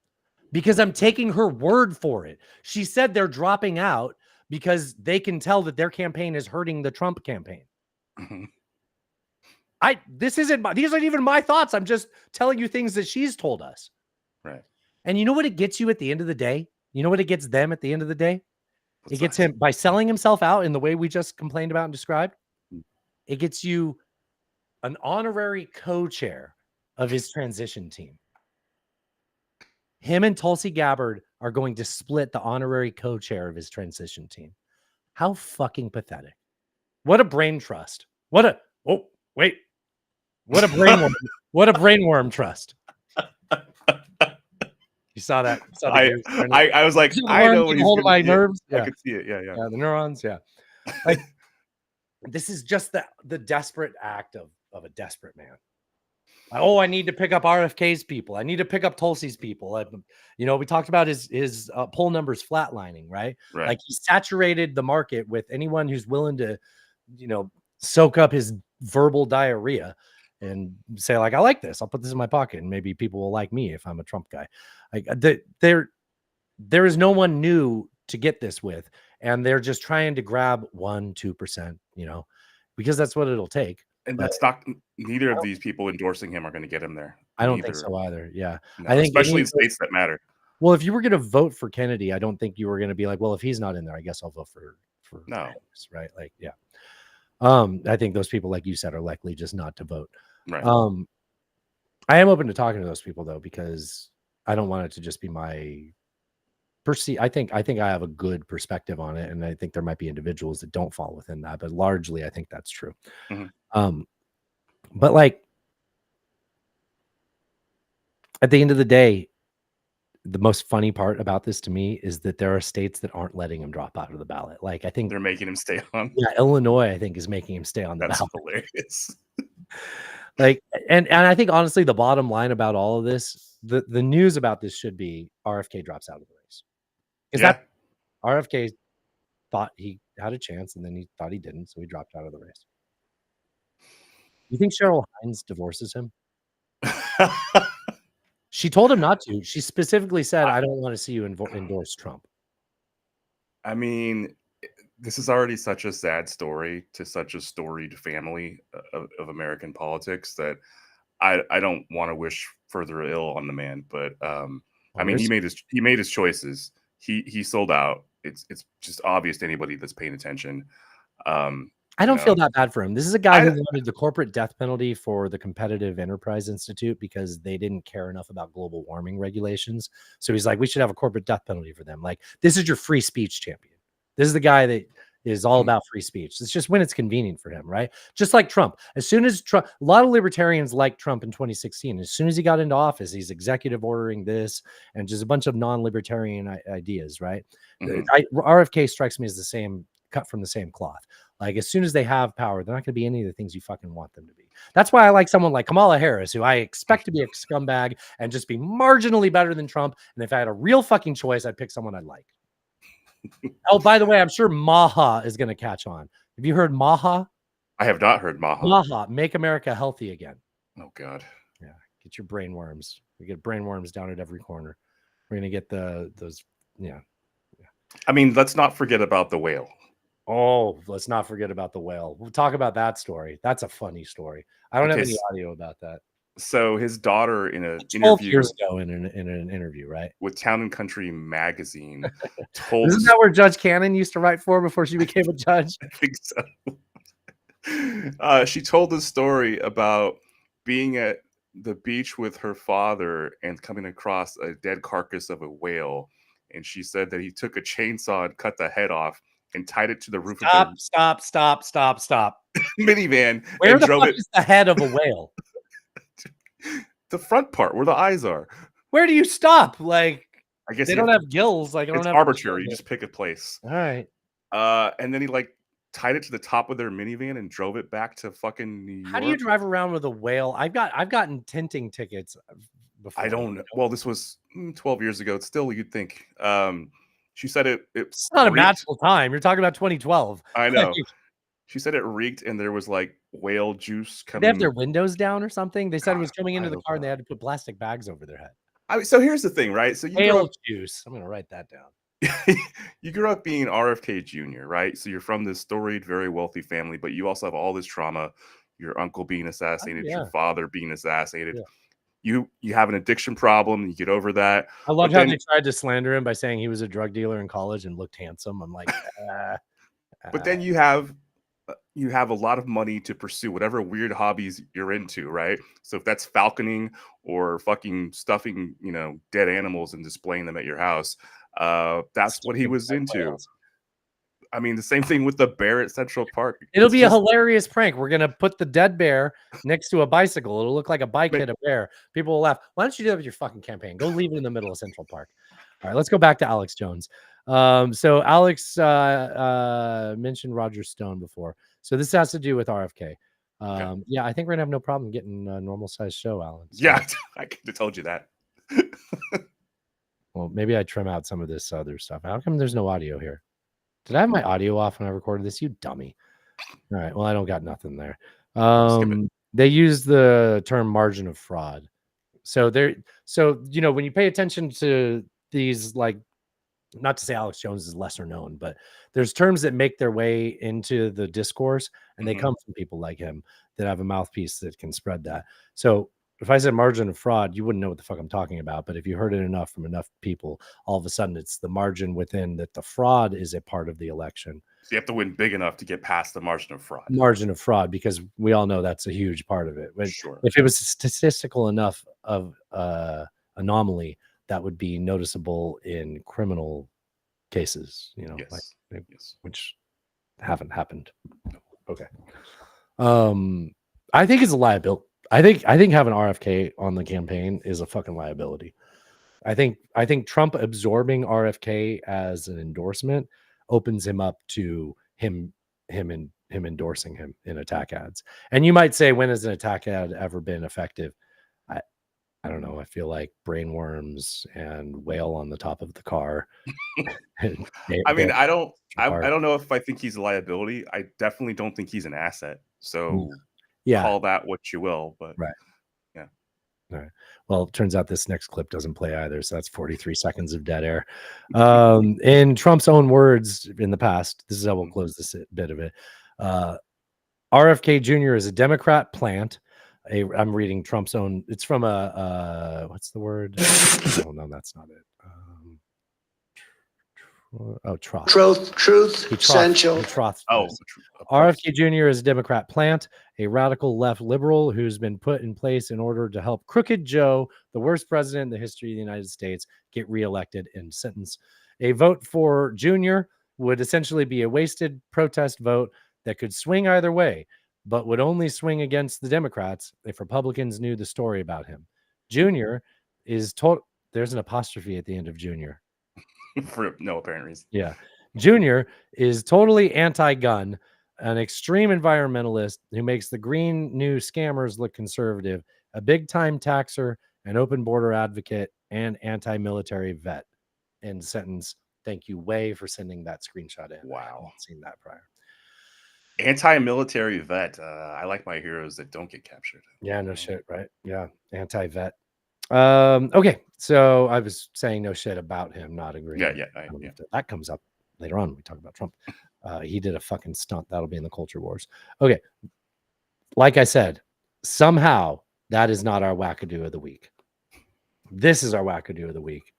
Because I'm taking her word for it. She said they're dropping out because they can tell that their campaign is hurting the Trump campaign. Mhm. These aren't even my thoughts. I'm just telling you things that she's told us. Right. And you know what it gets you at the end of the day? You know what it gets them at the end of the day? What's It gets that? him by selling himself out in the way we just complained about and described. It gets you an honorary co-chair of his transition team. Him and Tulsi Gabbard are going to split the honorary co-chair of his transition team. How fucking pathetic. What a brain trust. What a brainworm. What a brainworm trust. You saw that. You saw the I was like, See the I worm know what getting he's hold of gonna my do. nerves. I Yeah. could see it. Yeah. Yeah, the neurons. Yeah. Like this is just the desperate act of a desperate man. Oh, I need to pick up RFK's people. I need to pick up Tulsi's people. We talked about his poll numbers flatlining, right? Right. Like he saturated the market with anyone who's willing to, soak up his verbal diarrhea and say like, I like this. I'll put this in my pocket, and maybe people will like me if I'm a Trump guy. Like there is no one new to get this with, and they're just trying to grab 1-2%, because that's what it'll take. And But that's not neither of these people endorsing him are going to get him there. I don't think Neither. so either. Yeah. No, I think especially in states that matter. Well, if you were going to vote for Kennedy, I don't think you were going to be like, well, if he's not in there, I guess I'll vote for No. Harris, right? Like, yeah. I think those people, like you said, are likely just not to vote. Right. I am open to talking to those people though, because I don't want it to just be my I think I have a good perspective on it, and I think there might be individuals that don't fall within that, but largely I think that's true. Mhm. But like at the end of the day, the most funny part about this to me is that there are states that aren't letting him drop out of the ballot. Like I think They're making him stay on. yeah, Illinois, I think, is making him stay on the That's ballot. hilarious. Like, and I think honestly, the bottom line about all of this, the news about this should be RFK drops out of the race. Because Yeah. that RFK thought he had a chance, and then he thought he didn't, so he dropped out of the race. You think Cheryl Hines divorces him? She told him not to. She specifically said, I don't want to see you endorse Trump. I mean, this is already such a sad story to such a storied family of American politics that I don't want to wish further ill on the man. But I mean, he made his choices. He sold out. It's just obvious to anybody that's paying attention. I don't feel that bad for him. This is a guy who wanted the corporate death penalty for the Competitive Enterprise Institute because they didn't care enough about global warming regulations. So he's like, we should have a corporate death penalty for them. Like, this is your free speech champion. This is the guy that is all about free speech. It's just when it's convenient for him, right? Just like Trump. As soon as Trump, a lot of libertarians liked Trump in 2016. As soon as he got into office, he's executive ordering this and just a bunch of non-libertarian ideas, right? RFK strikes me as the same, cut from the same cloth. Like, as soon as they have power, they're not going to be any of the things you fucking want them to be. That's why I like someone like Kamala Harris, who I expect to be a scumbag and just be marginally better than Trump. And if I had a real fucking choice, I'd pick someone I like. Oh, by the way, I'm sure Maha is going to catch on. Have you heard Maha? I have not heard Maha. Maha, make America healthy again. Oh, God. Yeah, get your brain worms. We get brain worms down at every corner. We're going to get those, yeah. I mean, let's not forget about the whale. Oh, let's not forget about the whale. We'll talk about that story. That's a funny story. I don't have any audio about that. So his daughter in an 12 interview years ago in an interview, right? with Town and Country magazine told Isn't that where Judge Cannon used to write for before she became a judge? I think so. She told the story about being at the beach with her father and coming across a dead carcass of a whale. And she said that he took a chainsaw and cut the head off and tied it to the roof of the Stop. minivan. Where and the drove fuck it is the head of a whale? the front part where the eyes are. Where do you stop? Like, I guess they you don't have- have gills. Like, I don't It's have arbitrary. You just pick a place. All right. And then he like tied it to the top of their minivan and drove it back to fucking New York. How do you drive around with a whale? I've gotten tinting tickets before? I don't know. Well, this was 12 years ago. It's still, you'd think. She said it's not a reeked. magical time. You're talking about 2012. I know. She said it reeked and there was like whale juice coming. They have their windows down or something. They said it was coming into the car and they had to put plastic bags over their head. So here's the thing, right? So you grew Whale up, juice. I'm going to write that down. you grew up being RFK Jr., right? So you're from this storied, very wealthy family, but you also have all this trauma. Your uncle being assassinated, your father being assassinated. You have an addiction problem. You get over that. I love how they tried to slander him by saying he was a drug dealer in college and looked handsome. I'm like, but then you have a lot of money to pursue whatever weird hobbies you're into, right? So if that's falconing or fucking stuffing, dead animals and displaying them at your house, that's what he was into. I mean, the same thing with the bear at Central Park. It'll be a hilarious prank. We're gonna put the dead bear next to a bicycle. It'll look like a bike hit a bear. People will laugh. Why don't you do that with your fucking campaign? Go leave it in the middle of Central Park. All right, let's go back to Alex Jones. So Alex mentioned Roger Stone before. So this has to do with RFK. Yeah, I think we're gonna have no problem getting a normal sized show, Alan. So, yeah, I could have told you that. Well, maybe I trim out some of this other stuff. How come there's no audio here? Did I have my audio off when I recorded this? You dummy. All right. Well, I don't got nothing there. They use the term margin of fraud. So when you pay attention to these, like, not to say Alex Jones is lesser known, but there's terms that make their way into the discourse and they come from people like him that have a mouthpiece that can spread that. So if I said margin of fraud, you wouldn't know what the fuck I'm talking about. But if you heard it enough from enough people, all of a sudden it's the margin within that the fraud is a part of the election. So you have to win big enough to get past the margin of fraud. Margin of fraud, because we all know that's a huge part of it. But sure. If it was statistical enough of anomaly, that would be noticeable in criminal cases, yes. Which haven't happened. Okay. I think it's a liability. I think having RFK on the campaign is a fucking liability. I think Trump absorbing RFK as an endorsement opens him up to him endorsing him in attack ads. And you might say, when has an attack ad ever been effective? I don't know. I feel like brainworms and whale on the top of the car. I mean, I don't know if I think he's a liability. I definitely don't think he's an asset. So call that what you will, but right. Yeah. All right. Well, it turns out this next clip doesn't play either. So that's 43 seconds of dead air. In Trump's own words in the past, this is how we'll close this bit of it. RFK Jr. is a Democrat plant. I'm reading Trump's own. It's from what's the word? Oh, no, that's not it. Troth. Truth, essential. Troth. RFK Jr. is a Democrat plant, a radical left liberal who's been put in place in order to help Crooked Joe, the worst president in the history of the United States, get reelected in sentence. A vote for Jr. would essentially be a wasted protest vote that could swing either way, but would only swing against the Democrats if Republicans knew the story about him. Jr. is there's an apostrophe at the end of Jr. For no apparent reason. Yeah. Jr. is totally anti-gun, an extreme environmentalist who makes the green new scammers look conservative, a big-time taxer, an open border advocate, and anti-military vet. End sentence. Thank you, Way, for sending that screenshot in. Wow. I haven't seen that prior. Anti-military vet. I like my heroes that don't get captured. Yeah, no shit, right? Yeah, anti-vet. Okay, so I was saying no shit about him, not agreeing. Yeah. That comes up later on when we talk about Trump. He did a fucking stunt. That'll be in the culture wars. Okay, like I said, somehow that is not our wackadoo of the week. This is our wackadoo of the week.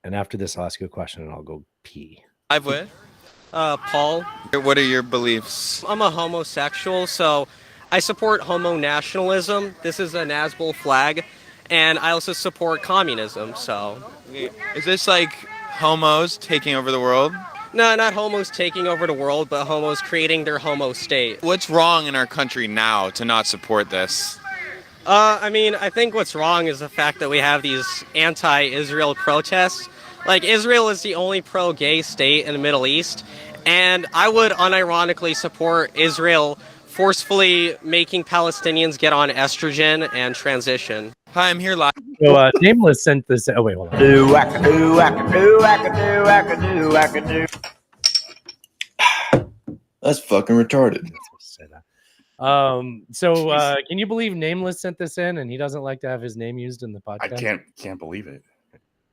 And after this, I'll ask you a question and I'll go pee. I've with Paul. What are your beliefs? I'm a homosexual, so I support homo nationalism. This is a Nazgul flag. And I also support communism, so. Is this like homos taking over the world? No, not homos taking over the world, but homos creating their homo state. What's wrong in our country now to not support this? I think what's wrong is the fact that we have these anti-Israel protests. Like, Israel is the only pro-gay state in the Middle East, and I would unironically support Israel forcefully making Palestinians get on estrogen and transition. Hi, I'm here live. So Nameless sent this. Oh wait, hold on. That's fucking retarded. Can you believe Nameless sent this in, and he doesn't like to have his name used in the podcast? I can't believe it.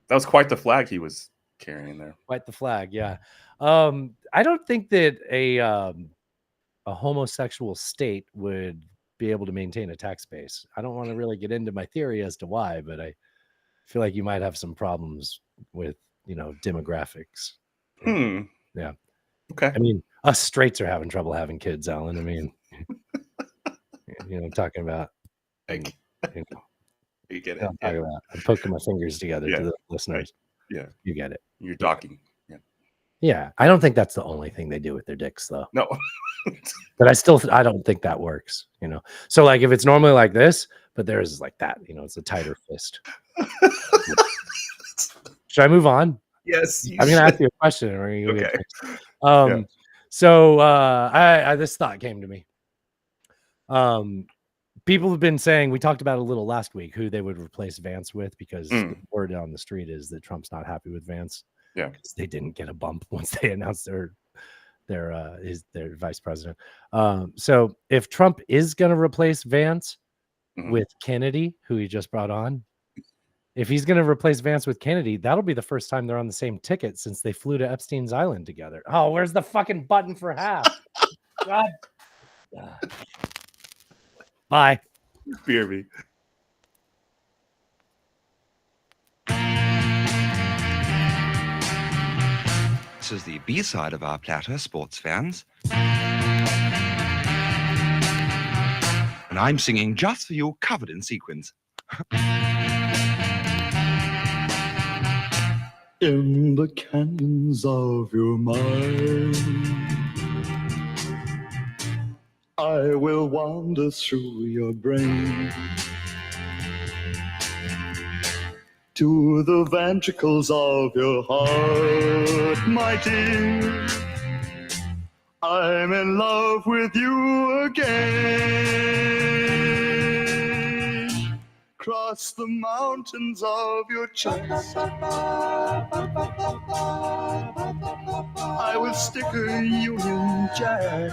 That was quite the flag he was carrying there. Quite the flag, yeah. I don't think that a homosexual state would be able to maintain a tax base. I don't want to really get into my theory as to why, but I feel like you might have some problems with, demographics. Yeah. Okay. I mean, us straights are having trouble having kids, Alan. I mean, I'm talking about. You get it. I'm talking about. I'm poking my fingers together to the listeners. Yeah. You get it. You're docking. Yeah. Yeah. I don't think that's the only thing they do with their dicks, though. No. But I don't think that works, So like if it's normally like this, but theirs is like that, it's a tighter fist. Should I move on? Yes. I'm going to ask you a question. Or you Okay. So I this thought came to me. People have been saying, we talked about it a little last week, who they would replace Vance with, because the word on the street is that Trump's not happy with Vance. Yeah. Because they didn't get a bump once they announced their vice president. So if Trump is going to replace Vance with Kennedy, who he just brought on, if he's going to replace Vance with Kennedy, that'll be the first time they're on the same ticket since they flew to Epstein's Island together. Oh, where's the fucking button for half? God. Bye. BRB. This is the B-side of our platter, sports fans. And I'm singing just for you, covered in sequins. In the canyons of your mind, I will wander through your brain to the ventricles of your heart, my dear. I'm in love with you again. Cross the mountains of your chest, I will stick a Union Jack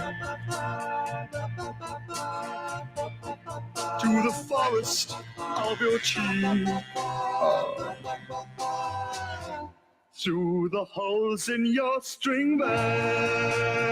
to the forest of your cheek, through the holes in your string bag.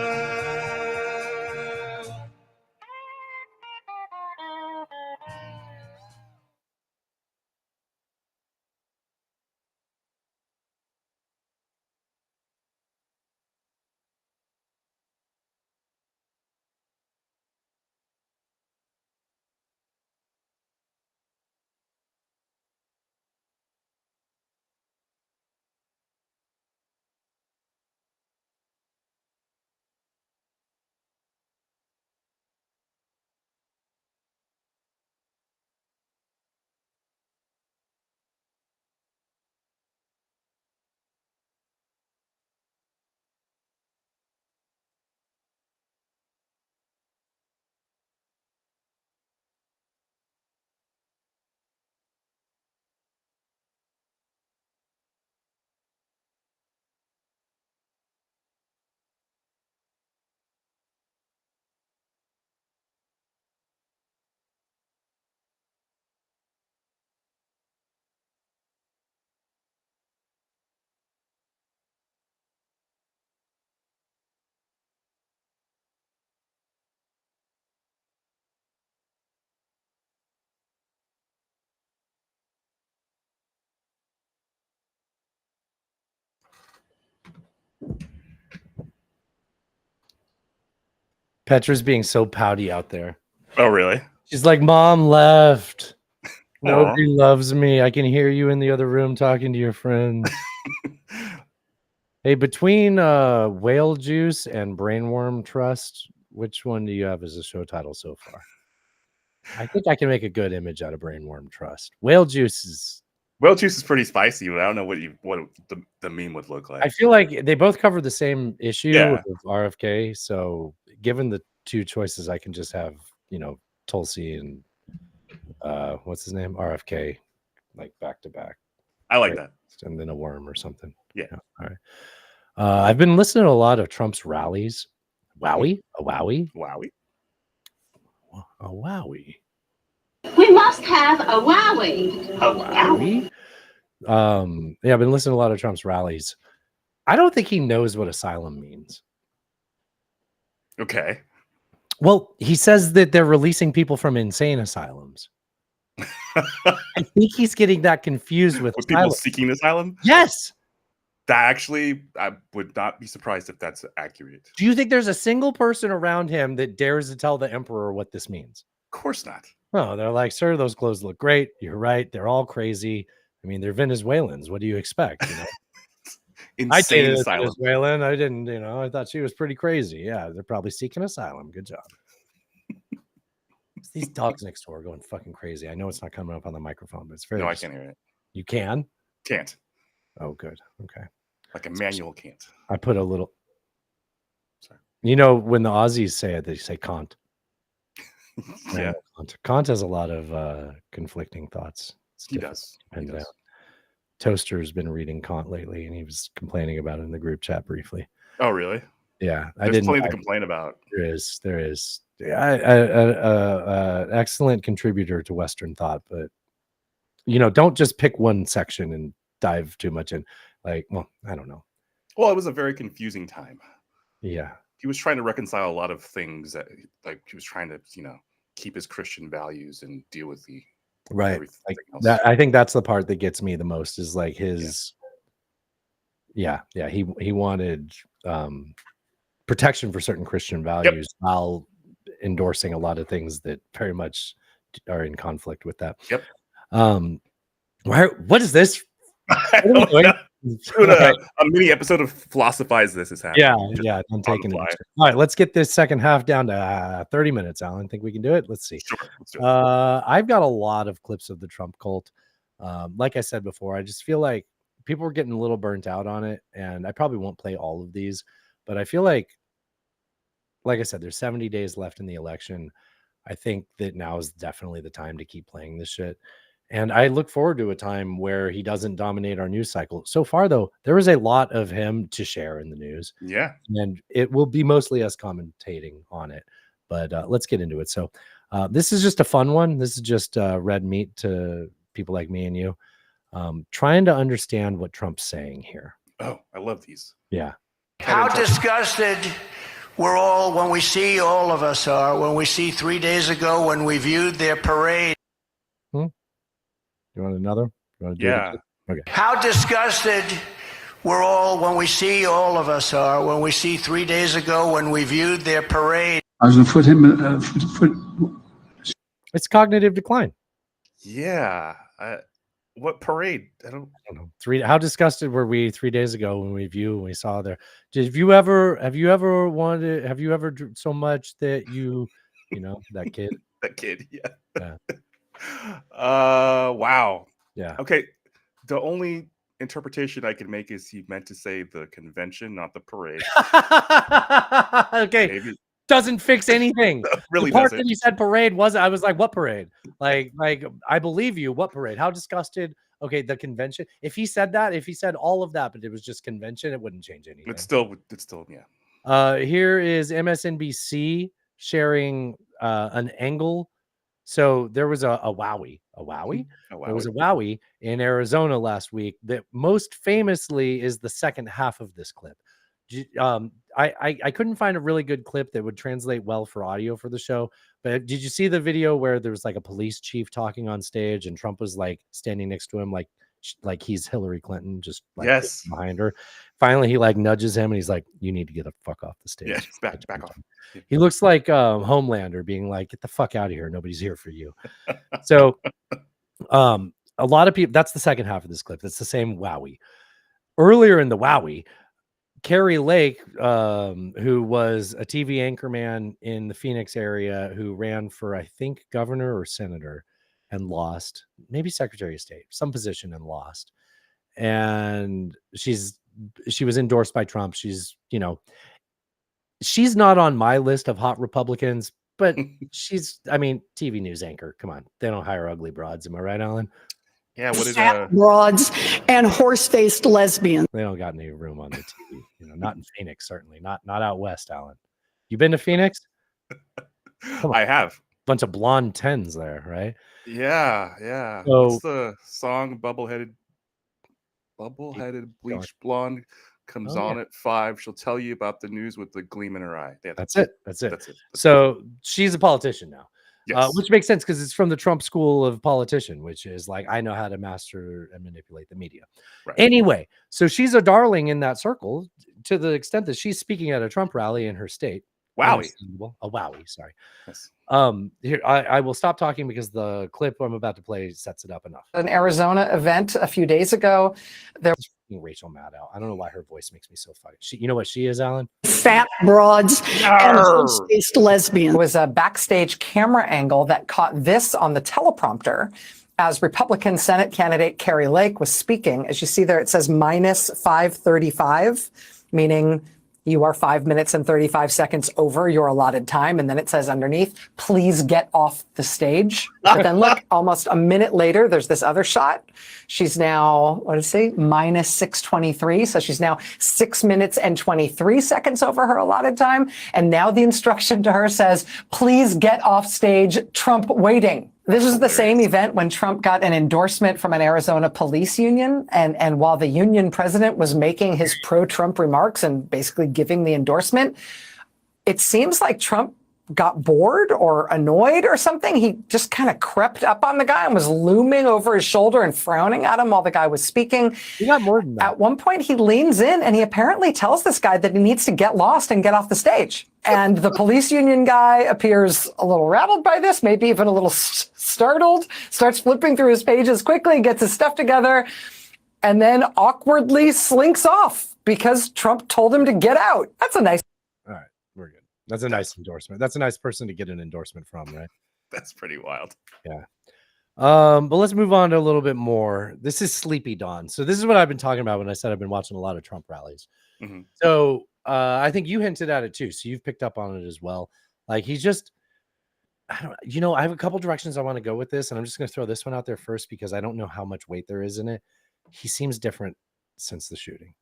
Petra's being so pouty out there. Oh, really? She's like, Mom left. Nobody loves me. I can hear you in the other room talking to your friends. Hey, between Whale Juice and Brainworm Trust, which one do you have as a show title so far? I think I can make a good image out of Brainworm Trust. Whale Juice is pretty spicy, but I don't know what the meme would look like. I feel like they both cover the same issue Yeah. of RFK. So given the two choices, I can just have, Tulsi and what's his name? RFK, like back to back. I like that. And then a worm or something. Yeah. All right. I've been listening to a lot of Trump's rallies. Wowie? A wowie? Wowie? A wowie. We must have a wowie. A wowie? Yeah, I've been listening to a lot of Trump's rallies. I don't think he knows what asylum means. Okay. Well, he says that they're releasing people from insane asylums. I think he's getting that confused with people seeking asylum. Yes. That actually, I would not be surprised if that's accurate. Do you think there's a single person around him that dares to tell the emperor what this means? Of course not. No, they're like, sir, those clothes look great. You're right. They're all crazy. I mean, they're Venezuelans. What do you expect? You know? I dated a Venezuelan. I didn't, I thought she was pretty crazy. Yeah, they're probably seeking asylum. Good job. These dogs next door are going fucking crazy. I know it's not coming up on the microphone, but it's very. No, I can't hear it. You can? Can't. Oh, good. Okay. Like a manual can't. I put a little. Sorry. When the Aussies say it, they say "can't." Yeah. Kant has a lot of conflicting thoughts. He does. Toaster's been reading Kant lately, and he was complaining about it in the group chat briefly. Oh, really? Yeah, There's plenty to complain about. There is. Yeah, excellent contributor to Western thought, but don't just pick one section and dive too much in. Like, well, I don't know. Well, it was a very confusing time. Yeah, he was trying to reconcile a lot of things that, like, he was trying to, keep his Christian values and deal with the right. Like that, I think that's the part that gets me the most is like his. Yeah. He wanted protection for certain Christian values while endorsing a lot of things that very much are in conflict with that. Yep. What is this? A mini episode of Philosophize This is happening. Yeah. I'm taking it. All right, let's get this second half down to 30 minutes, Alan. Think we can do it? Let's see. Sure, let's do it. I've got a lot of clips of the Trump cult. Like I said before, I just feel like people are getting a little burnt out on it, and I probably won't play all of these, but I feel like I said, there's 70 days left in the election. I think that now is definitely the time to keep playing this shit. And I look forward to a time where he doesn't dominate our news cycle. So far, though, there is a lot of him to share in the news. Yeah. And it will be mostly us commentating on it. But let's get into it. So this is just a fun one. This is just red meat to people like me and you. Trying to understand what Trump's saying here. Oh, I love these. Yeah. How disgusted we're all when we see, all of us are, when we see 3 days ago when we viewed their parade. You want another? You want to do yeah. it? Okay. How disgusted we're all when we see, all of us are, when we see 3 days ago when we viewed their parade. I was going to foot. It's cognitive decline. Yeah. What parade? I don't know. How disgusted were we 3 days ago when we saw there? Have you ever so much that that kid? That kid, yeah. Wow. Yeah. Okay. The only interpretation I can make is he meant to say the convention, not the parade. Okay. Maybe. Doesn't fix anything. Really the part doesn't. that he said parade wasn't. I was like, what parade? Like I believe you. What parade? How disgusted? Okay, the convention. If he said all of that, but it was just convention, it wouldn't change anything. It's still yeah. Here is MSNBC sharing an angle. So there was a wowie. There was a wowie in Arizona last week that most famously is the second half of this clip. I couldn't find a really good clip that would translate well for audio for the show, but did you see the video where there was like a police chief talking on stage and Trump was like standing next to him like he's Hillary Clinton, just like behind her? Finally, he like nudges him and he's like, "You need to get the fuck off the stage." Yeah, back off. He looks like Homelander being like, "Get the fuck out of here. Nobody's here for you." So a lot of people, that's the second half of this clip. That's the same wowie. Earlier in the wowie, Carrie Lake, who was a TV anchorman in the Phoenix area, who ran for, I think, governor or senator and lost, maybe Secretary of State, some position and lost. And she was endorsed by Trump. She's not on my list of hot Republicans, but she's, I mean, TV news anchor. Come on, they don't hire ugly broads. Am I right, Alan? Yeah, what did Fat broads and horse-faced lesbians. They don't got any room on the TV. Not in Phoenix, certainly. Not out west, Alan. You been to Phoenix? I have. Bunch of blonde tens there, right? Yeah. So- What's the song? Bubbleheaded bleached blonde comes Oh, on yeah. at 5. She'll tell you about the news with the gleam in her eye. Yeah, That's it. That's it. So she's a politician now, Yes. which makes sense because it's from the Trump school of politician, which is like, I know how to master and manipulate the media. Right. Anyway, so she's a darling in that circle to the extent that she's speaking at a Trump rally in her state. Wowie. Understandable. A wowie, sorry. Yes. Here, I will stop talking because the clip I'm about to play sets it up enough. An Arizona event a few days ago. There Rachel Maddow. I don't know why her voice makes me so funny. You know what she is, Alan? Fat broads and horse-faced lesbians. was a backstage camera angle that caught this on the teleprompter as Republican Senate candidate Carrie Lake was speaking. As you see there, it says minus 5:35, meaning you are 5 minutes and 35 seconds over your allotted time. And then it says underneath, please get off the stage. But then look, almost a minute later, there's this other shot. She's now, what did it say? Minus 6:23. So she's now 6 minutes and 23 seconds over her allotted time. And now the instruction to her says, please get off stage, Trump waiting. This is the same event when Trump got an endorsement from an Arizona police union. And while the union president was making his pro-Trump remarks and basically giving the endorsement, it seems like Trump got bored or annoyed or something. He just kind of crept up on the guy and was looming over his shoulder and frowning at him while the guy was speaking. He got more than that. At one point, he leans in and he apparently tells this guy that he needs to get lost and get off the stage. And the police union guy appears a little rattled by this, maybe even a little startled, starts flipping through his pages quickly, gets his stuff together, and then awkwardly slinks off because Trump told him to get out. That's a nice. All right, we're good. That's a nice endorsement. That's a nice person to get an endorsement from, right? That's pretty wild. Yeah. But let's move on to a little bit more. This is Sleepy Dawn. So this is what I've been talking about when I said I've been watching a lot of Trump rallies. Mhm. So I think you hinted at it too. So you've picked up on it as well. Like he's just, I don't, I have a couple directions I want to go with this, and I'm just going to throw this one out there first because I don't know how much weight there is in it. He seems different since the shooting.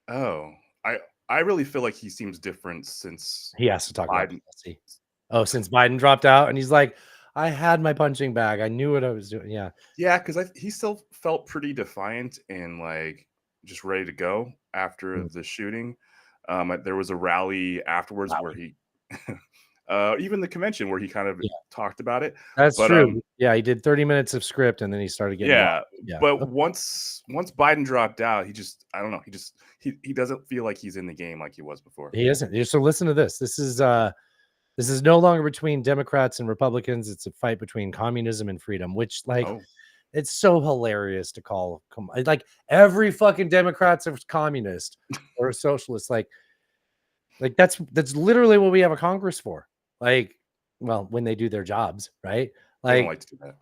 Oh, I really feel like he seems different since He has to talk about Biden. Biden. Oh, since Biden dropped out, and he's like, I had my punching bag. I knew what I was doing. Yeah. Yeah, because he still felt pretty defiant and like just ready to go after the shooting. There was a rally afterwards where he, even the convention where he kind of talked about it. That's But, true. Yeah, he did 30 minutes of script and then he started getting Yeah, wild. but once Biden dropped out, he just I don't know. He doesn't feel like he's in the game like he was before. He isn't. So listen to this. This is no longer between Democrats and Republicans. It's a fight between communism and freedom, which it's so hilarious to call like every fucking Democrat's a communist or a socialist. Like that's literally what we have a Congress for. Like, well, when they do their jobs, right? They Like, don't like to do that.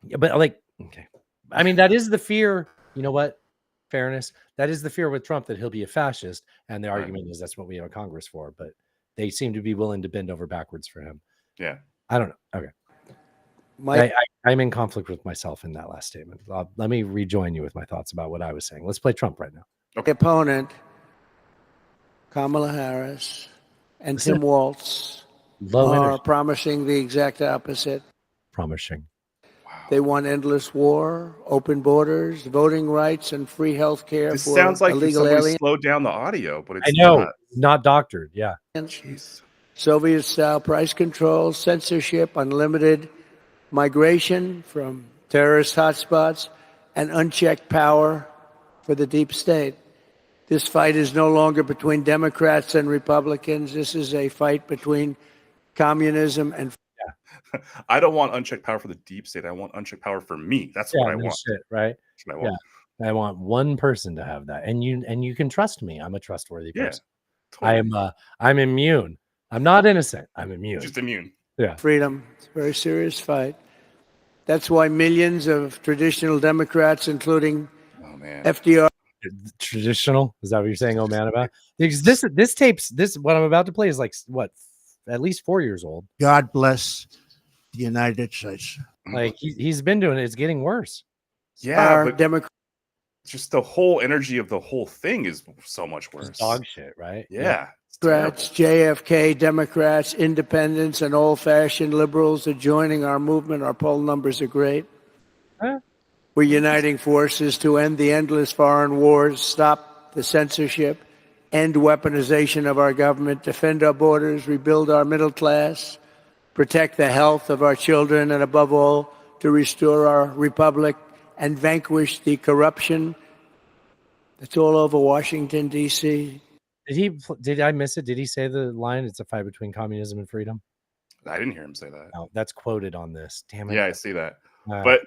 yeah, but like, okay. I mean, that is the fear. You know what? Fairness. That is the fear with Trump, that he'll be a fascist. And the argument is that's what we have a Congress for. But they seem to be willing to bend over backwards for him. Yeah. I don't know. Okay. I'm in conflict with myself in that last statement. Let me rejoin you with my thoughts about what I was saying. Let's play Trump right now. The opponent, Kamala Harris, and Tim Walz Low are energy. promising the exact opposite. Promising. They want endless war, open borders, voting rights, and free health care This for sounds like illegal somebody aliens. slowed down the audio, but it's I know. not. Not doctored. Yeah. Soviet-style price control, censorship, unlimited migration from terrorist hotspots, and unchecked power for the deep state. This fight is no longer between Democrats and Republicans. This is a fight between communism and I don't want unchecked power for the deep state. I want unchecked power for me. That's what I no want. shit, right? That's what I want. Yeah. I want one person to have that. And you can trust me. I'm a trustworthy Yeah, person. I'm immune. I'm not innocent. I'm immune. Just immune. Yeah. freedom. It's a very serious fight. That's why millions of traditional Democrats, including FDR, Traditional? Is that what you're saying, oh man, about? Because this what I'm about to play is like what at least 4 years old. God bless the United States. Like he's been doing it. It's getting worse. Yeah, but Democrats. just the whole energy of the whole thing is so much worse. It's dog shit, right? Yeah. Democrats, JFK, Democrats, independents, and old-fashioned liberals are joining our movement. Our poll numbers are great. Huh? We're uniting forces to end the endless foreign wars, stop the censorship, end weaponization of our government, defend our borders, rebuild our middle class, protect the health of our children, and above all, to restore our republic and vanquish the corruption that's all over Washington, D.C. Did I miss it? Did he say the line, it's a fight between communism and freedom? I didn't hear him say that. No, that's quoted on this. Damn it. Yeah, I see that. But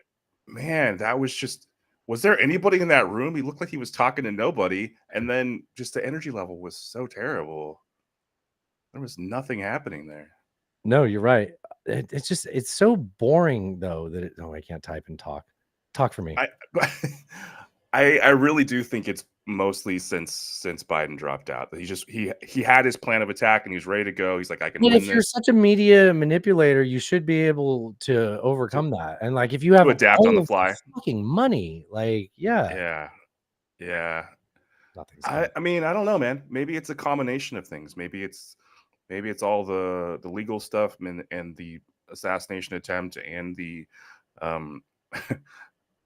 man, that was just, was there anybody in that room? He looked like he was talking to nobody. And then just the energy level was so terrible. There was nothing happening there. No, you're right. It's just, it's so boring though that I can't type and talk. Talk for me. I really do think it's mostly since Biden dropped out. He had his plan of attack and he's ready to go. He's like, I can win if this. you're such a media manipulator, you should be able to overcome that. And like, if you have to adapt on the fly, fucking money, like, yeah. I mean, I don't know, man. Maybe it's a combination of things. Maybe it's all the legal stuff and the assassination attempt and the,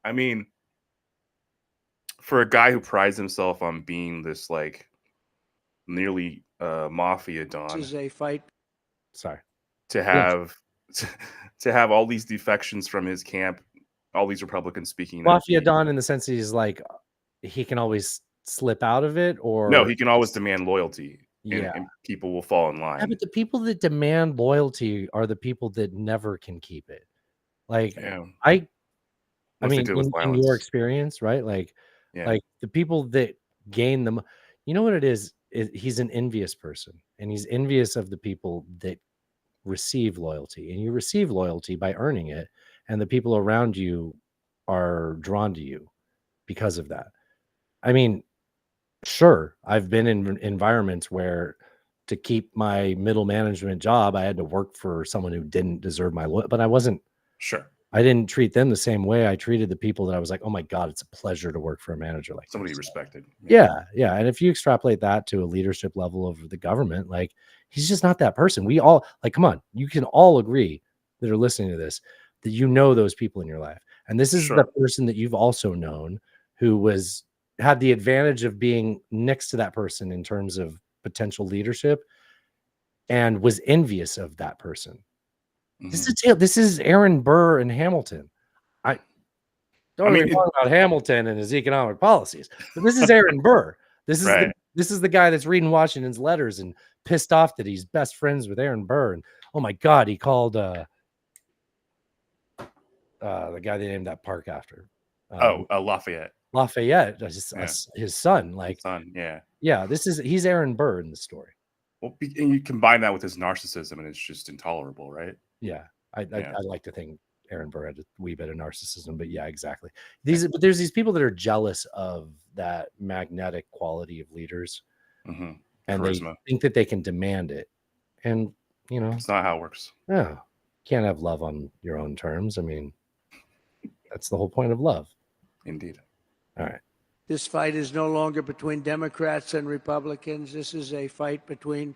I mean, for a guy who prides himself on being this like nearly mafia don, This is a fight. Sorry. To have to have all these defections from his camp, all these Republicans speaking Mafia don in the sense that he's like, he can always slip out of it, or no, he can always demand loyalty. Yeah, and people will fall in line. Yeah, but the people that demand loyalty are the people that never can keep it. Like, I mean, in your experience, right? Like, like the people that gain them, you know what it is? He's an envious person, and he's envious of the people that receive loyalty, and you receive loyalty by earning it, and the people around you are drawn to you because of that. I mean, sure, I've been in environments where to keep my middle management job, I had to work for someone who didn't deserve my loyalty, but I wasn't sure. I didn't treat them the same way I treated the people that I was like, oh my God, it's a pleasure to work for a manager like somebody respected. Yeah. And if you extrapolate that to a leadership level of the government, like he's just not that person. We all like, come on, you can all agree that are listening to this, that you know those people in your life. And this is the person that you've also known who had the advantage of being next to that person in terms of potential leadership and was envious of that person. This is Aaron Burr and Hamilton. Don't really talk about Hamilton and his economic policies, but this is Aaron Burr. This is the guy that's reading Washington's letters and pissed off that he's best friends with Aaron Burr. And oh my God, he called the guy they named that park after. Lafayette. Lafayette, his son. Like yeah. He's Aaron Burr in the story. Well, and you combine that with his narcissism, and it's just intolerable, right? Yeah, I like to think Aaron Burr had a wee bit of narcissism, but yeah, exactly. But there's these people that are jealous of that magnetic quality of leaders, and Charisma. they think that they can demand it, and you know, it's not how it works. No, can't have love on your own terms. I mean, that's the whole point of love. Indeed. All right. This fight is no longer between Democrats and Republicans. This is a fight between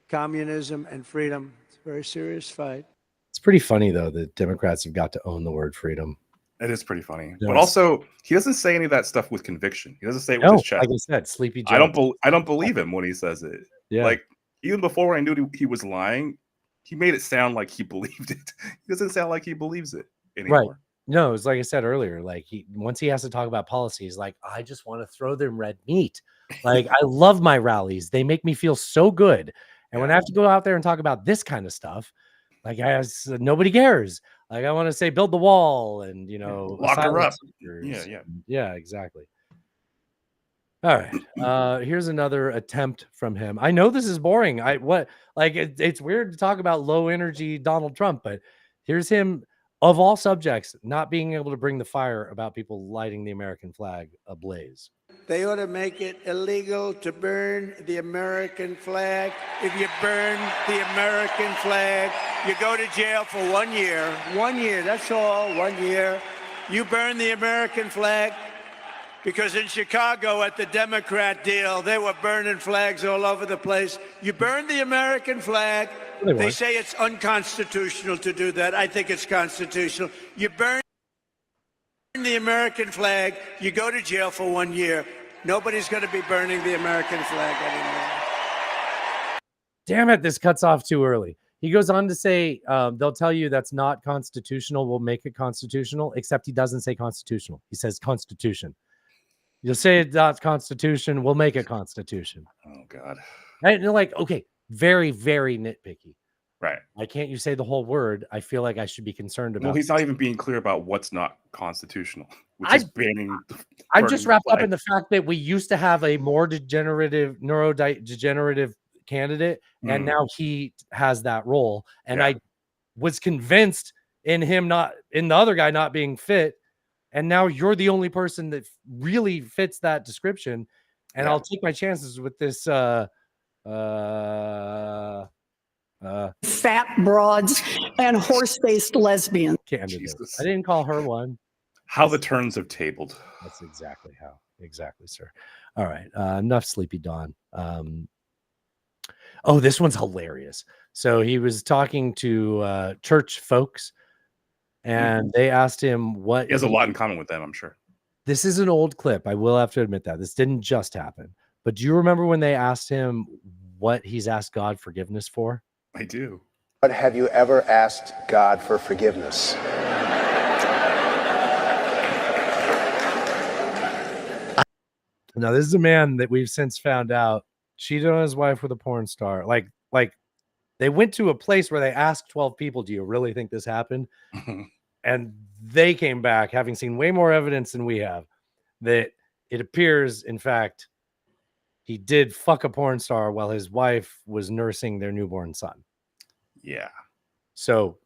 communism and freedom. It's a very serious fight. It's pretty funny, though, that Democrats have got to own the word freedom. It is pretty funny. Yes. But also, he doesn't say any of that stuff with conviction. He doesn't say it with his chest. Like I said, Sleepy Joe. I don't believe him when he says it. Yeah. Like, even before I knew he was lying, he made it sound like he believed it. He doesn't sound like he believes it anymore. Right. No, it's like I said earlier, like once he has to talk about policy, he's like, I just want to throw them red meat. Like, I love my rallies. They make me feel so good. And when I have to go out there and talk about this kind of stuff, like nobody cares. Like, I want to say, build the wall and, you know, lock her up. Yeah, exactly. All right. Here's another attempt from him. I know this is boring. It's weird to talk about low energy Donald Trump, but here's him. Of all subjects, not being able to bring the fire about people lighting the American flag ablaze. They ought to make it illegal to burn the American flag. If you burn the American flag, you go to jail for 1 year. 1 year, that's all, 1 year. You burn the American flag, because in Chicago at the Democrat deal, they were burning flags all over the place. You burn the American flag. They say it's unconstitutional to do that. I think it's constitutional. You burn the American flag, you go to jail for 1 year. Nobody's going to be burning the American flag anymore. Damn it, this cuts off too early. He goes on to say, they'll tell you that's not constitutional. We'll make it constitutional, except he doesn't say constitutional. He says constitution. You'll say it's not constitution. We'll make it constitution. Oh, God. And you're like, okay, very, very nitpicky. Right. Why can't you say the whole word? I feel like I should be concerned about. Well, he's not even being clear about what's not constitutional, which is banning. I'm just wrapped up in the fact that we used to have a more neurodegenerative candidate, and now he has that role. And I was convinced in the other guy not being fit. And now you're the only person that really fits that description. And I'll take my chances with this. Fat broads and horse-faced lesbians. Candidate. I didn't call her one. How the turns have tabled. That's exactly how. Exactly, sir. All right. Enough Sleepy Dawn. Oh, this one's hilarious. So he was talking to church folks, and they asked him what. He has a lot in common with them, I'm sure. This is an old clip. I will have to admit that. This didn't just happen. But do you remember when they asked him what he's asked God forgiveness for? I do. But have you ever asked God for forgiveness? Now, this is a man that we've since found out cheated on his wife with a porn star. Like they went to a place where they asked 12 people, do you really think this happened? And they came back having seen way more evidence than we have that it appears, in fact, he did fuck a porn star while his wife was nursing their newborn son. Yeah. So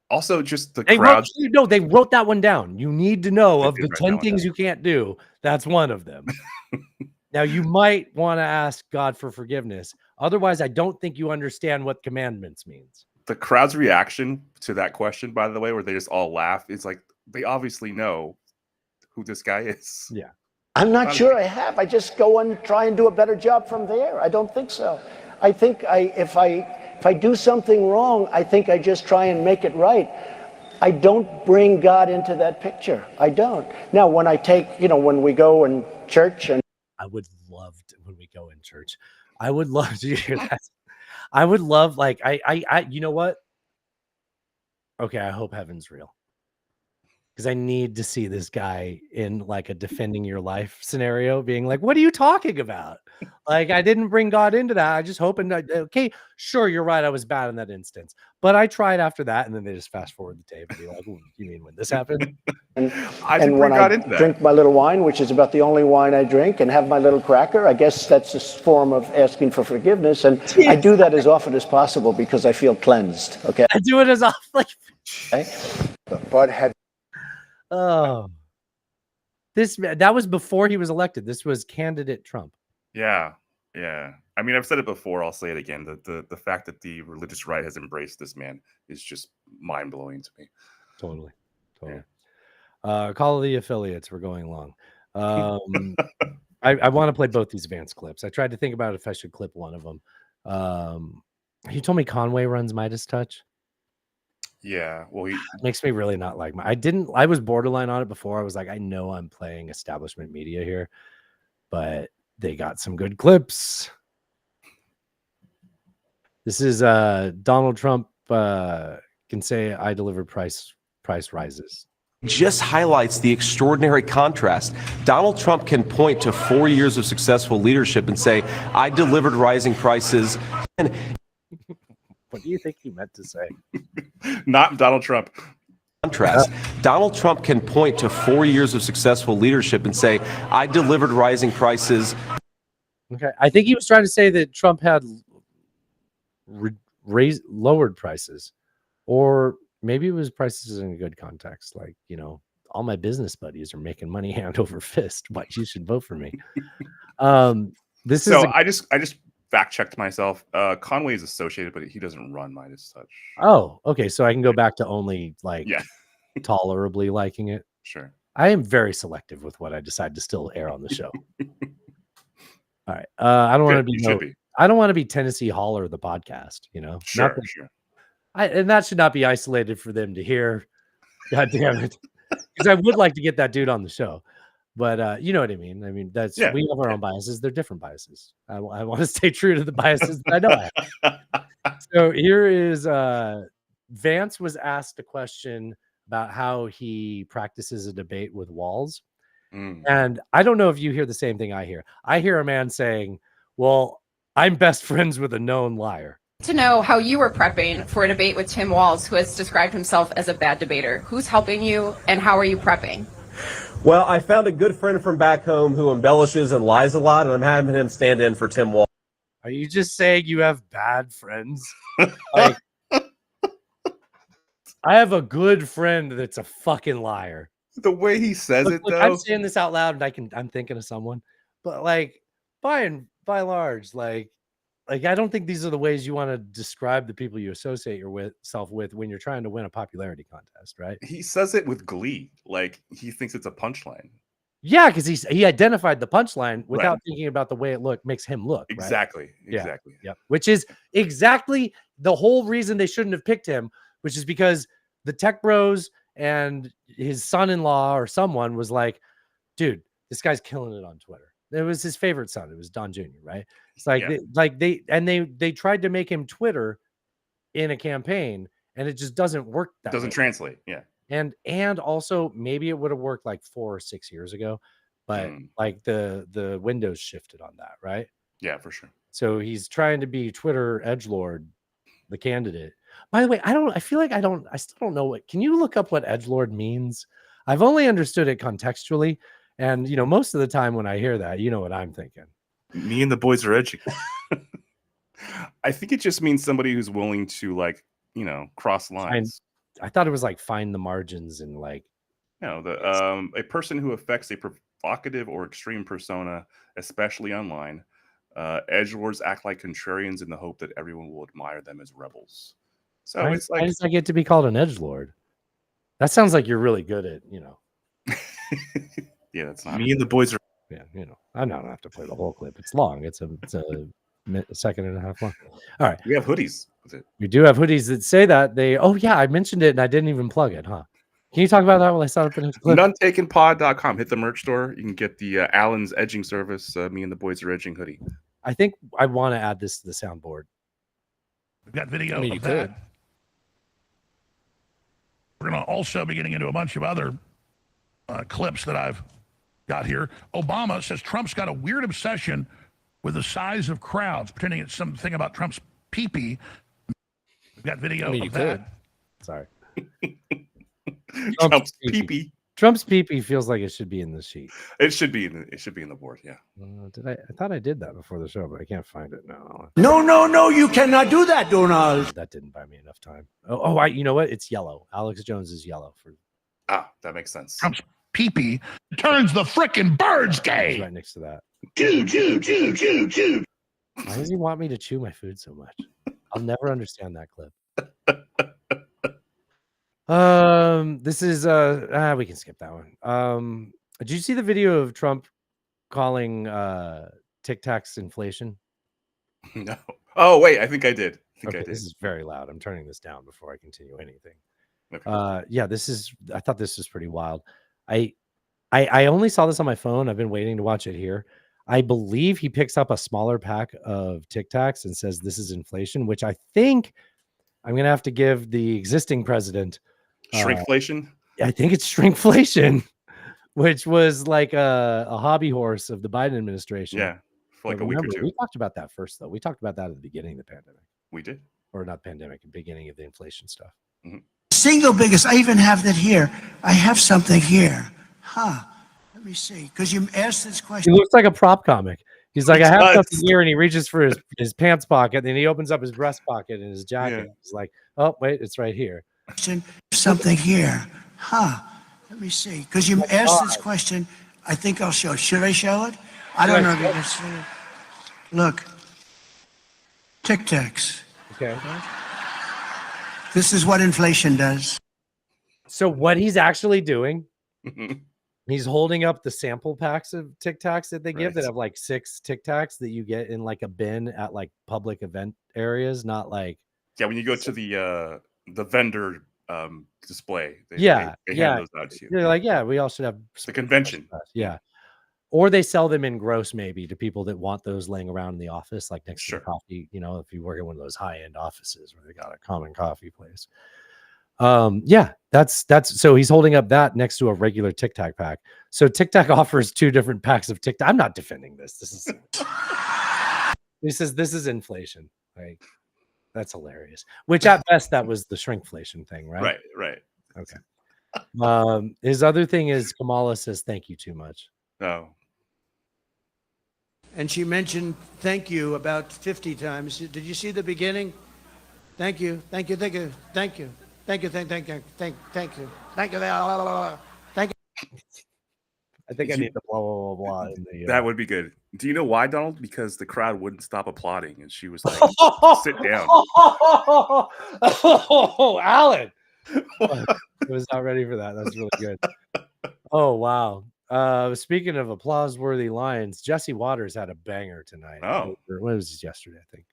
also just the crowd. They wrote that one down. You need to know of the 10 things you can't do. That's one of them. Now, you might want to ask God for forgiveness. Otherwise, I don't think you understand what commandments means. The crowd's reaction to that question, by the way, where they just all laugh, it's like they obviously know who this guy is. Yeah. I'm not sure I have. I just go and try and do a better job from there. I don't think so. I think if I do something wrong, I think I just try and make it right. I don't bring God into that picture. I don't. Now, when I take, when we go in church and I would love to, when we go in church. I would love to hear that. I would love, like, I you know what? Okay, I hope heaven's real. Because I need to see this guy in like a defending your life scenario being like, what are you talking about? Like, I didn't bring God into that. I just hoping that, okay, sure, you're right. I was bad in that instance. But I tried after that. And then they just fast forward the tape and be like, you mean when this happened? and when I drink my little wine, which is about the only wine I drink, and have my little cracker, I guess that's a form of asking for forgiveness. And I do that as often as possible because I feel cleansed. Okay. I do it as often. Like, okay. But had oh, that was before he was elected. This was candidate Trump. Yeah. I mean, I've said it before. I'll say it again. The fact that the religious right has embraced this man is just mind blowing to me. Totally. Call of the affiliates. We're going long. I want to play both these Vance clips. I tried to think about if I should clip one of them. He told me Conway runs Midas Touch. Yeah, well, he makes me really not like I was borderline on it before. I was like, I know I'm playing establishment media here, but they got some good clips. This is Donald Trump can say, I delivered price rises. Just highlights the extraordinary contrast. Donald Trump can point to 4 years of successful leadership and say, I delivered rising prices. And what do you think he meant to say? Not Donald Trump. Contrast. Donald Trump can point to 4 years of successful leadership and say, I delivered rising prices. Okay. I think he was trying to say that Trump had lowered prices, or maybe it was prices in a good context. Like, all my business buddies are making money hand over fist. Why you should vote for me. This So is I just fact checked myself. Conway is associated, but he doesn't run Midas Touch. oh, okay. So I can go back to only like Yeah, tolerably liking it. sure. I am very selective with what I decide to still air on the show. All right. I don't want to Good, be, you should be. I don't want to be Tennessee Holler the podcast, you know. Not Sure, that- sure. and that should not be isolated for them to hear. God damn it. Because I would like to get that dude on the show. But you know what I mean? I mean, that's Yeah. we have our own biases. They're different biases. I want to stay true to the biases that I know I have. So here is Vance was asked a question about how he practices a debate with Walls. Mm. And I don't know if you hear the same thing I hear. I hear a man saying, well, I'm best friends with a known liar. To know how you were prepping for a debate with Tim Walz, who has described himself as a bad debater. Who's helping you, and how are you prepping? Well, I found a good friend from back home who embellishes and lies a lot, and I'm having him stand in for Tim Walz. Are you just saying you have bad friends? Like, I have a good friend that's a fucking liar. The way he says it, Look, though. I'm saying this out loud, and I'm thinking of someone, but like by and large, like I don't think these are the ways you want to describe the people you associate yourself with when you're trying to win a popularity contest, right? He says it with glee, like he thinks it's a punchline. Yeah, because he identified the punchline without Right. thinking about the way it makes him look. right? Exactly, Yeah. exactly. Yep. Which is exactly the whole reason they shouldn't have picked him, which is because the tech bros and his son-in-law or someone was like, dude, this guy's killing it on Twitter. It was his favorite son. It was Don Jr., right? It's like, Yeah. they tried to make him Twitter in a campaign, and it just doesn't work that Doesn't way. translate. Yeah. And also maybe it would have worked like 4 or 6 years ago, but like the windows shifted on that, right? Yeah, for sure. So he's trying to be Twitter edgelord, the candidate. By the way, I still don't know what. Can you look up what edgelord means? I've only understood it contextually, and most of the time when I hear that, you know what I'm thinking. Me and the boys are edgy. I think it just means somebody who's willing to cross lines. I thought it was like find the margins and like. No, a person who affects a provocative or extreme persona, especially online. Edgelords act like contrarians in the hope that everyone will admire them as rebels. So it's like, why does I get to be called an edgelord? That sounds like you're really good at, yeah, that's not me and the boys are. Yeah, I don't have to play the whole clip. It's long. It's a second and a half long. All right. We have hoodies with it. We do have hoodies that say that. Oh yeah, I mentioned it and I didn't even plug it, huh? Can you talk about that while I start up the next clip? Nonetakenpod.com. Hit the merch store. You can get the Allen's edging service. Me and the boys are edging hoodie. I think I want to add this to the soundboard. We've got video you of could. that. We're going to also be getting into a bunch of other clips that I've got here. Obama says Trump's got a weird obsession with the size of crowds, pretending it's something about Trump's pee-pee. We've got video of that. Sorry. Trump's pee-pee. Trump's pee-pee feels like it should be in the sheet. It should be in the board. Yeah. Did I thought I did that before the show, but I can't find it now. No, you cannot do that, Donald. That didn't buy me enough time. You know what? It's yellow. Alex Jones is yellow for. That makes sense. Trump's pee-pee turns the frickin' birds gay. Right next to that. Chew. Why does he want me to chew my food so much? I'll never understand that clip. This is we can skip that one. Did you see the video of Trump calling Tic Tacs inflation? No. Oh wait, I think I did. I did. This is very loud. I'm turning this down before I continue anything. Okay. Yeah, I thought this was pretty wild. I only saw this on my phone. I've been waiting to watch it here. I believe he picks up a smaller pack of Tic Tacs and says this is inflation, which I think I'm gonna have to give the existing president shrinkflation. I think it's shrinkflation, which was like a hobby horse of the Biden administration. Yeah, for like a week or two. We talked about that first, though. We talked about that at the beginning of the pandemic. We did, or not pandemic, the beginning of the inflation stuff. Mm-hmm. Single biggest. I even have that here. I have something here. Let me see. Because you asked this question. He looks like a prop comic. He's like, I have something here, and he reaches for his pants pocket, and then he opens up his breast pocket and his jacket. Yeah. He's like, oh, wait, it's right here. Something here. Let me see, because you asked this question. I think I'll show it. Should I show it? I don't know if you can see it. Look. Tic Tacs. Okay. This is what inflation does. So what he's actually doing, he's holding up the sample packs of Tic Tacs that they give that have like 6 Tic Tacs that you get in like a bin at like public event areas, not like when you go to the vendor display. They hand those out to you. They're like, we all should have the convention. Yeah. Or they sell them in gross maybe to people that want those laying around in the office, like next to the coffee, if you work at one of those high-end offices where they got a common coffee place. That's so he's holding up that next to a regular Tic Tac pack. So Tic Tac offers 2 different packs of Tic Tac. I'm not defending this. This is inflation. Like, that's hilarious. Which at best that was the shrinkflation thing, right? Right. Okay. His other thing is Kamala says thank you too much. Oh. And she mentioned thank you about 50 times. Did you see the beginning? Thank you. Thank you. Thank you. Thank you. Thank you. Thank you. Thank you. Thank you. Thank you. Thank you. I think I need the blah blah blah blah. That would be good. Do you know why, Donald? Because the crowd wouldn't stop applauding, and she was like, "Sit down." Oh, Alan, I was not ready for that. That's really good. Oh wow. Speaking of applause-worthy lines, Jesse Waters had a banger tonight. Oh, what was it yesterday? I think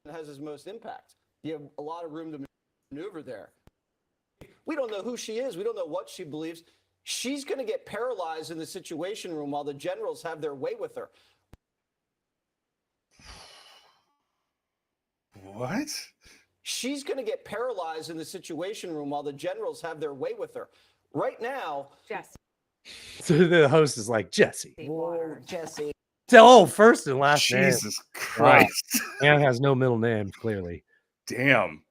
it has his most impact. You have a lot of room to maneuver there. We don't know who she is. We don't know what she believes. She's going to get paralyzed in the Situation Room while the generals have their way with her. What? She's going to get paralyzed in the Situation Room while the generals have their way with her. Right now, Jesse. So the host is like, Jesse. Whoa, Jesse. First and last name. Jesus Christ. Man has no middle name, clearly. Damn.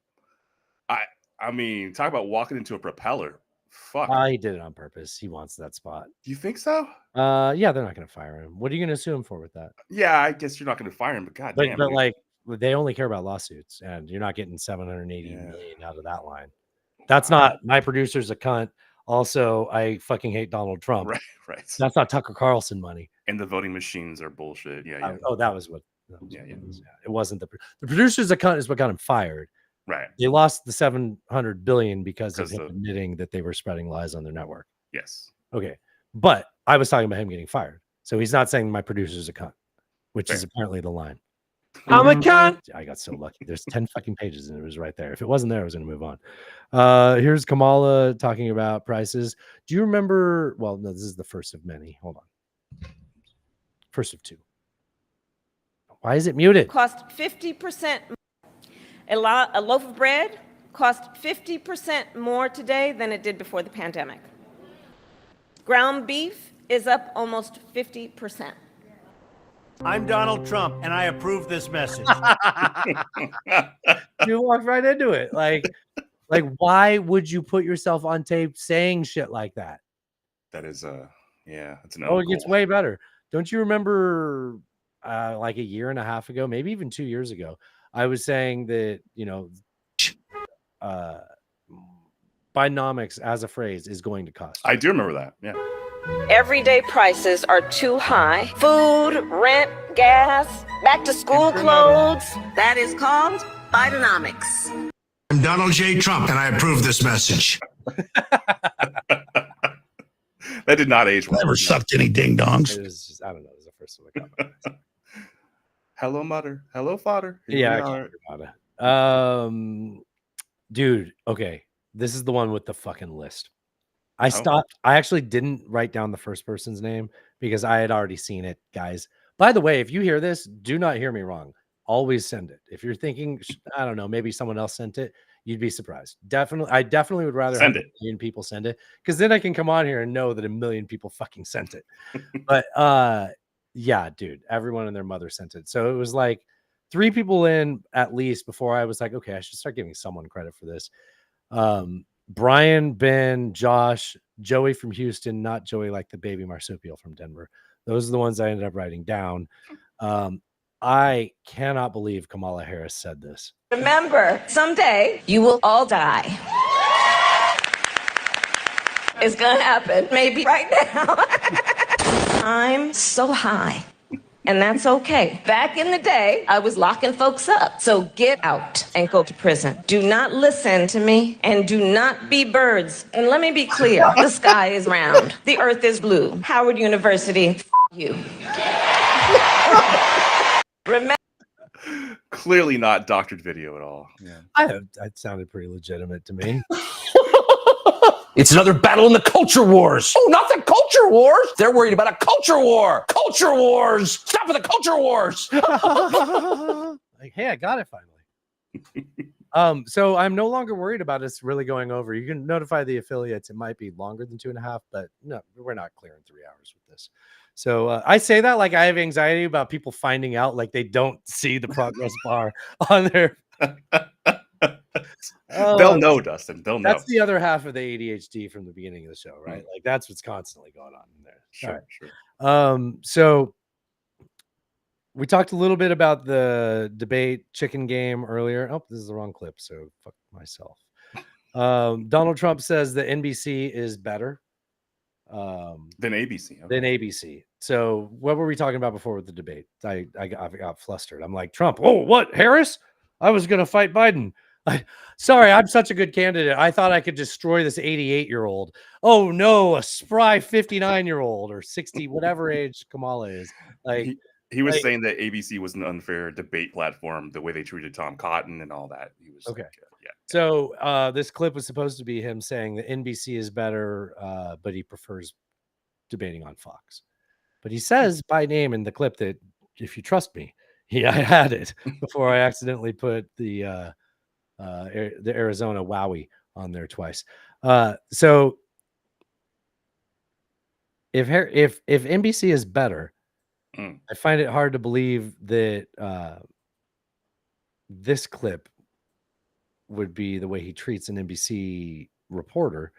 I mean, talk about walking into a propeller. Fuck. He did it on purpose. He wants that spot. You think so? Yeah, they're not going to fire him. What are you going to sue him for with that? Yeah, I guess you're not going to fire him, but goddamn. But like, they only care about lawsuits, and you're not getting 780 million out of that line. That's not my producer's a cunt. Also, I fucking hate Donald Trump. Right. That's not Tucker Carlson money. And the voting machines are bullshit. Yeah. That was what. It wasn't the producer's a cunt is what got him fired. Right. They lost the 700 billion because of him admitting that they were spreading lies on their network. Yes. Okay. But I was talking about him getting fired. So he's not saying my producer's a cunt, which is apparently the line. I'm a cunt. I got so lucky. There's 10 fucking pages and it was right there. If it wasn't there, I was going to move on. Here's Kamala talking about prices. Do you remember? Well, no, this is the first of many. Hold on. First of 2. Why is it muted? Cost 50%. A loaf of bread cost 50% more today than it did before the pandemic. Ground beef is up almost 50%. I'm Donald Trump, and I approve this message. You walked right into it. Like, why would you put yourself on tape saying shit like that? That is it's an it gets way better. Don't you remember like a year and a half ago, maybe even 2 years ago, I was saying that, Bidenomics as a phrase is going to cost. I do remember that. Yeah. Everyday prices are too high. Food, rent, gas, back to school clothes. That is called Bidenomics. I'm Donald J. Trump, and I approve this message. That did not age well. Never sucked any ding dongs. It was just, I don't know. It was the first one that got Hello, mother. Hello, father. Here I can't hear about it. Dude, okay. This is the one with the fucking list. I stopped. I actually didn't write down the first person's name because I had already seen it, guys. By the way, if you hear this, do not hear me wrong. Always send it. If you're thinking, I don't know, maybe someone else sent it, you'd be surprised. I definitely would rather send have 1 million people send it because then I can come on here and know that 1 million people fucking sent it. But yeah, dude, everyone and their mother sent it. So it was like 3 people in at least before I was like, okay, I should start giving someone credit for this. Brian, Ben, Josh, Joey from Houston, not Joey like the baby marsupial from Denver. Those are the ones I ended up writing down. I cannot believe Kamala Harris said this. Remember, someday you will all die. is gonna happen, maybe right now. I'm so high, and that's okay. Back in the day, I was locking folks up. So get out and go to prison. Do not listen to me, and do not be birds. And let me be clear, the sky is round. The earth is blue. Howard University, you. Remember. Clearly not doctored video at all. Yeah. That sounded pretty legitimate to me. It's another battle in the culture wars. Oh, not the culture wars. They're worried about a culture war. Culture wars. Stop with the culture wars. Like, hey, I got it finally. So I'm no longer worried about us really going over. You can notify the affiliates. It might be longer than 2.5, but no, we're not clearing 3 hours with this. So I say that like I have anxiety about people finding out like they don't see the progress bar on their. They'll know, Dustin. They'll know. That's the other half of the ADHD from the beginning of the show, right? Like that's what's constantly going on in there. Sure, sure. So we talked a little bit about the debate chicken game earlier. Oh, this is the wrong clip, so fuck myself. Donald Trump says the NBC is better than ABC. Than ABC. So what were we talking about before with the debate? I got flustered. I'm like, Trump. Oh, what? Harris? I was going to fight Biden. Sorry, I'm such a good candidate. I thought I could destroy this 88-year-old. Oh no, a spry 59-year-old or 60, whatever age Kamala is. Like he was saying that ABC was an unfair debate platform, the way they treated Tom Cotton and all that. He was okay. Like, yeah. So this clip was supposed to be him saying that NBC is better, but he prefers debating on Fox. But he says by name in the clip that if you trust me, I had it before I accidentally put the Arizona Wowie on there twice. So if NBC is better, I find it hard to believe that this clip would be the way he treats an NBC reporter.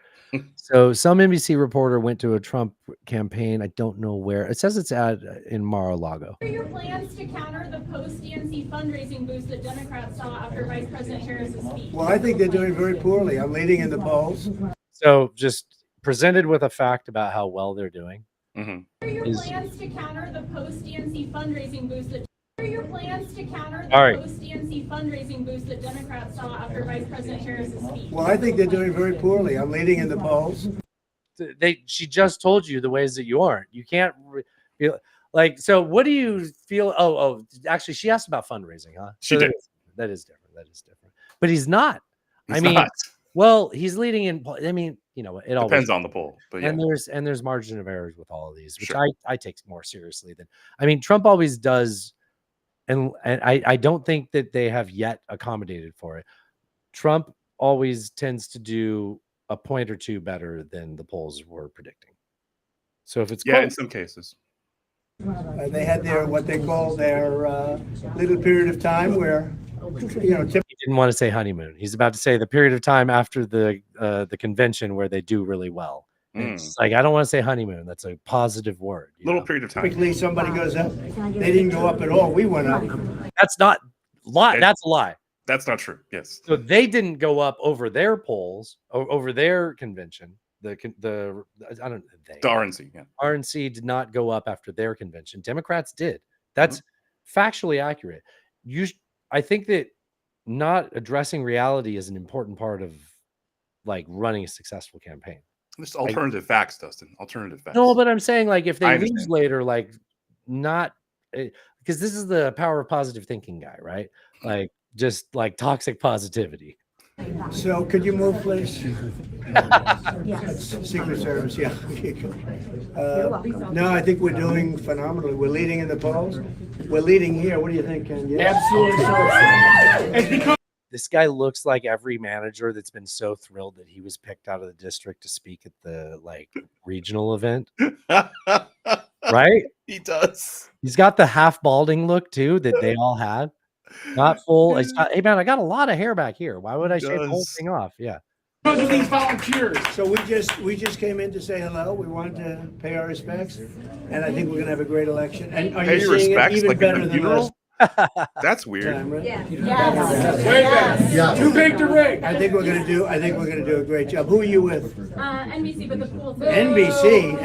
So some NBC reporter went to a Trump campaign. I don't know where. It says it's in Mar-a-Lago. What are your plans to counter the post-DNC fundraising boost that Democrats saw after Vice President Harris's speech? Well, I think they're doing very poorly. I'm leading in the polls. So just presented with a fact about how well they're doing. What are your plans to counter the post-DNC fundraising boost that What are your plans to counter the post-DNC fundraising boost that Democrats saw after Vice President Harris's speech? Well, I think they're doing very poorly. I'm leading in the polls. She just told you the ways that you aren't. You can't like. So what do you feel? Oh, actually, she asked about fundraising, huh? She did. That is different. That is different. But he's not. He's not. Well, he's leading in. I mean, you know, it all depends on the poll. But yeah. And there's margin of errors with all of these, which I take more seriously than. I mean, Trump always does. And I don't think that they have yet accommodated for it. Trump always tends to do a point or two better than the polls were predicting. So if it's in some cases. They had their what they call their little period of time where, you know, he didn't want to say honeymoon. He's about to say the period of time after the convention where they do really well. It's like, I don't want to say honeymoon. That's a positive word. Little period of time. Typically, somebody goes up. They didn't go up at all. We went up. That's not lie. That's a lie. That's not true. Yes. So they didn't go up over their polls, over their convention. The RNC. Yeah. RNC did not go up after their convention. Democrats did. That's factually accurate. I think that not addressing reality is an important part of like running a successful campaign. Just alternative facts, Dustin. Alternative facts. No, but I'm saying like if they lose later, like not because this is the power of positive thinking guy, right? Like just like toxic positivity. So could you move, please? Secret Service, yeah. No, I think we're doing phenomenally. We're leading in the polls. We're leading here. What do you think, Ken? Yeah. Absolutely. This guy looks like every manager that's been so thrilled that he was picked out of the district to speak at the like regional event. Right? He does. He's got the half balding look too that they all had. Not full. Hey man, I got a lot of hair back here. Why would I shave the whole thing off? Yeah. Look at these volunteers. So we just came in to say hello. We wanted to pay our respects, and I think we're going to have a great election. And are pay you your seeing respects it even like better a than funeral? last? That's weird. Yeah. Too big to ring. I think we're gonna do a great job. Who are you with? NBC, but the pool. NBC.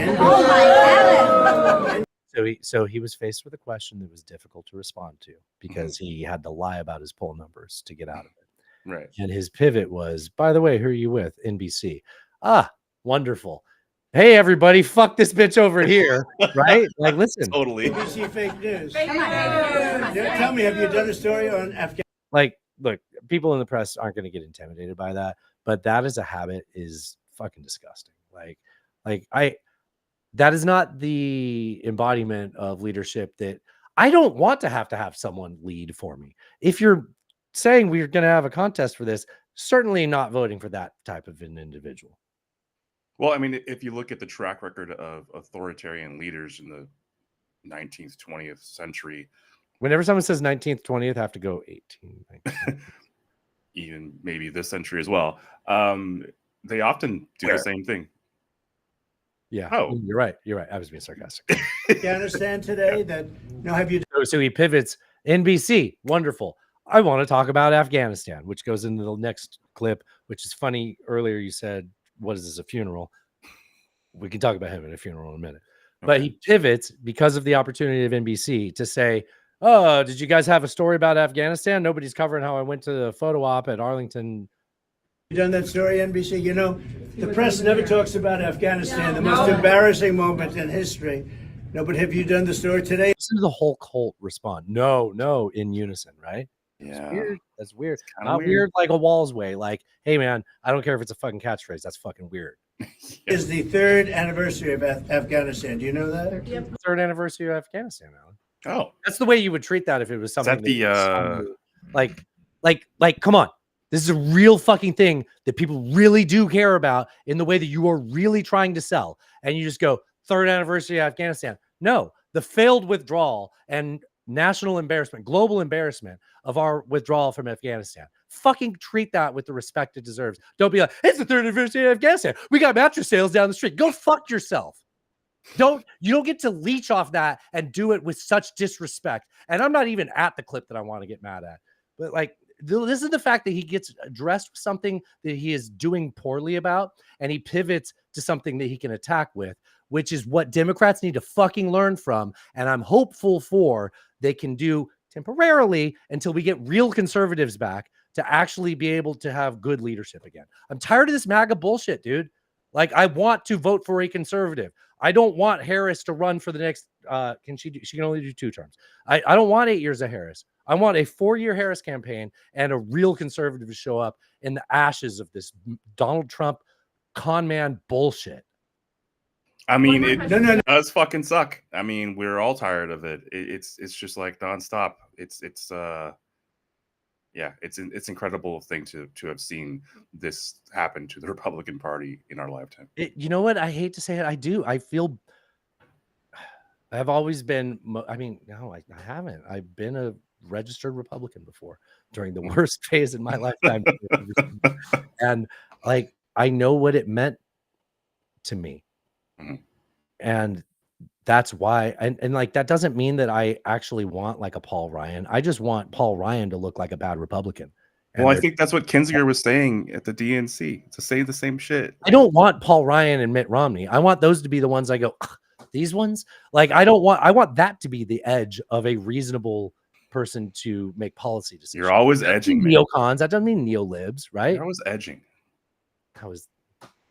So he was faced with a question that was difficult to respond to because he had to lie about his poll numbers to get out of it. Right. And his pivot was, by the way, who are you with? NBC. Ah, wonderful. Hey, everybody, fuck this bitch over here. Right? Like, listen. Totally. NBC fake news. Tell me, have you done a story on Afghanistan? Like, look, people in the press aren't going to get intimidated by that, but that as a habit is fucking disgusting. That is not the embodiment of leadership that I don't want to have someone lead for me. If you're saying we're going to have a contest for this, certainly not voting for that type of an individual. Well, I mean, if you look at the track record of authoritarian leaders in the 19th, 20th century, Whenever someone says 19th, 20th, I have to go 18. even maybe this century as well, they often do the same thing. Yeah. Oh, you're right. You're right. I was being sarcastic. Afghanistan today have you So he pivots. NBC, wonderful. I want to talk about Afghanistan, which goes into the next clip, which is funny. Earlier you said, what is this, a funeral? We can talk about him at a funeral in a minute. But he pivots because of the opportunity of NBC to say, oh, did you guys have a story about Afghanistan? Nobody's covering how I went to the photo op at Arlington. You done that story, NBC? You know, the press never talks about Afghanistan, the most embarrassing moment in history. No, but have you done the story today? Listen to the whole cult respond. No, in unison, right? Yeah. That's weird. kinda Not weird. weird like a Walls way. Like, hey, man, I don't care if it's a fucking catchphrase. That's fucking weird. Is the third anniversary of Afghanistan. Do you know that? Third anniversary of Afghanistan, Alan. Oh, That's the way you would treat that if it was is something that the like, come on. This is a real fucking thing that people really do care about in the way that you are really trying to sell. And you just go, third anniversary of Afghanistan. No, the failed withdrawal and national embarrassment, global embarrassment of our withdrawal from Afghanistan. Fucking treat that with the respect it deserves. Don't be like, it's the third anniversary of Afghanistan. We got mattress sales down the street. Go fuck yourself. You don't get to leech off that and do it with such disrespect. And I'm not even at the clip that I want to get mad at. But like, this is the fact that he gets addressed with something that he is doing poorly about, and he pivots to something that he can attack with, which is what Democrats need to fucking learn from. And I'm hopeful for they can do temporarily until we get real conservatives back to actually be able to have good leadership again. I'm tired of this MAGA bullshit, dude. Like, I want to vote for a conservative. I don't want Harris to run for the next, she can only do 2 terms. I don't want 8 years of Harris. I want a 4-year Harris campaign and a real conservative to show up in the ashes of this Donald Trump con man bullshit. I mean, it does fucking suck. I mean, we're all tired of it. It's just like nonstop. It's incredible thing to have seen this happen to the Republican Party in our lifetime. You know what? I hate to say it. I do. I feel I've always been. I mean, no, I haven't. I've been a registered Republican before during the worst phase in my lifetime, and like I know what it meant to me. And that's why, and like that doesn't mean that I actually want like a Paul Ryan. I just want Paul Ryan to look like a bad Republican. Well, I think that's what Kinzinger was saying at the DNC, to say the same shit. I don't want Paul Ryan and Mitt Romney. I want those to be the ones I go, these ones. Like I want that to be the edge of a reasonable person to make policy decisions. You're always edging, man. Neocons. That doesn't mean neolibs, right? You're always edging. That was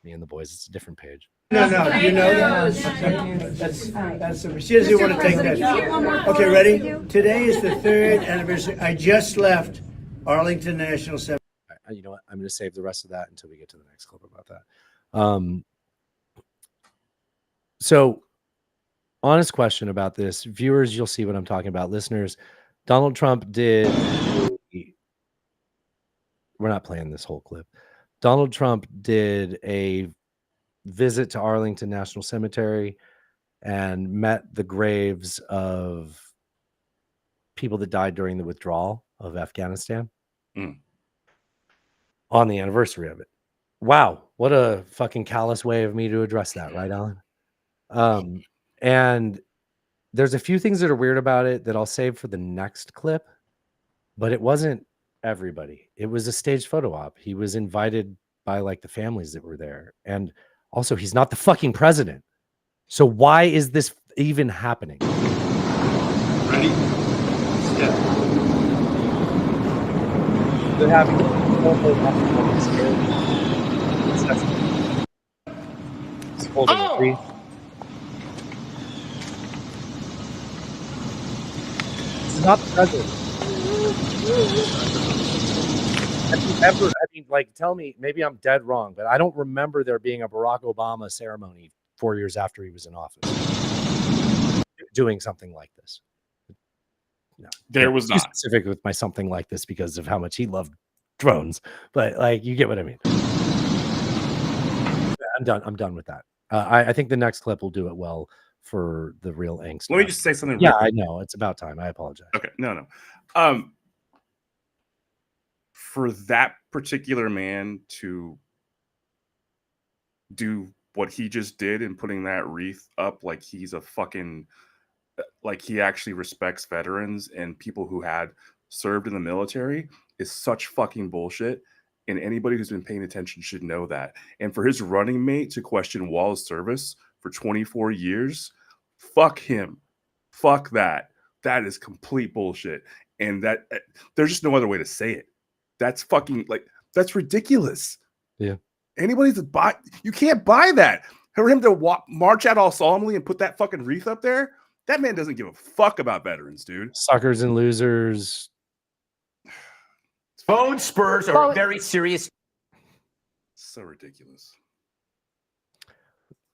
me and the boys. It's a different page. No, you know that's she doesn't want to take that. Okay, ready? Today is the 3rd anniversary. I just left Arlington National Cemetery. You know what? I'm going to save the rest of that until we get to the next clip about that. So, honest question about this. Viewers, you'll see what I'm talking about. Listeners, Donald Trump did... We're not playing this whole clip. Donald Trump did a visit to Arlington National Cemetery and met the graves of people that died during the withdrawal of Afghanistan on the anniversary of it. Wow, what a fucking callous way of me to address that, right, Alan? And there's a few things that are weird about it that I'll save for the next clip, but it wasn't everybody. It was a staged photo op. He was invited by like the families that were there. And also he's not the fucking president. So why is this even happening? Ready? Step. They're having This is not the president. Like, tell me, maybe I'm dead wrong, but I don't remember there being a Barack Obama ceremony 4 years after he was in office doing something like this. No, there was not specific with my something like this because of how much he loved drones, but like, you get what I mean. I'm done with that. I think the next clip will do it well for the real angst. Let me just say something. Yeah, I know it's about time. I apologize. Okay, no. For that particular man to do what he just did and putting that wreath up like he's a fucking, like he actually respects veterans and people who had served in the military is such fucking bullshit. And anybody who's been paying attention should know that. And for his running mate to question Wall's service for 24 years, fuck him. Fuck that. That is complete bullshit. And that there's just no other way to say it. That's fucking like, that's ridiculous. Yeah. Anybody to buy, you can't buy that. For him to march out all solemnly and put that fucking wreath up there, that man doesn't give a fuck about veterans, dude. Suckers and losers. Phone spurs are very serious. So ridiculous.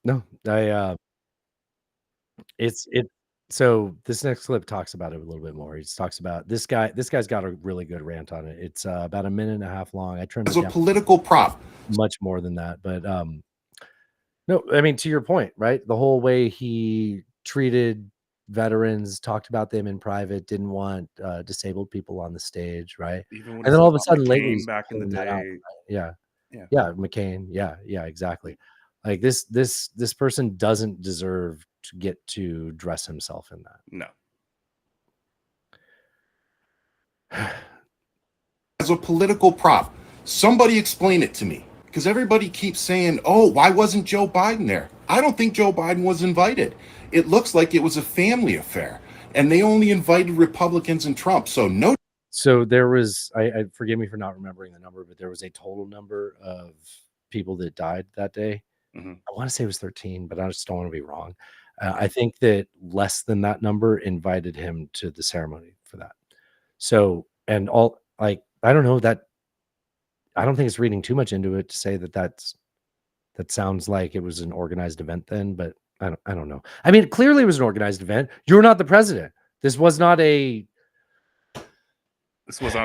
No, so this next clip talks about it a little bit more. He just talks about this guy's got a really good rant on it. It's about a minute and a half long. I trimmed it down political prop, much more than that, but no, I mean, to your point, right? The whole way he treated veterans, talked about them in private, didn't want disabled people on the stage, right? And then all of a sudden, lately, back in the day, right? Yeah, McCain, yeah, exactly. Like this person doesn't deserve to get to dress himself in that. No. As a political prop, somebody explain it to me. Because everybody keeps saying, oh, why wasn't Joe Biden there? I don't think Joe Biden was invited. It looks like it was a family affair. And they only invited Republicans and Trump. So no. So there was, I forgive me for not remembering the number, but there was a total number of people that died that day. I want to say it was 13, but I just don't want to be wrong. I think that less than that number invited him to the ceremony for that. So, and all, like, I don't know that, I don't think it's reading too much into it to say that that sounds like it was an organized event then, but I don't know. I mean, clearly it was an organized event. You're not the president. This was not a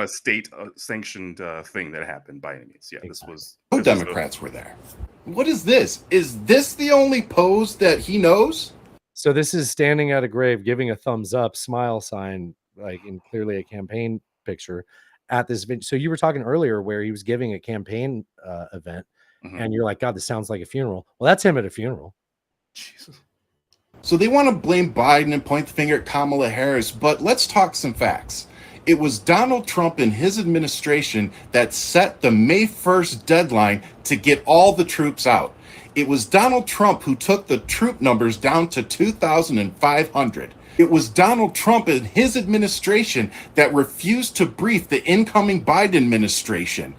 state sanctioned thing that happened by any means. Yeah, this was no Democrats were there. What is this? Is this the only pose that he knows? So this is standing at a grave, giving a thumbs up, smile sign, like in clearly a campaign picture at this event. So you were talking earlier where he was giving a campaign event, and you're like, God, this sounds like a funeral. Well, that's him at a funeral. Jesus. So they want to blame Biden and point the finger at Kamala Harris, but let's talk some facts. It was Donald Trump and his administration that set the May 1st deadline to get all the troops out. It was Donald Trump who took the troop numbers down to 2,500. It was Donald Trump and his administration that refused to brief the incoming Biden administration,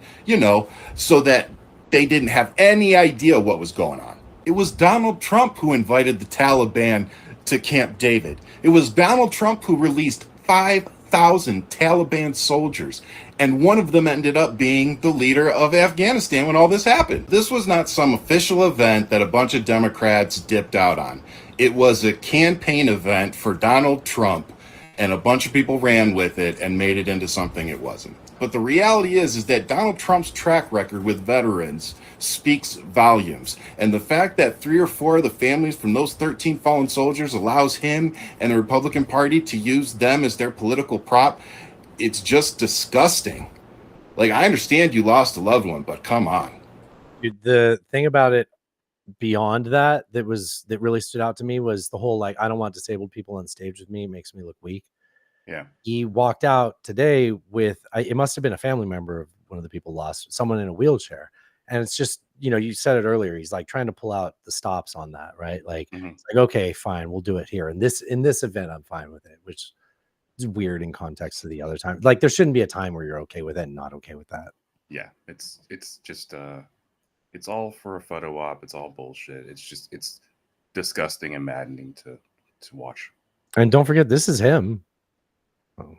so that they didn't have any idea what was going on. It was Donald Trump who invited the Taliban to Camp David. It was Donald Trump who released 5,000 Taliban soldiers, and one of them ended up being the leader of Afghanistan when all this happened. This was not some official event that a bunch of Democrats dipped out on. It was a campaign event for Donald Trump, and a bunch of people ran with it and made it into something it wasn't. But the reality is that Donald Trump's track record with veterans speaks volumes. And the fact that 3 or 4 of the families from those 13 fallen soldiers allows him and the Republican Party to use them as their political prop, it's just disgusting. Like, I understand you lost a loved one, but come on. Dude, the thing about it beyond that really stood out to me was the whole like, I don't want disabled people on stage with me. It makes me look weak. Yeah. He walked out today with it must have been a family member of one of the people lost, someone in a wheelchair. And it's just, you said it earlier. He's like trying to pull out the stops on that, right? Like, it's like, okay, fine, we'll do it here. And in this event, I'm fine with it, which is weird in context to the other time. Like, there shouldn't be a time where you're okay with it and not okay with that. Yeah, it's just it's all for a photo op. It's all bullshit. It's disgusting and maddening to watch. And don't forget, this is him. Oh.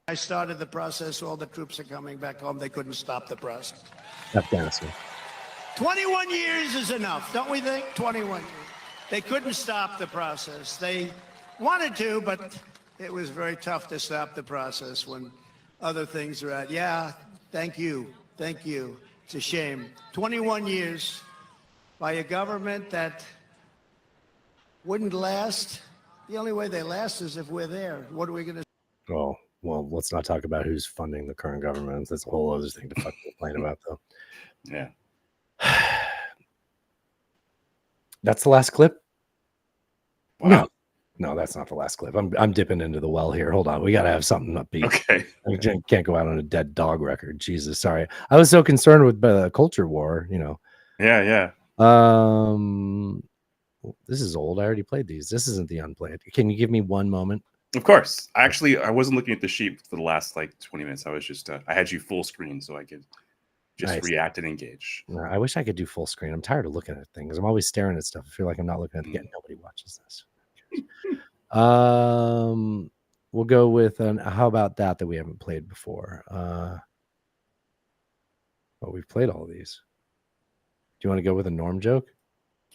I started the process. All the troops are coming back home. They couldn't stop the process. Afghanistan. 21 years is enough, don't we think? 21 years. They couldn't stop the process. They wanted to, but it was very tough to stop the process when other things are out. Yeah, thank you. Thank you. It's a shame. 21 years by a government that wouldn't last. The only way they last is if we're there. What are we going to do? Oh, well, let's not talk about who's funding the current government. That's a whole other thing to fucking complain about, though. Yeah. That's the last clip? Wow. No, that's not the last clip. I'm dipping into the well here. Hold on. We got to have something upbeat. Okay. I can't go out on a dead dog record. Jesus, sorry. I was so concerned with the culture war, Yeah. This is old. I already played these. This isn't the unplayed. Can you give me one moment? Of course. I wasn't looking at the sheet for the last 20 minutes. I was just I had you full screen so I could just react and engage. I wish I could do full screen. I'm tired of looking at things. I'm always staring at stuff. I feel like I'm not looking at it. Nobody watches this. We'll go with how about that we haven't played before. We've played all of these. Do you want to go with a Norm joke?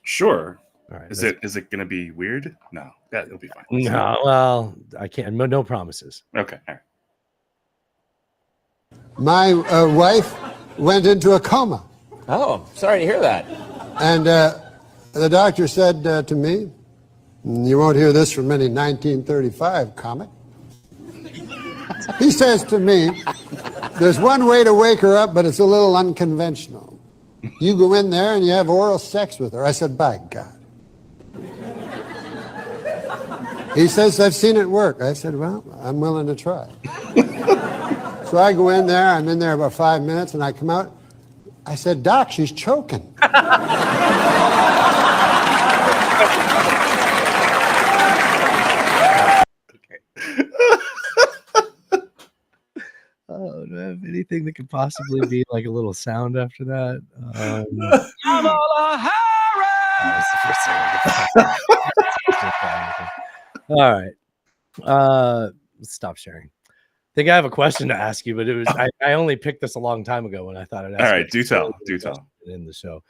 Sure. All right. Is it going to be weird? No. Yeah, it'll be fine. No, well, I can't. No promises. Okay. All right. My wife went into a coma. Oh, sorry to hear that. And the doctor said to me, you won't hear this from any 1935 comic. He says to me, there's one way to wake her up, but it's a little unconventional. You go in there and you have oral sex with her. I said, by God. He says, I've seen it work. I said, well, I'm willing to try. So I go in there. I'm in there about 5 minutes, and I come out. I said, Doc, she's choking. Oh, do I have anything that could possibly be like a little sound after that? Kamala Harris! All right. Stop sharing. I think I have a question to ask you, but it was I only picked this a long time ago when I thought I'd ask. All right, do tell in the show.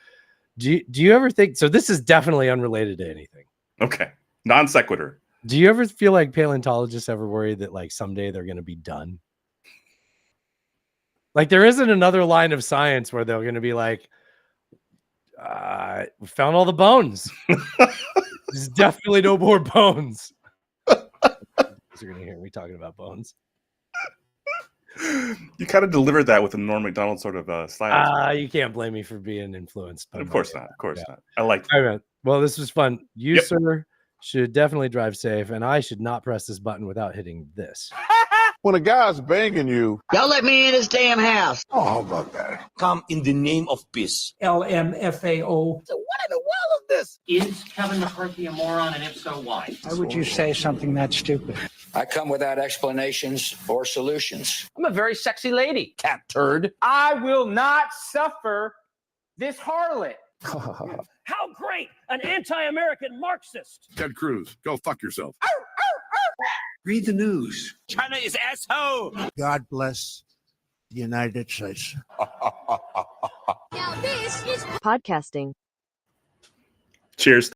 Do you ever think so? This is definitely unrelated to anything. Okay, non sequitur. Do you ever feel like paleontologists ever worry that like someday they're going to be done? Like there isn't another line of science where they're going to be like, we found all the bones. There's definitely no more bones. You're going to hear me talking about bones. You kind of delivered that with a Norm Macdonald sort of style. You can't blame me for being influenced. Of course not. Of course not. I like that. All right, well, this was fun. You, sir, should definitely drive safe, and I should not press this button without hitting this. When a guy's banging you, y'all let me in his damn house. Oh, how about that? Come in the name of peace. LMFAO. So what in the world is this? Is Kevin McCarthy a moron, and if so, why? Why would you say something that stupid? I come without explanations or solutions. I'm a very sexy lady, cat turd. I will not suffer this harlot. How great! An anti-American Marxist. Ted Cruz, go fuck yourself. Read the news. China is asshole. God bless the United States. Podcasting. Cheers.